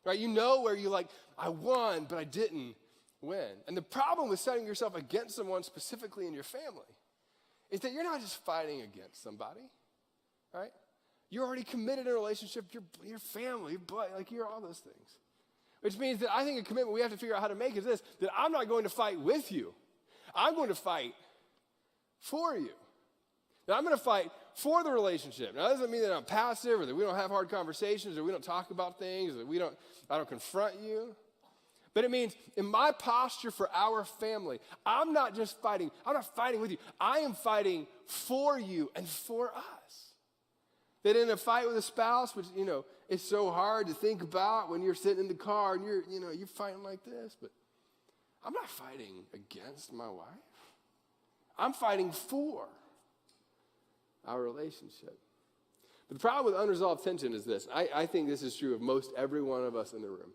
Right? You know where you like, I won, but I didn't win. And the problem with setting yourself against someone specifically in your family is that you're not just fighting against somebody, right? You're already committed in a relationship, your family, but like you're all those things. Which means that I think a commitment we have to figure out how to make is this, that I'm not going to fight with you. I'm going to fight for you. That I'm going to fight for the relationship. Now, that doesn't mean that I'm passive or that we don't have hard conversations or we don't talk about things or that I don't confront you. But it means in my posture for our family, I'm not fighting with you. I am fighting for you and for us. That in a fight with a spouse, which, you know, it's so hard to think about when you're sitting in the car and you're fighting like this, but I'm not fighting against my wife. I'm fighting for our relationship. But the problem with unresolved tension is this. I think this is true of most every one of us in the room.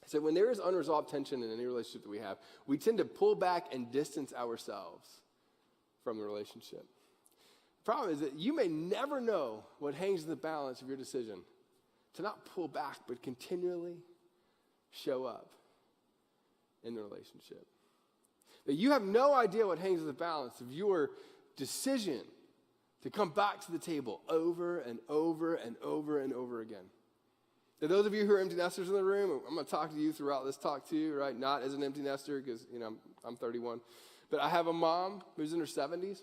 So when there is unresolved tension in any relationship that we have, we tend to pull back and distance ourselves from the relationship. The problem is that you may never know what hangs in the balance of your decision to not pull back, but continually show up in the relationship. That you have no idea what hangs in the balance of your decision to come back to the table over and over and over and over again. Now, those of you who are empty nesters in the room, I'm going to talk to you throughout this talk too, right? Not as an empty nester because, you know, I'm 31. But I have a mom who's in her 70s.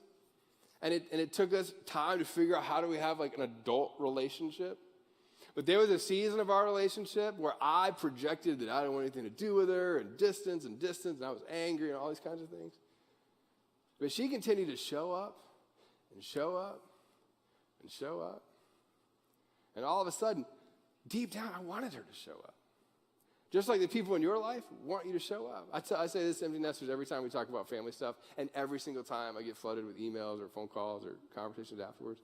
And it took us time to figure out how do we have like an adult relationship. But there was a season of our relationship where I projected that I didn't want anything to do with her and distance, and I was angry and all these kinds of things. But she continued to show up and show up and show up. And all of a sudden, deep down, I wanted her to show up. Just like the people in your life want you to show up. I say this to empty nesters every time we talk about family stuff, and every single time I get flooded with emails or phone calls or conversations afterwards.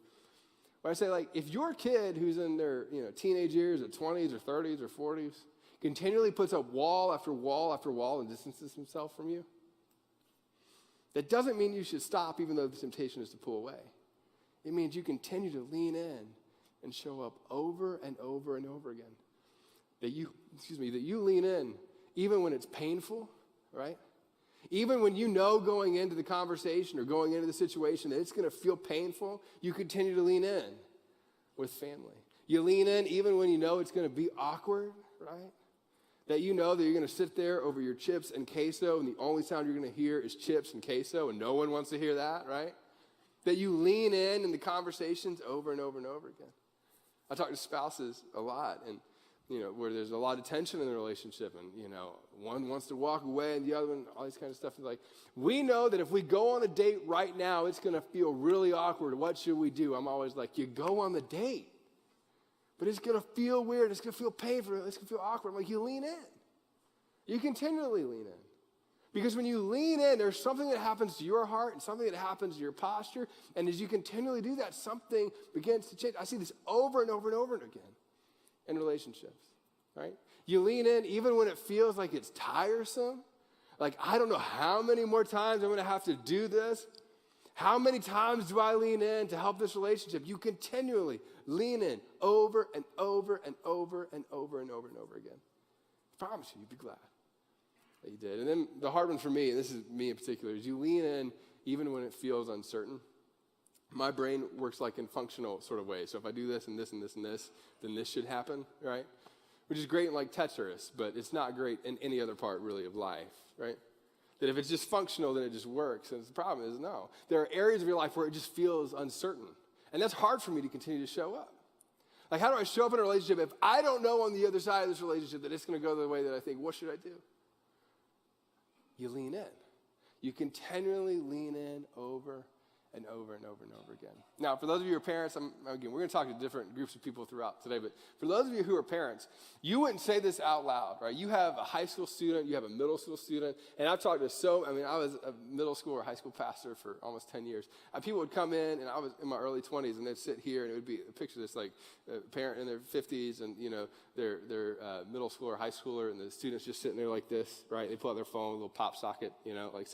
But I say, like, if your kid who's in their teenage years or 20s or 30s or 40s continually puts up wall after wall after wall and distances himself from you, that doesn't mean you should stop even though the temptation is to pull away. It means you continue to lean in and show up over and over and over again. That you lean in even when it's painful, right? Even when you know going into the conversation or going into the situation that it's going to feel painful, you continue to lean in with family. You lean in even when you know it's going to be awkward, right? That you know that you're going to sit there over your chips and queso and the only sound you're going to hear is chips and queso and no one wants to hear that, right? That you lean in the conversations over and over and over again. I talk to spouses a lot and where there's a lot of tension in the relationship and, one wants to walk away and the other one, all these kind of stuff. It's like, we know that if we go on a date right now, it's going to feel really awkward. What should we do? I'm always like, you go on the date. But it's going to feel weird. It's going to feel painful. It's going to feel awkward. I'm like, you lean in. You continually lean in. Because when you lean in, there's something that happens to your heart and something that happens to your posture. And as you continually do that, something begins to change. I see this over and over and over again in relationships, right? You lean in even when it feels like it's tiresome. Like, I don't know how many more times I'm going to have to do this. How many times do I lean in to help this relationship? You continually lean in over and over and over and over and over and over again. I promise you, you'd be glad that you did. And then the hard one for me, and this is me in particular, is you lean in even when it feels uncertain. My brain works like in functional sort of ways. So if I do this and this and this and this, then this should happen, right? Which is great in like Tetris, but it's not great in any other part really of life, right? That if it's just functional, then it just works. And the problem is, no. There are areas of your life where it just feels uncertain. And that's hard for me to continue to show up. Like, how do I show up in a relationship if I don't know on the other side of this relationship that it's going to go the way that I think? What should I do? You lean in. You continually lean in over and over and over and over again. Now, for those of you who are parents, again, we're going to talk to different groups of people throughout today, but for those of you who are parents, you wouldn't say this out loud, right? You have a high school student, you have a middle school student, and I've talked to I was a middle school or high school pastor for almost 10 years. People would come in, and I was in my early 20s, and they'd sit here, and it would be a picture of this, like, a parent in their 50s, and, you know, their middle schooler or high schooler, and the students just sitting there like this, right? They pull out their phone, a little pop socket, you know, like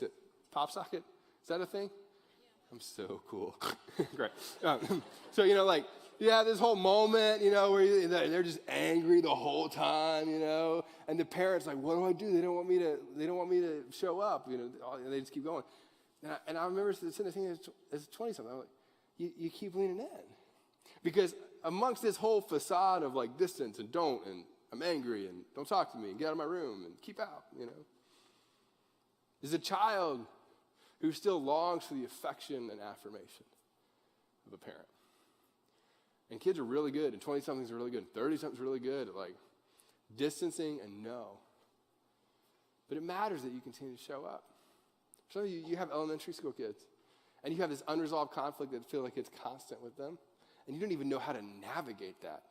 pop socket? Is that a thing? I'm so cool. Great. So, you know, like, you have this whole moment, you know, where they're just angry the whole time, you know, and the parents like, what do I do? They don't want me to show up, you know, and they just keep going. And I remember sitting there thinking as a 20-something, I'm like, you keep leaning in. Because amongst this whole facade of like distance and don't, and I'm angry and don't talk to me and get out of my room and keep out, you know, is a child who still longs for the affection and affirmation of a parent. And kids are really good, and 20-somethings are really good, and 30-somethings are really good at like distancing and no. But it matters that you continue to show up. Some of you have elementary school kids, and you have this unresolved conflict that feel like it's constant with them, and you don't even know how to navigate that.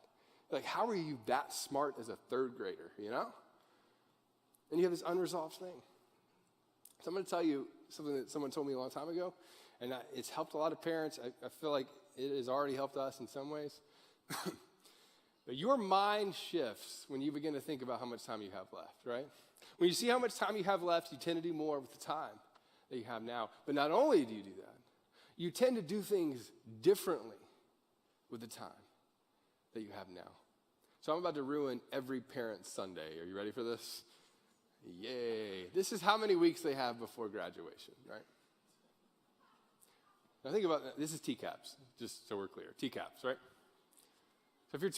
Like, how are you that smart as a third grader, you know? And you have this unresolved thing. So I'm going to tell you something that someone told me a long time ago, and it's helped a lot of parents. I feel like it has already helped us in some ways. But your mind shifts when you begin to think about how much time you have left, right? When you see how much time you have left, you tend to do more with the time that you have now. But not only do you do that, you tend to do things differently with the time that you have now. So I'm about to ruin every parent's Sunday. Are you ready for this? Yay. This is how many weeks they have before graduation, right? Now think about that. This is TCAPS, just so we're clear. TCAPS, right? So if you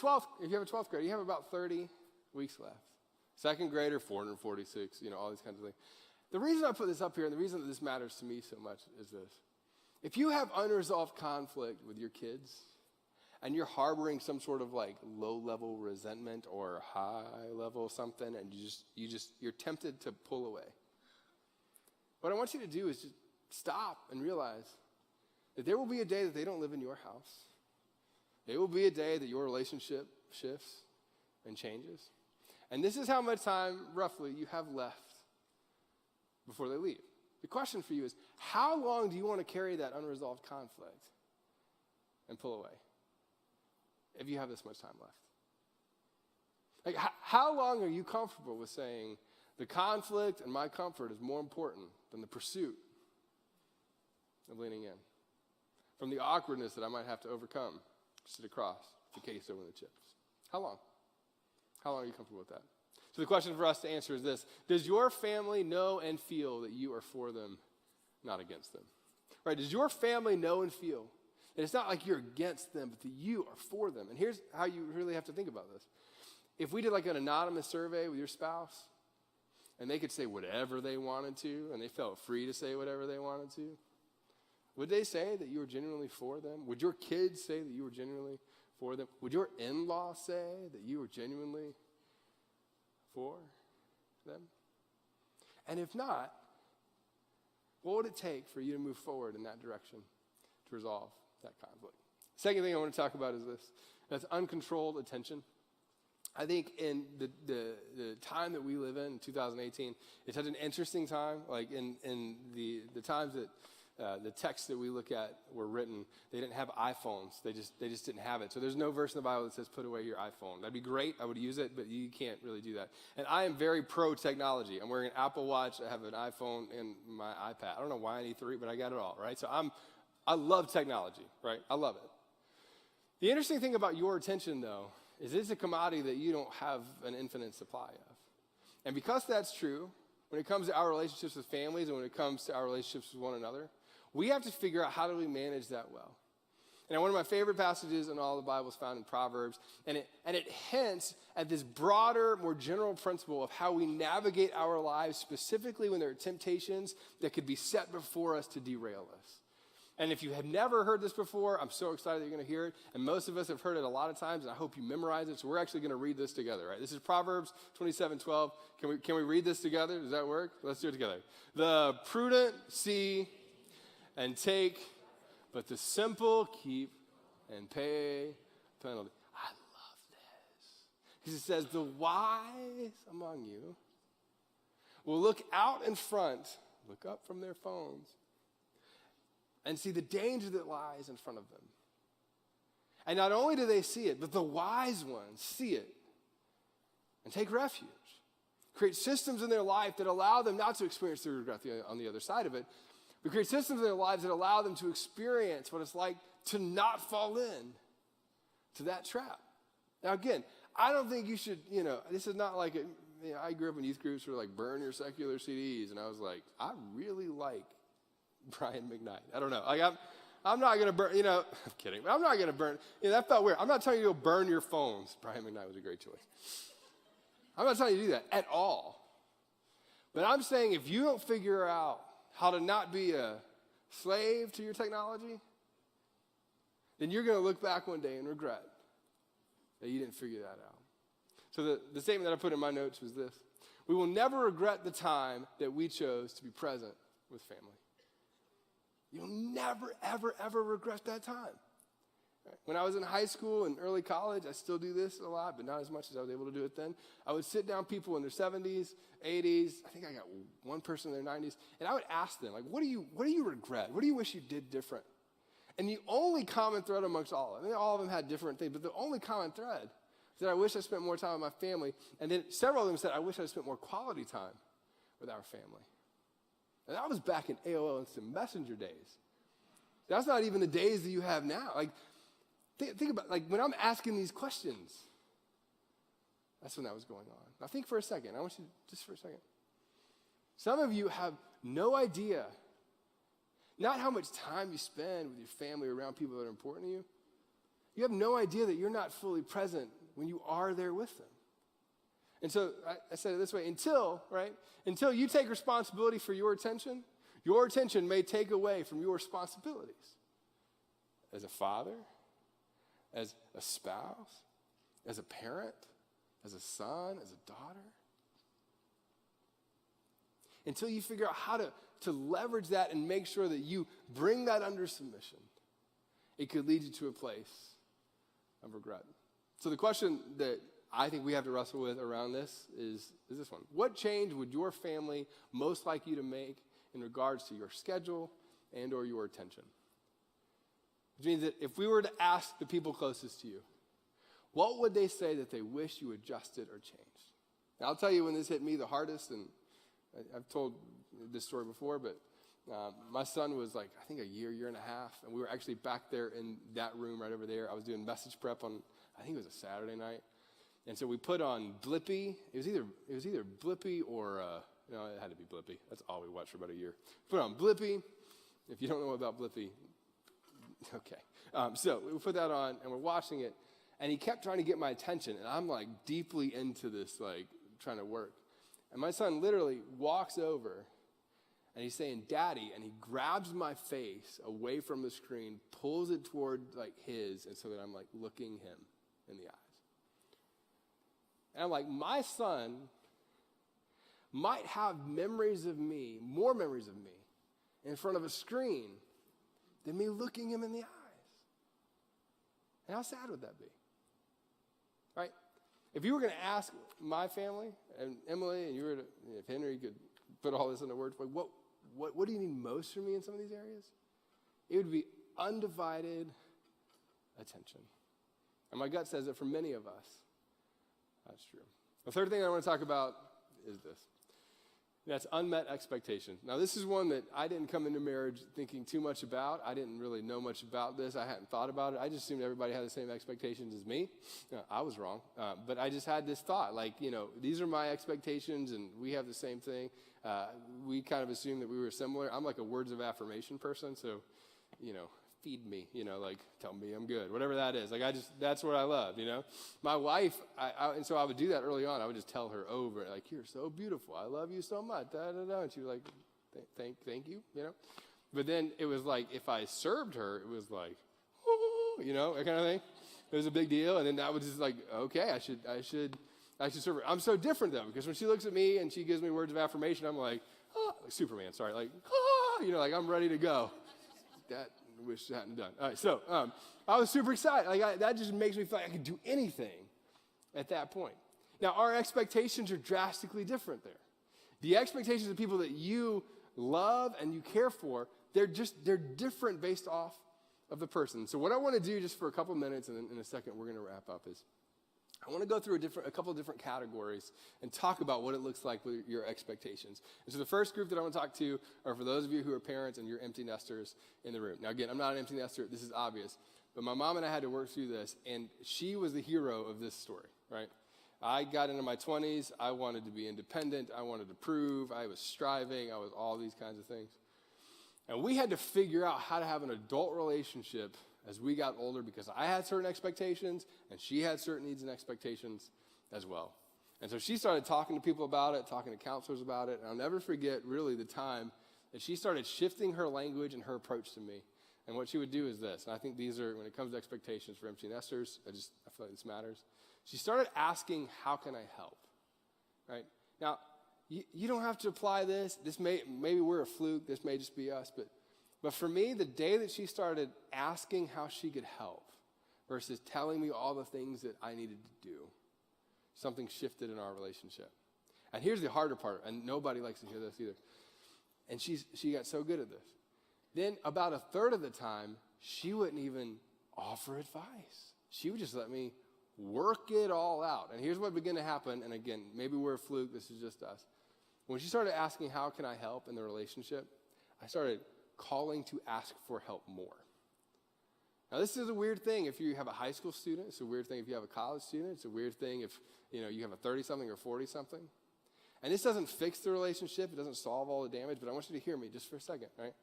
have a 12th grader, you have about 30 weeks left. Second grader, 446, you know, all these kinds of things. The reason I put this up here and the reason that this matters to me so much is this. If you have unresolved conflict with your kids and you're harboring some sort of like low-level resentment or high-level something and you're tempted to pull away, what I want you to do is just stop and realize that there will be a day that they don't live in your house. There will be a day that your relationship shifts and changes. And this is how much time, roughly, you have left before they leave. The question for you is, how long do you want to carry that unresolved conflict and pull away if you have this much time left? Like, how long are you comfortable with saying the conflict and my comfort is more important than the pursuit of leaning in? From the awkwardness that I might have to overcome, sit across the case over the chips. How long? How long are you comfortable with that? So the question for us to answer is this. Does your family know and feel that you are for them, not against them? Right? Does your family know and feel that it's not like you're against them, but that you are for them? And here's how you really have to think about this. If we did like an anonymous survey with your spouse, and they could say whatever they wanted to, and they felt free to say whatever they wanted to, would they say that you were genuinely for them? Would your kids say that you were genuinely for them? Would your in-laws say that you were genuinely for them? And if not, what would it take for you to move forward in that direction to resolve that conflict? Second thing I want to talk about is this. That's uncontrolled attention. I think in the time that we live in 2018, it's such an interesting time. Like in the times that the texts that we look at were written, they didn't have iPhones. They just didn't have it. So there's no verse in the Bible that says put away your iPhone. That'd be great. I would use it, but you can't really do that. And I am very pro technology. I'm wearing an Apple Watch. I have an iPhone and my iPad. I don't know why I need three, but I got it all, right? So I love technology, right? I love it. The interesting thing about your attention, though, is it's a commodity that you don't have an infinite supply of. And because that's true, when it comes to our relationships with families and when it comes to our relationships with one another, we have to figure out how do we manage that well. And one of my favorite passages in all the Bible is found in Proverbs, and it hints at this broader, more general principle of how we navigate our lives, specifically when there are temptations that could be set before us to derail us. And if you have never heard this before, I'm so excited that you're going to hear it. And most of us have heard it a lot of times, and I hope you memorize it. So we're actually going to read this together, right? This is Proverbs 27:12. Can we read this together? Does that work? Let's do it together. The prudent see and take, but the simple keep and pay penalty. I love this. Because it says, the wise among you will look out in front, look up from their phones, and see the danger that lies in front of them. And not only do they see it, but the wise ones see it and take refuge. Create systems in their life that allow them not to experience the regret on the other side of it, but create systems in their lives that allow them to experience what it's like to not fall in to that trap. Now again, I don't think you should, this is not like, I grew up in youth groups where like burn your secular CDs, and I was like, I really like Brian McKnight. I don't know. Like I'm not going to burn, I'm kidding. I'm not going to burn. That felt weird. I'm not telling you to go burn your phones. Brian McKnight was a great choice. I'm not telling you to do that at all. But I'm saying if you don't figure out how to not be a slave to your technology, then you're going to look back one day and regret that you didn't figure that out. So the statement that I put in my notes was this: we will never regret the time that we chose to be present with family. You'll never, ever, ever regret that time. When I was in high school and early college, I still do this a lot, but not as much as I was able to do it then. I would sit down people in their 70s, 80s. I think I got one person in their 90s, and I would ask them, like, what do you regret? What do you wish you did different? And the only common thread amongst all of them, all of them had different things, but the only common thread is that I wish I spent more time with my family. And then several of them said, I wish I spent more quality time with our family. And that was back in AOL Instant Messenger days. That's not even the days that you have now. Like, think about, like, when I'm asking these questions, that's when that was going on. Now think for a second. I want you to, just for a second. Some of you have no idea, not how much time you spend with your family or around people that are important to you. You have no idea that you're not fully present when you are there with them. And so I said it this way: until you take responsibility for your attention may take away from your responsibilities as a father, as a spouse, as a parent, as a son, as a daughter. Until you figure out how to leverage that and make sure that you bring that under submission, it could lead you to a place of regret. So the question that I think we have to wrestle with around this is this one: what change would your family most like you to make in regards to your schedule and or your attention? Which means that if we were to ask the people closest to you, what would they say that they wish you adjusted or changed? Now, I'll tell you when this hit me the hardest, and I've told this story before, but my son was like, I think a year and a half, and we were actually back there in that room right over there. I was doing message prep on, I think it was a Saturday night. And so we put on Blippi. It was either Blippi or, it had to be Blippi. That's all we watched for about a year. Put on Blippi. If you don't know about Blippi, okay. So we put that on, and we're watching it, and he kept trying to get my attention, and I'm like deeply into this, like trying to work. And my son literally walks over, and he's saying, "Daddy," and he grabs my face away from the screen, pulls it toward like his, and so that I'm like looking him in the eyes. And I'm like, my son might have memories of me, more memories of me, in front of a screen than me looking him in the eyes. And how sad would that be? Right? If you were going to ask my family and Emily, and if Henry could put all this into words, like what do you need most from me in some of these areas? It would be undivided attention. And my gut says that for many of us, that's true. The third thing I want to talk about is this. That's unmet expectations. Now, this is one that I didn't come into marriage thinking too much about. I didn't really know much about this. I hadn't thought about it. I just assumed everybody had the same expectations as me. I was wrong. But I just had this thought, like, these are my expectations, and we have the same thing. We kind of assumed that we were similar. I'm like a words of affirmation person, so, feed me, like tell me I'm good, whatever that is. Like that's what I love, My wife, and so I would do that early on. I would just tell her over, like, you're so beautiful. I love you so much. Da, da, da. And she was like, thank you, But then it was like, if I served her, it was like, that kind of thing. It was a big deal. And then that was just like, okay, I should serve her. I'm so different though, because when she looks at me and she gives me words of affirmation, I'm like Superman, sorry, like I'm ready to go. That wish I hadn't done. All right, so I was super excited. That just makes me feel like I could do anything at that point. Now, our expectations are drastically different there. The expectations of people that you love and you care for, they're different based off of the person. So what I want to do just for a couple minutes, and then in a second we're going to wrap up, is I want to go through a couple of different categories and talk about what it looks like with your expectations. And so the first group that I want to talk to are for those of you who are parents and you're empty nesters in the room. Now, again, I'm not an empty nester. This is obvious. But my mom and I had to work through this, and she was the hero of this story, right? I got into my 20s. I wanted to be independent. I wanted to prove. I was striving. I was all these kinds of things. And we had to figure out how to have an adult relationship as we got older, because I had certain expectations and she had certain needs and expectations as well. And so she started talking to people about it, talking to counselors about it. And I'll never forget really the time that she started shifting her language and her approach to me. And what she would do is this, and I think these are, when it comes to expectations for empty nesters, I feel like this matters. She started asking, how can I help? Right? Now, you don't have to apply this. Maybe we're a fluke. This may just be us, But for me, the day that she started asking how she could help versus telling me all the things that I needed to do, something shifted in our relationship. And here's the harder part, and nobody likes to hear this either. And she got so good at this. Then about a third of the time, she wouldn't even offer advice. She would just let me work it all out. And here's what began to happen, and again, maybe we're a fluke, this is just us. When she started asking how can I help in the relationship, I started calling to ask for help more. Now, this is a weird thing if you have a high school student. It's a weird thing if you have a college student. It's a weird thing if you have a 30-something or 40-something. And this doesn't fix the relationship. It doesn't solve all the damage, but I want you to hear me just for a second, right?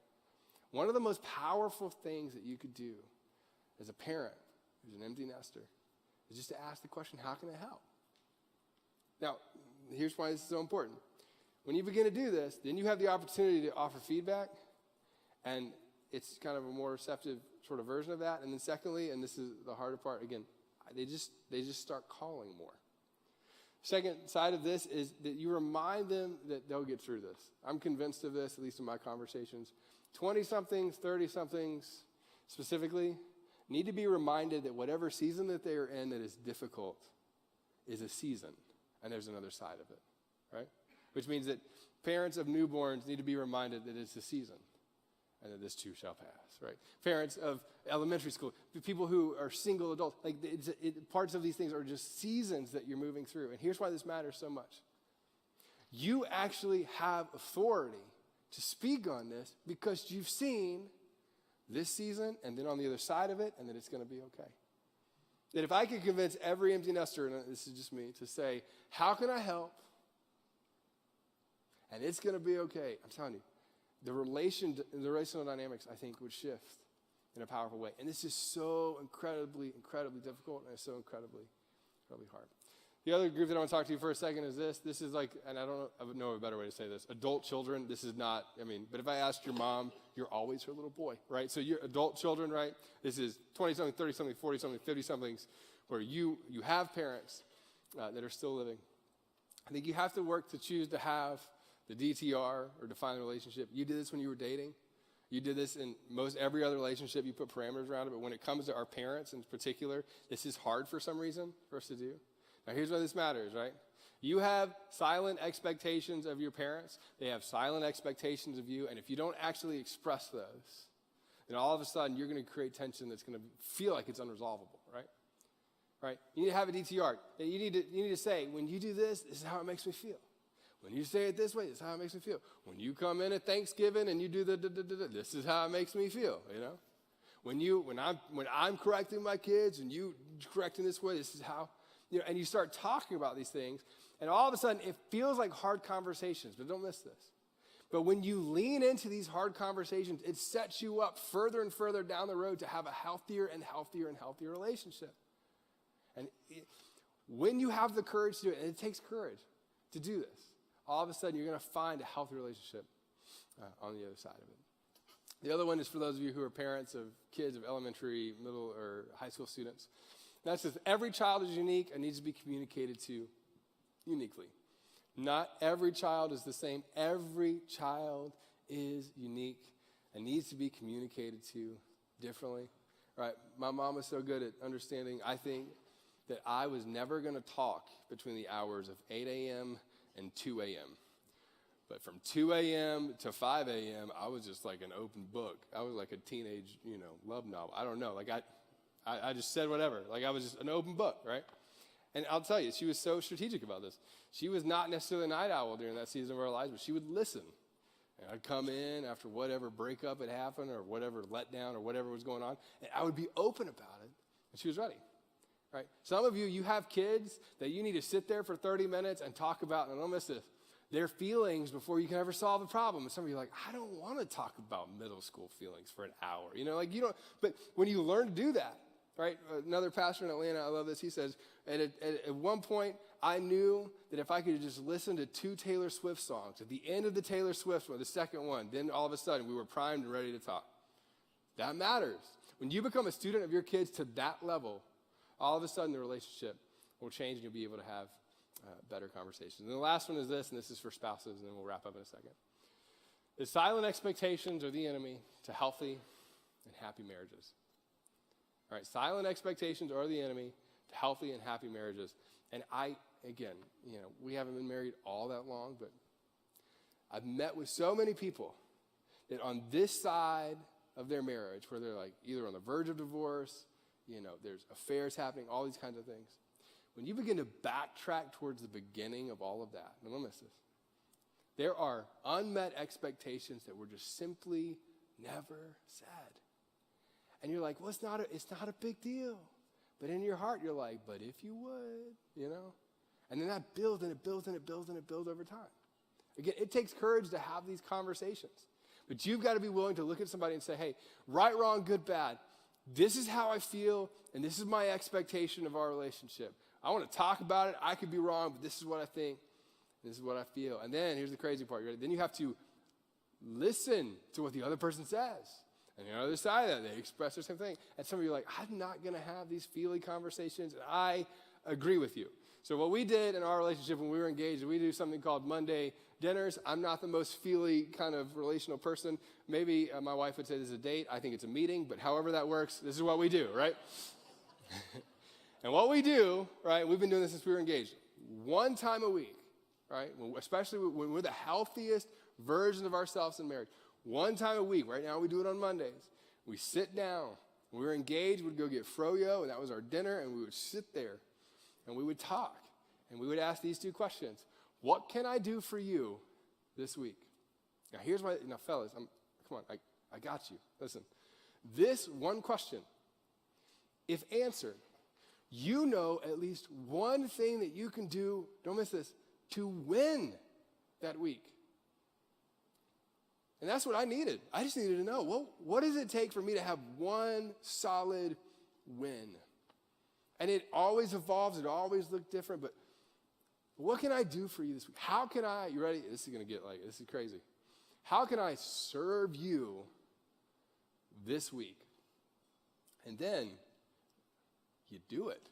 One of the most powerful things that you could do as a parent who's an empty nester is just to ask the question, how can I help? Now, here's why this is so important. When you begin to do this, then you have the opportunity to offer feedback. And it's kind of a more receptive sort of version of that. And then secondly, and this is the harder part, again, they just start calling more. Second side of this is that you remind them that they'll get through this. I'm convinced of this, at least in my conversations. 20-somethings, 30-somethings specifically need to be reminded that whatever season that they are in that is difficult is a season, and there's another side of it, right? Which means that parents of newborns need to be reminded that it's a season, and that this too shall pass, right? Parents of elementary school, people who are single adults, parts of these things are just seasons that you're moving through. And here's why this matters so much. You actually have authority to speak on this because you've seen this season and then on the other side of it, and that it's going to be okay. That if I could convince every empty nester, and this is just me, to say, how can I help? And it's going to be okay. I'm telling you. The relational dynamics, I think, would shift in a powerful way. And this is so incredibly, incredibly difficult, and it's so incredibly, incredibly hard. The other group that I want to talk to you for a second is this. This is like, and I don't know a better way to say this. Adult children, this is not, but if I asked your mom, you're always her little boy, right? So you're adult children, right? This is 20-something, 30-something, 40-something, 50-somethings, where you have parents that are still living. I think you have to work to choose to have the DTR, or define the relationship. You did this when you were dating. You did this in most every other relationship. You put parameters around it. But when it comes to our parents in particular, this is hard for some reason for us to do. Now, here's why this matters, right? You have silent expectations of your parents. They have silent expectations of you. And if you don't actually express those, then all of a sudden you're going to create tension that's going to feel like it's unresolvable, right? Right? You need to have a DTR. You need to say, when you do this, this is how it makes me feel. When you say it this way, this is how it makes me feel. When you come in at Thanksgiving and you do this is how it makes me feel, you know? When I'm correcting my kids and you correcting this way, this is how, you know, and you start talking about these things, and all of a sudden it feels like hard conversations, but don't miss this. But when you lean into these hard conversations, it sets you up further and further down the road to have a healthier and healthier and healthier relationship. And when you have the courage to do it, and it takes courage to do this, all of a sudden you're going to find a healthy relationship on the other side of it. The other one is for those of you who are parents of kids of elementary, middle, or high school students. That's just every child is unique and needs to be communicated to uniquely. Not every child is the same. Every child is unique and needs to be communicated to differently. Right? My mom was so good at understanding, I think, that I was never going to talk between the hours of 8 a.m. and 2 a.m. But from 2 a.m. to 5 a.m., I was just like an open book. I was like a teenage, love novel. I don't know. Like I just said whatever. Like I was just an open book, right? And I'll tell you, she was so strategic about this. She was not necessarily a night owl during that season of our lives, but she would listen. And I'd come in after whatever breakup had happened or whatever letdown or whatever was going on, and I would be open about it, and she was ready. Right? Some of you have kids that you need to sit there for 30 minutes and talk about, and don't miss this, their feelings before you can ever solve a problem. And some of you are like, I don't want to talk about middle school feelings for an hour. But when you learn to do that, right? Another pastor in Atlanta, I love this, he says, at one point, I knew that if I could just listen to 2 Taylor Swift songs, at the end of the Taylor Swift one, the second one, then all of a sudden we were primed and ready to talk. That matters. When you become a student of your kids to that level, all of a sudden the relationship will change and you'll be able to have better conversations. And the last one is this, and this is for spouses, and then we'll wrap up in a second. The silent expectations are the enemy to healthy and happy marriages. All right, silent expectations are the enemy to healthy and happy marriages. And we haven't been married all that long, but I've met with so many people that on this side of their marriage, where they're like either on the verge of divorce, there's affairs happening, all these kinds of things. When you begin to backtrack towards the beginning of all of that, and don't miss this, there are unmet expectations that were just simply never said. And you're like, well, it's not a big deal. But in your heart, you're like, but if you would, And then that builds and it builds and it builds and it builds over time. Again, it takes courage to have these conversations. But you've got to be willing to look at somebody and say, hey, right, wrong, good, bad. This is how I feel, and this is my expectation of our relationship. I want to talk about it. I could be wrong, but this is what I think. This is what I feel. And then here's the crazy part. Then you have to listen to what the other person says. And the other side of that, they express the same thing. And some of you are like, I'm not going to have these feely conversations. And I agree with you. So what we did in our relationship when we were engaged, we do something called Monday dinners. I'm not the most feely kind of relational person. Maybe my wife would say this is a date. I think it's a meeting. But however that works, this is what we do, right? And what we do, right, we've been doing this since we were engaged, one time a week, right, especially when we're the healthiest version of ourselves in marriage, one time a week. Right now we do it on Mondays. We sit down. When we were engaged, we'd go get froyo, and that was our dinner, and we would sit there, and we would talk, and we would ask these 2 questions. What can I do for you this week? Now, fellas, come on, I got you. Listen, this one question, if answered, at least one thing that you can do, don't miss this, to win that week. And that's what I needed. I just needed to know, well, what does it take for me to have one solid win? And it always evolves. It always looks different. But what can I do for you this week? How can I, you ready? This is crazy. How can I serve you this week? And then you do it.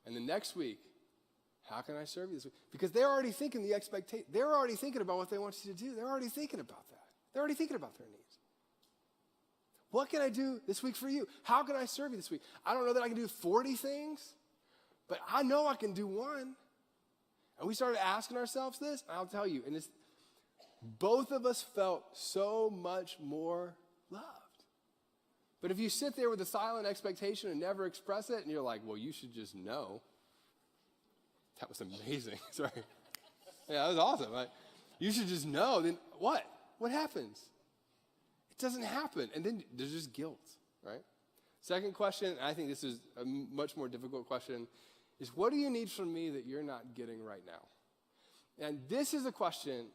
And the next week, how can I serve you this week? Because they're already thinking the expectation. They're already thinking about what they want you to do. They're already thinking about that. They're already thinking about their needs. What can I do this week for you? How can I serve you this week? I don't know that I can do 40 things, but I know I can do one. And we started asking ourselves this, and I'll tell you, and both of us felt so much more loved. But if you sit there with a silent expectation and never express it, and you're like, well, you should just know. That was amazing. Sorry. Yeah, that was awesome. You should just know. Then what? What happens? It doesn't happen. And then there's just guilt, right? Second question, and I think this is a much more difficult question, is what do you need from me that you're not getting right now? And this is a question,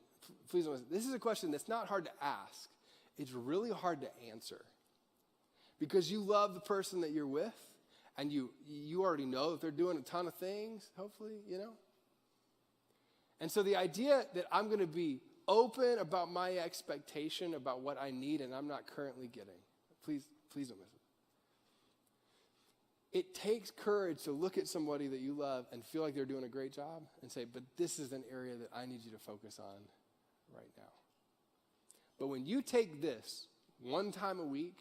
please don't listen, this is a question that's not hard to ask. It's really hard to answer. Because you love the person that you're with, and you already know that they're doing a ton of things, hopefully, you know. And so the idea that I'm going to be open about my expectation about what I need and I'm not currently getting, please don't miss it. It takes courage to look at somebody that you love and feel like they're doing a great job and say, but this is an area that I need you to focus on right now. But when you take this one time a week,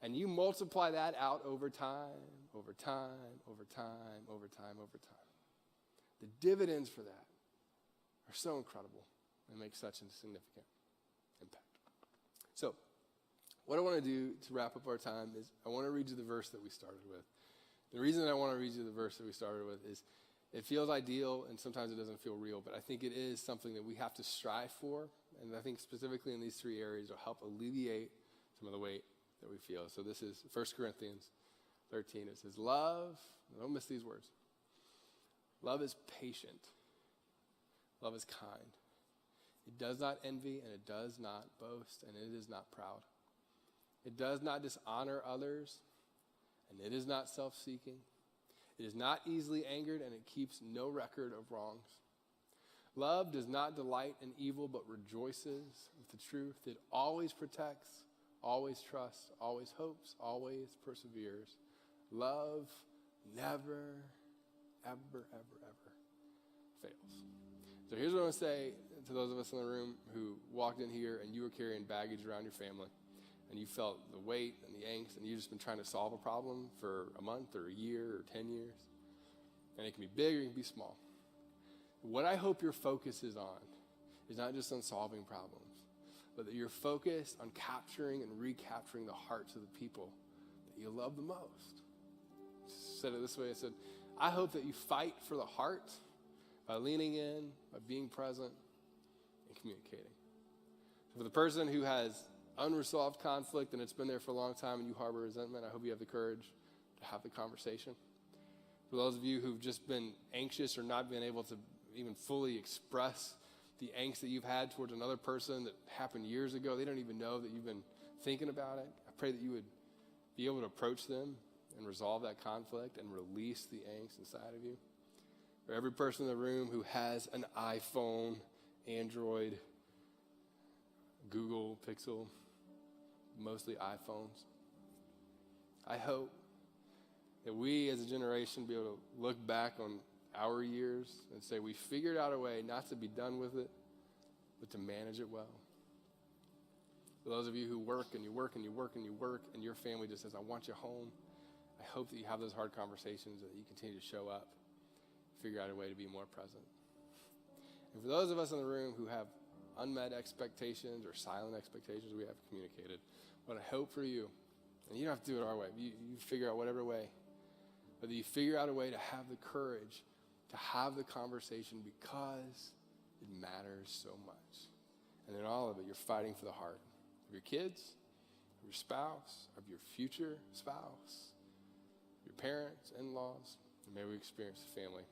and you multiply that out over time, over time, over time, over time, over time, the dividends for that are so incredible and make such a significant impact. So, what I want to do to wrap up our time is I want to read you the verse that we started with. The reason I want to read you the verse that we started with is it feels ideal and sometimes it doesn't feel real, but I think it is something that we have to strive for, and I think specifically in these three areas will help alleviate some of the weight that we feel. So this is 1 Corinthians 13. It says, love, don't miss these words. Love is patient. Love is kind. It does not envy and it does not boast and it is not proud. It does not dishonor others and it is not self-seeking. It is not easily angered and it keeps no record of wrongs. Love does not delight in evil but rejoices with the truth. It always protects, always trusts, always hopes, always perseveres. Love never, ever, ever, ever fails. So here's what I want to say to those of us in the room who walked in here and you were carrying baggage around your family and you felt the weight and the angst and you've just been trying to solve a problem for a month or a year or 10 years. And it can be big or it can be small. What I hope your focus is on is not just on solving problems, but that you're focused on capturing and recapturing the hearts of the people that you love the most. I said it this way, I said, I hope that you fight for the heart by leaning in, by being present, and communicating. So for the person who has unresolved conflict and it's been there for a long time and you harbor resentment, I hope you have the courage to have the conversation. For those of you who've just been anxious or not been able to even fully express the angst that you've had towards another person that happened years ago, they don't even know that you've been thinking about it. I pray that you would be able to approach them and resolve that conflict and release the angst inside of you. For every person in the room who has an iPhone, Android, Google Pixel, mostly iPhones, I hope that we as a generation be able to look back on our years and say we figured out a way not to be done with it, but to manage it well. For those of you who work and you work and you work and you work and your family just says, I want you home, I hope that you have those hard conversations, that you continue to show up, figure out a way to be more present. And for those of us in the room who have unmet expectations or silent expectations we have communicated, what I hope for you, and you don't have to do it our way, you figure out whatever way, but that you figure out a way to have the courage to have the conversation because it matters so much. And in all of it, you're fighting for the heart of your kids, of your spouse, of your future spouse, your parents, in-laws, and maybe we experience the family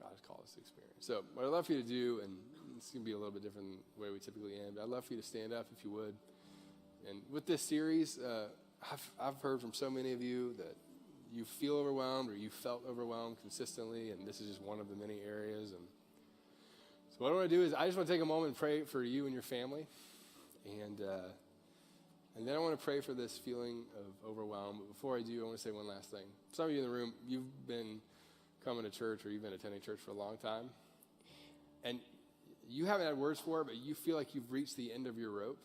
God has called us to experience. So what I'd love for you to do, and it's going to be a little bit different than the way we typically end, but I'd love for you to stand up if you would. And with this series, I've heard from so many of you that you feel overwhelmed or you felt overwhelmed consistently, and this is just one of the many areas. And so what I want to do is I just want to take a moment and pray for you and your family. And then I want to pray for this feeling of overwhelm. But before I do, I want to say one last thing. Some of you in the room, you've been coming to church or you've been attending church for a long time. And you haven't had words for it, but you feel like you've reached the end of your rope.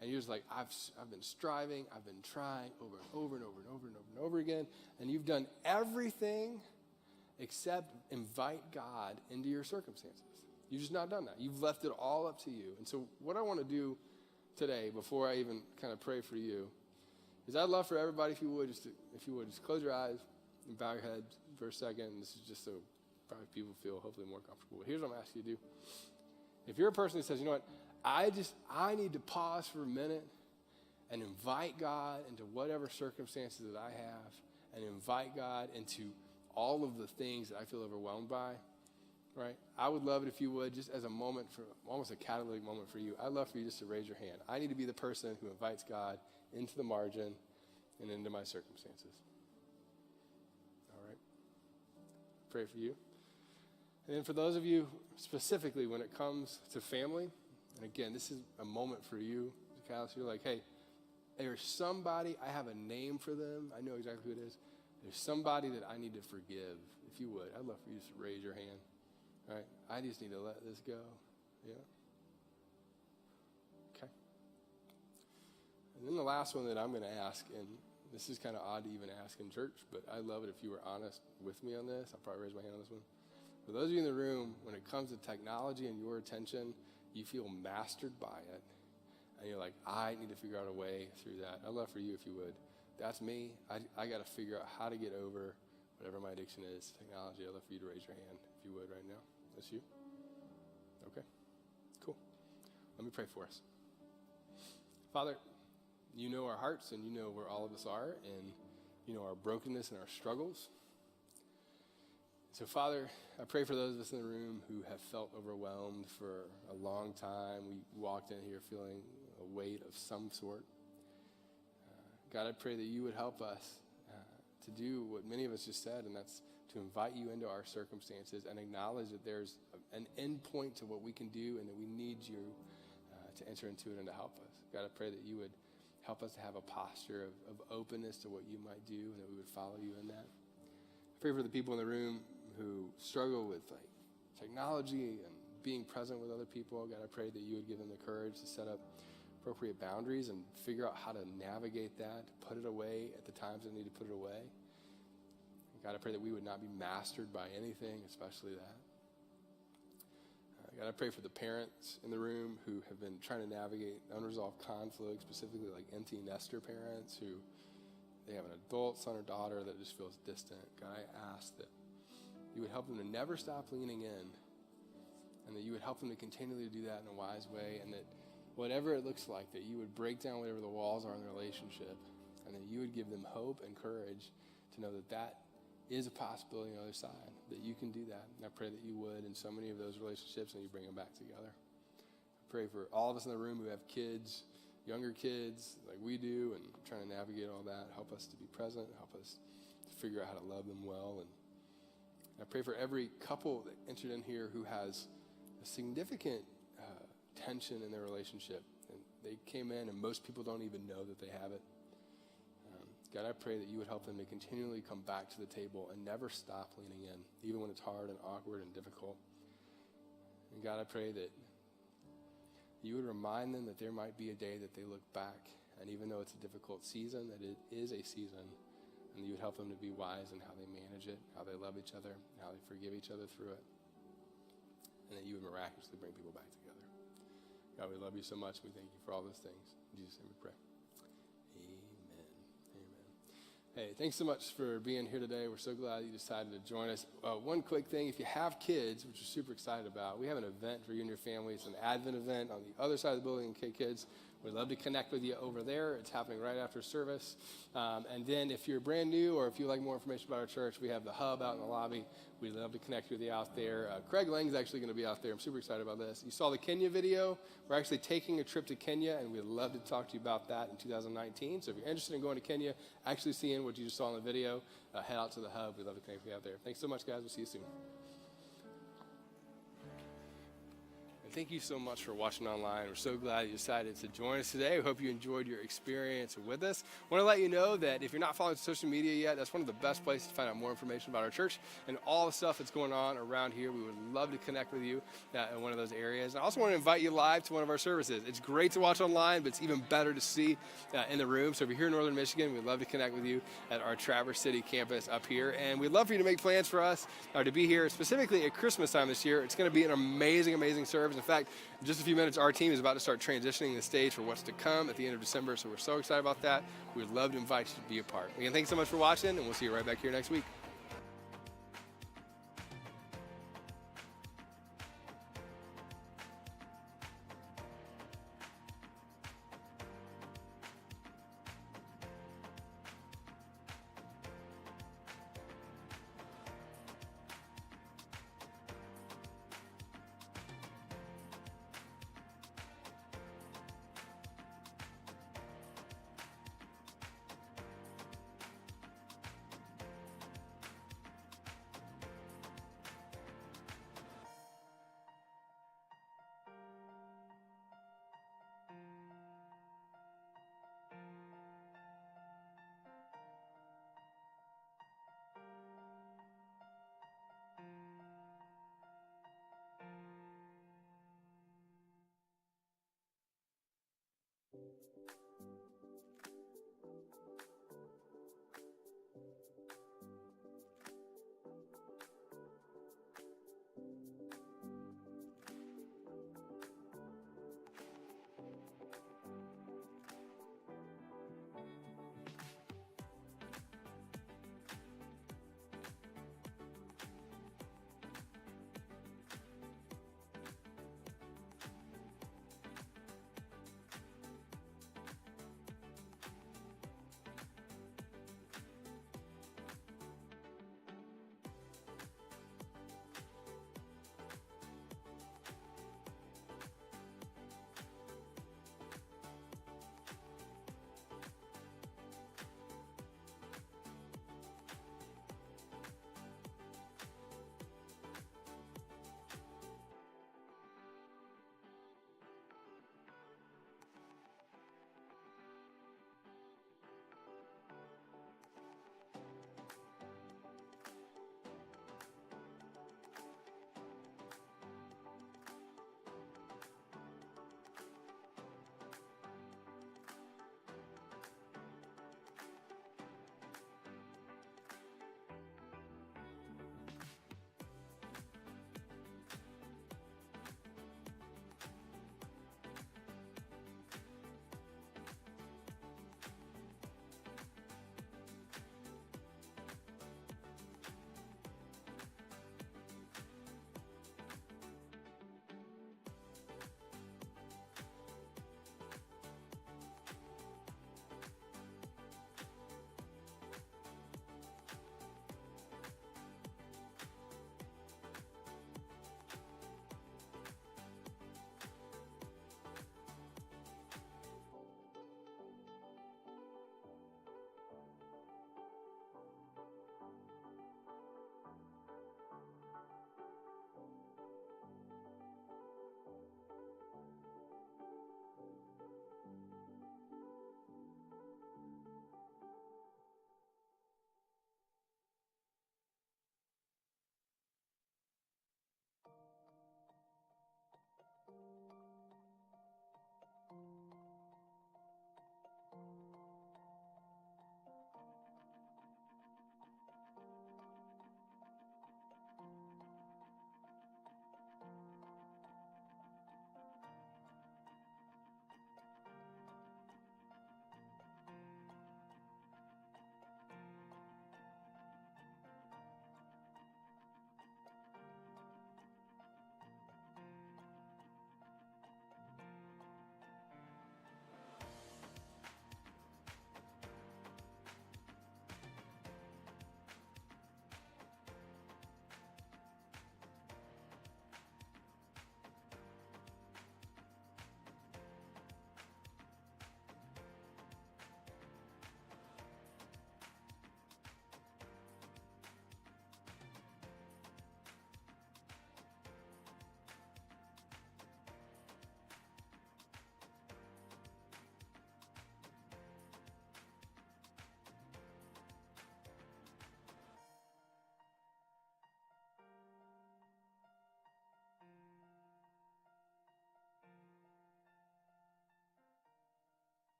And you're just like, I've been striving, I've been trying over and over and over and over and over and over again, and you've done everything except invite God into your circumstances. You've just not done that. You've left it all up to you. And so what I want to do today, before I even kind of pray for you, is I'd love for everybody, if you would, just close your eyes and bow your head for a second. This is just so probably people feel hopefully more comfortable. Here's what I'm asking you to do. If you're a person who says, you know what, I need to pause for a minute and invite God into whatever circumstances that I have, and invite God into all of the things that I feel overwhelmed by, right? I would love it if you would, just as a moment, for almost a catalytic moment for you, I'd love for you just to raise your hand. I need to be the person who invites God into the margin and into my circumstances. All right? Pray for you. And then for those of you specifically when it comes to family, and again, this is a moment for you, Callus, you're like, hey, there's somebody, I have a name for them. I know exactly who it is. There's somebody that I need to forgive. If you would, I'd love for you to raise your hand. All right? I just need to let this go. Yeah? Okay. And then the last one that I'm going to ask, and this is kind of odd to even ask in church, but I'd love it if you were honest with me on this. I'll probably raise my hand on this one. For those of you in the room, when it comes to technology and your attention, you feel mastered by it. And you're like, I need to figure out a way through that. I'd love for you if you would. That's me. I got to figure out how to get over whatever my addiction is, technology. I'd love for you to raise your hand if you would right now. That's you? Okay, cool. Let me pray for us. Father, you know our hearts, and you know where all of us are, and you know our brokenness and our struggles. So, Father, I pray for those of us in the room who have felt overwhelmed for a long time. We walked in here feeling a weight of some sort. God, I pray that you would help us to do what many of us just said, and that's to invite you into our circumstances and acknowledge that there's an end point to what we can do, and that we need you to enter into it and to help us. God, I pray that you would help us to have a posture of openness to what you might do, and that we would follow you in that. I pray for the people in the room who struggle with technology and being present with other people. God, I pray that you would give them the courage to set up appropriate boundaries and figure out how to navigate that, put it away at the times they need to put it away. God, I pray that we would not be mastered by anything, especially that. God, I pray for the parents in the room who have been trying to navigate unresolved conflict, specifically like empty nester parents who they have an adult son or daughter that just feels distant. God, I ask that you would help them to never stop leaning in, and that you would help them to continually do that in a wise way, and that whatever it looks like, that you would break down whatever the walls are in the relationship, and that you would give them hope and courage to know that that is a possibility on the other side, that you can do that. And I pray that you would in so many of those relationships, and you bring them back together. I pray for all of us in the room who have kids, younger kids like we do, and trying to navigate all that. Help us to be present, help us to figure out how to love them well. And I pray for every couple that entered in here who has a significant tension in their relationship. And they came in, and most people don't even know that they have it. God, I pray that you would help them to continually come back to the table and never stop leaning in, even when it's hard and awkward and difficult. And God, I pray that you would remind them that there might be a day that they look back, and even though it's a difficult season, that it is a season, and you would help them to be wise in how they manage it, how they love each other, how they forgive each other through it, and that you would miraculously bring people back together. God, we love you so much. We thank you for all those things. In Jesus' name we pray. Hey, thanks so much for being here today. We're so glad you decided to join us. One quick thing, if you have kids, which we're super excited about, we have an event for you and your family. It's an Advent event on the other side of the building in K-Kids. We'd love to connect with you over there. It's happening right after service. And then if you're brand new or if you like more information about our church, we have the hub out in the lobby. We'd love to connect with you out there. Craig Lang is actually going to be out there. I'm super excited about this. You saw the Kenya video. We're actually taking a trip to Kenya, and we'd love to talk to you about that in 2019. So if you're interested in going to Kenya, actually seeing what you just saw in the video, head out to the hub. We'd love to connect with you out there. Thanks so much, guys. We'll see you soon. And thank you so much for watching online. We're so glad you decided to join us today. We hope you enjoyed your experience with us. I want to let you know that if you're not following social media yet, that's one of the best places to find out more information about our church and all the stuff that's going on around here. We would love to connect with you in one of those areas. And I also want to invite you live to one of our services. It's great to watch online, but it's even better to see in the room. So if you're here in Northern Michigan, we'd love to connect with you at our Traverse City campus up here. And we'd love for you to make plans for us to be here, specifically at Christmas time this year. It's going to be an amazing, amazing service. In fact, in just a few minutes, our team is about to start transitioning the stage for what's to come at the end of December. So we're so excited about that. We'd love to invite you to be a part. Again, thanks so much for watching, and we'll see you right back here next week.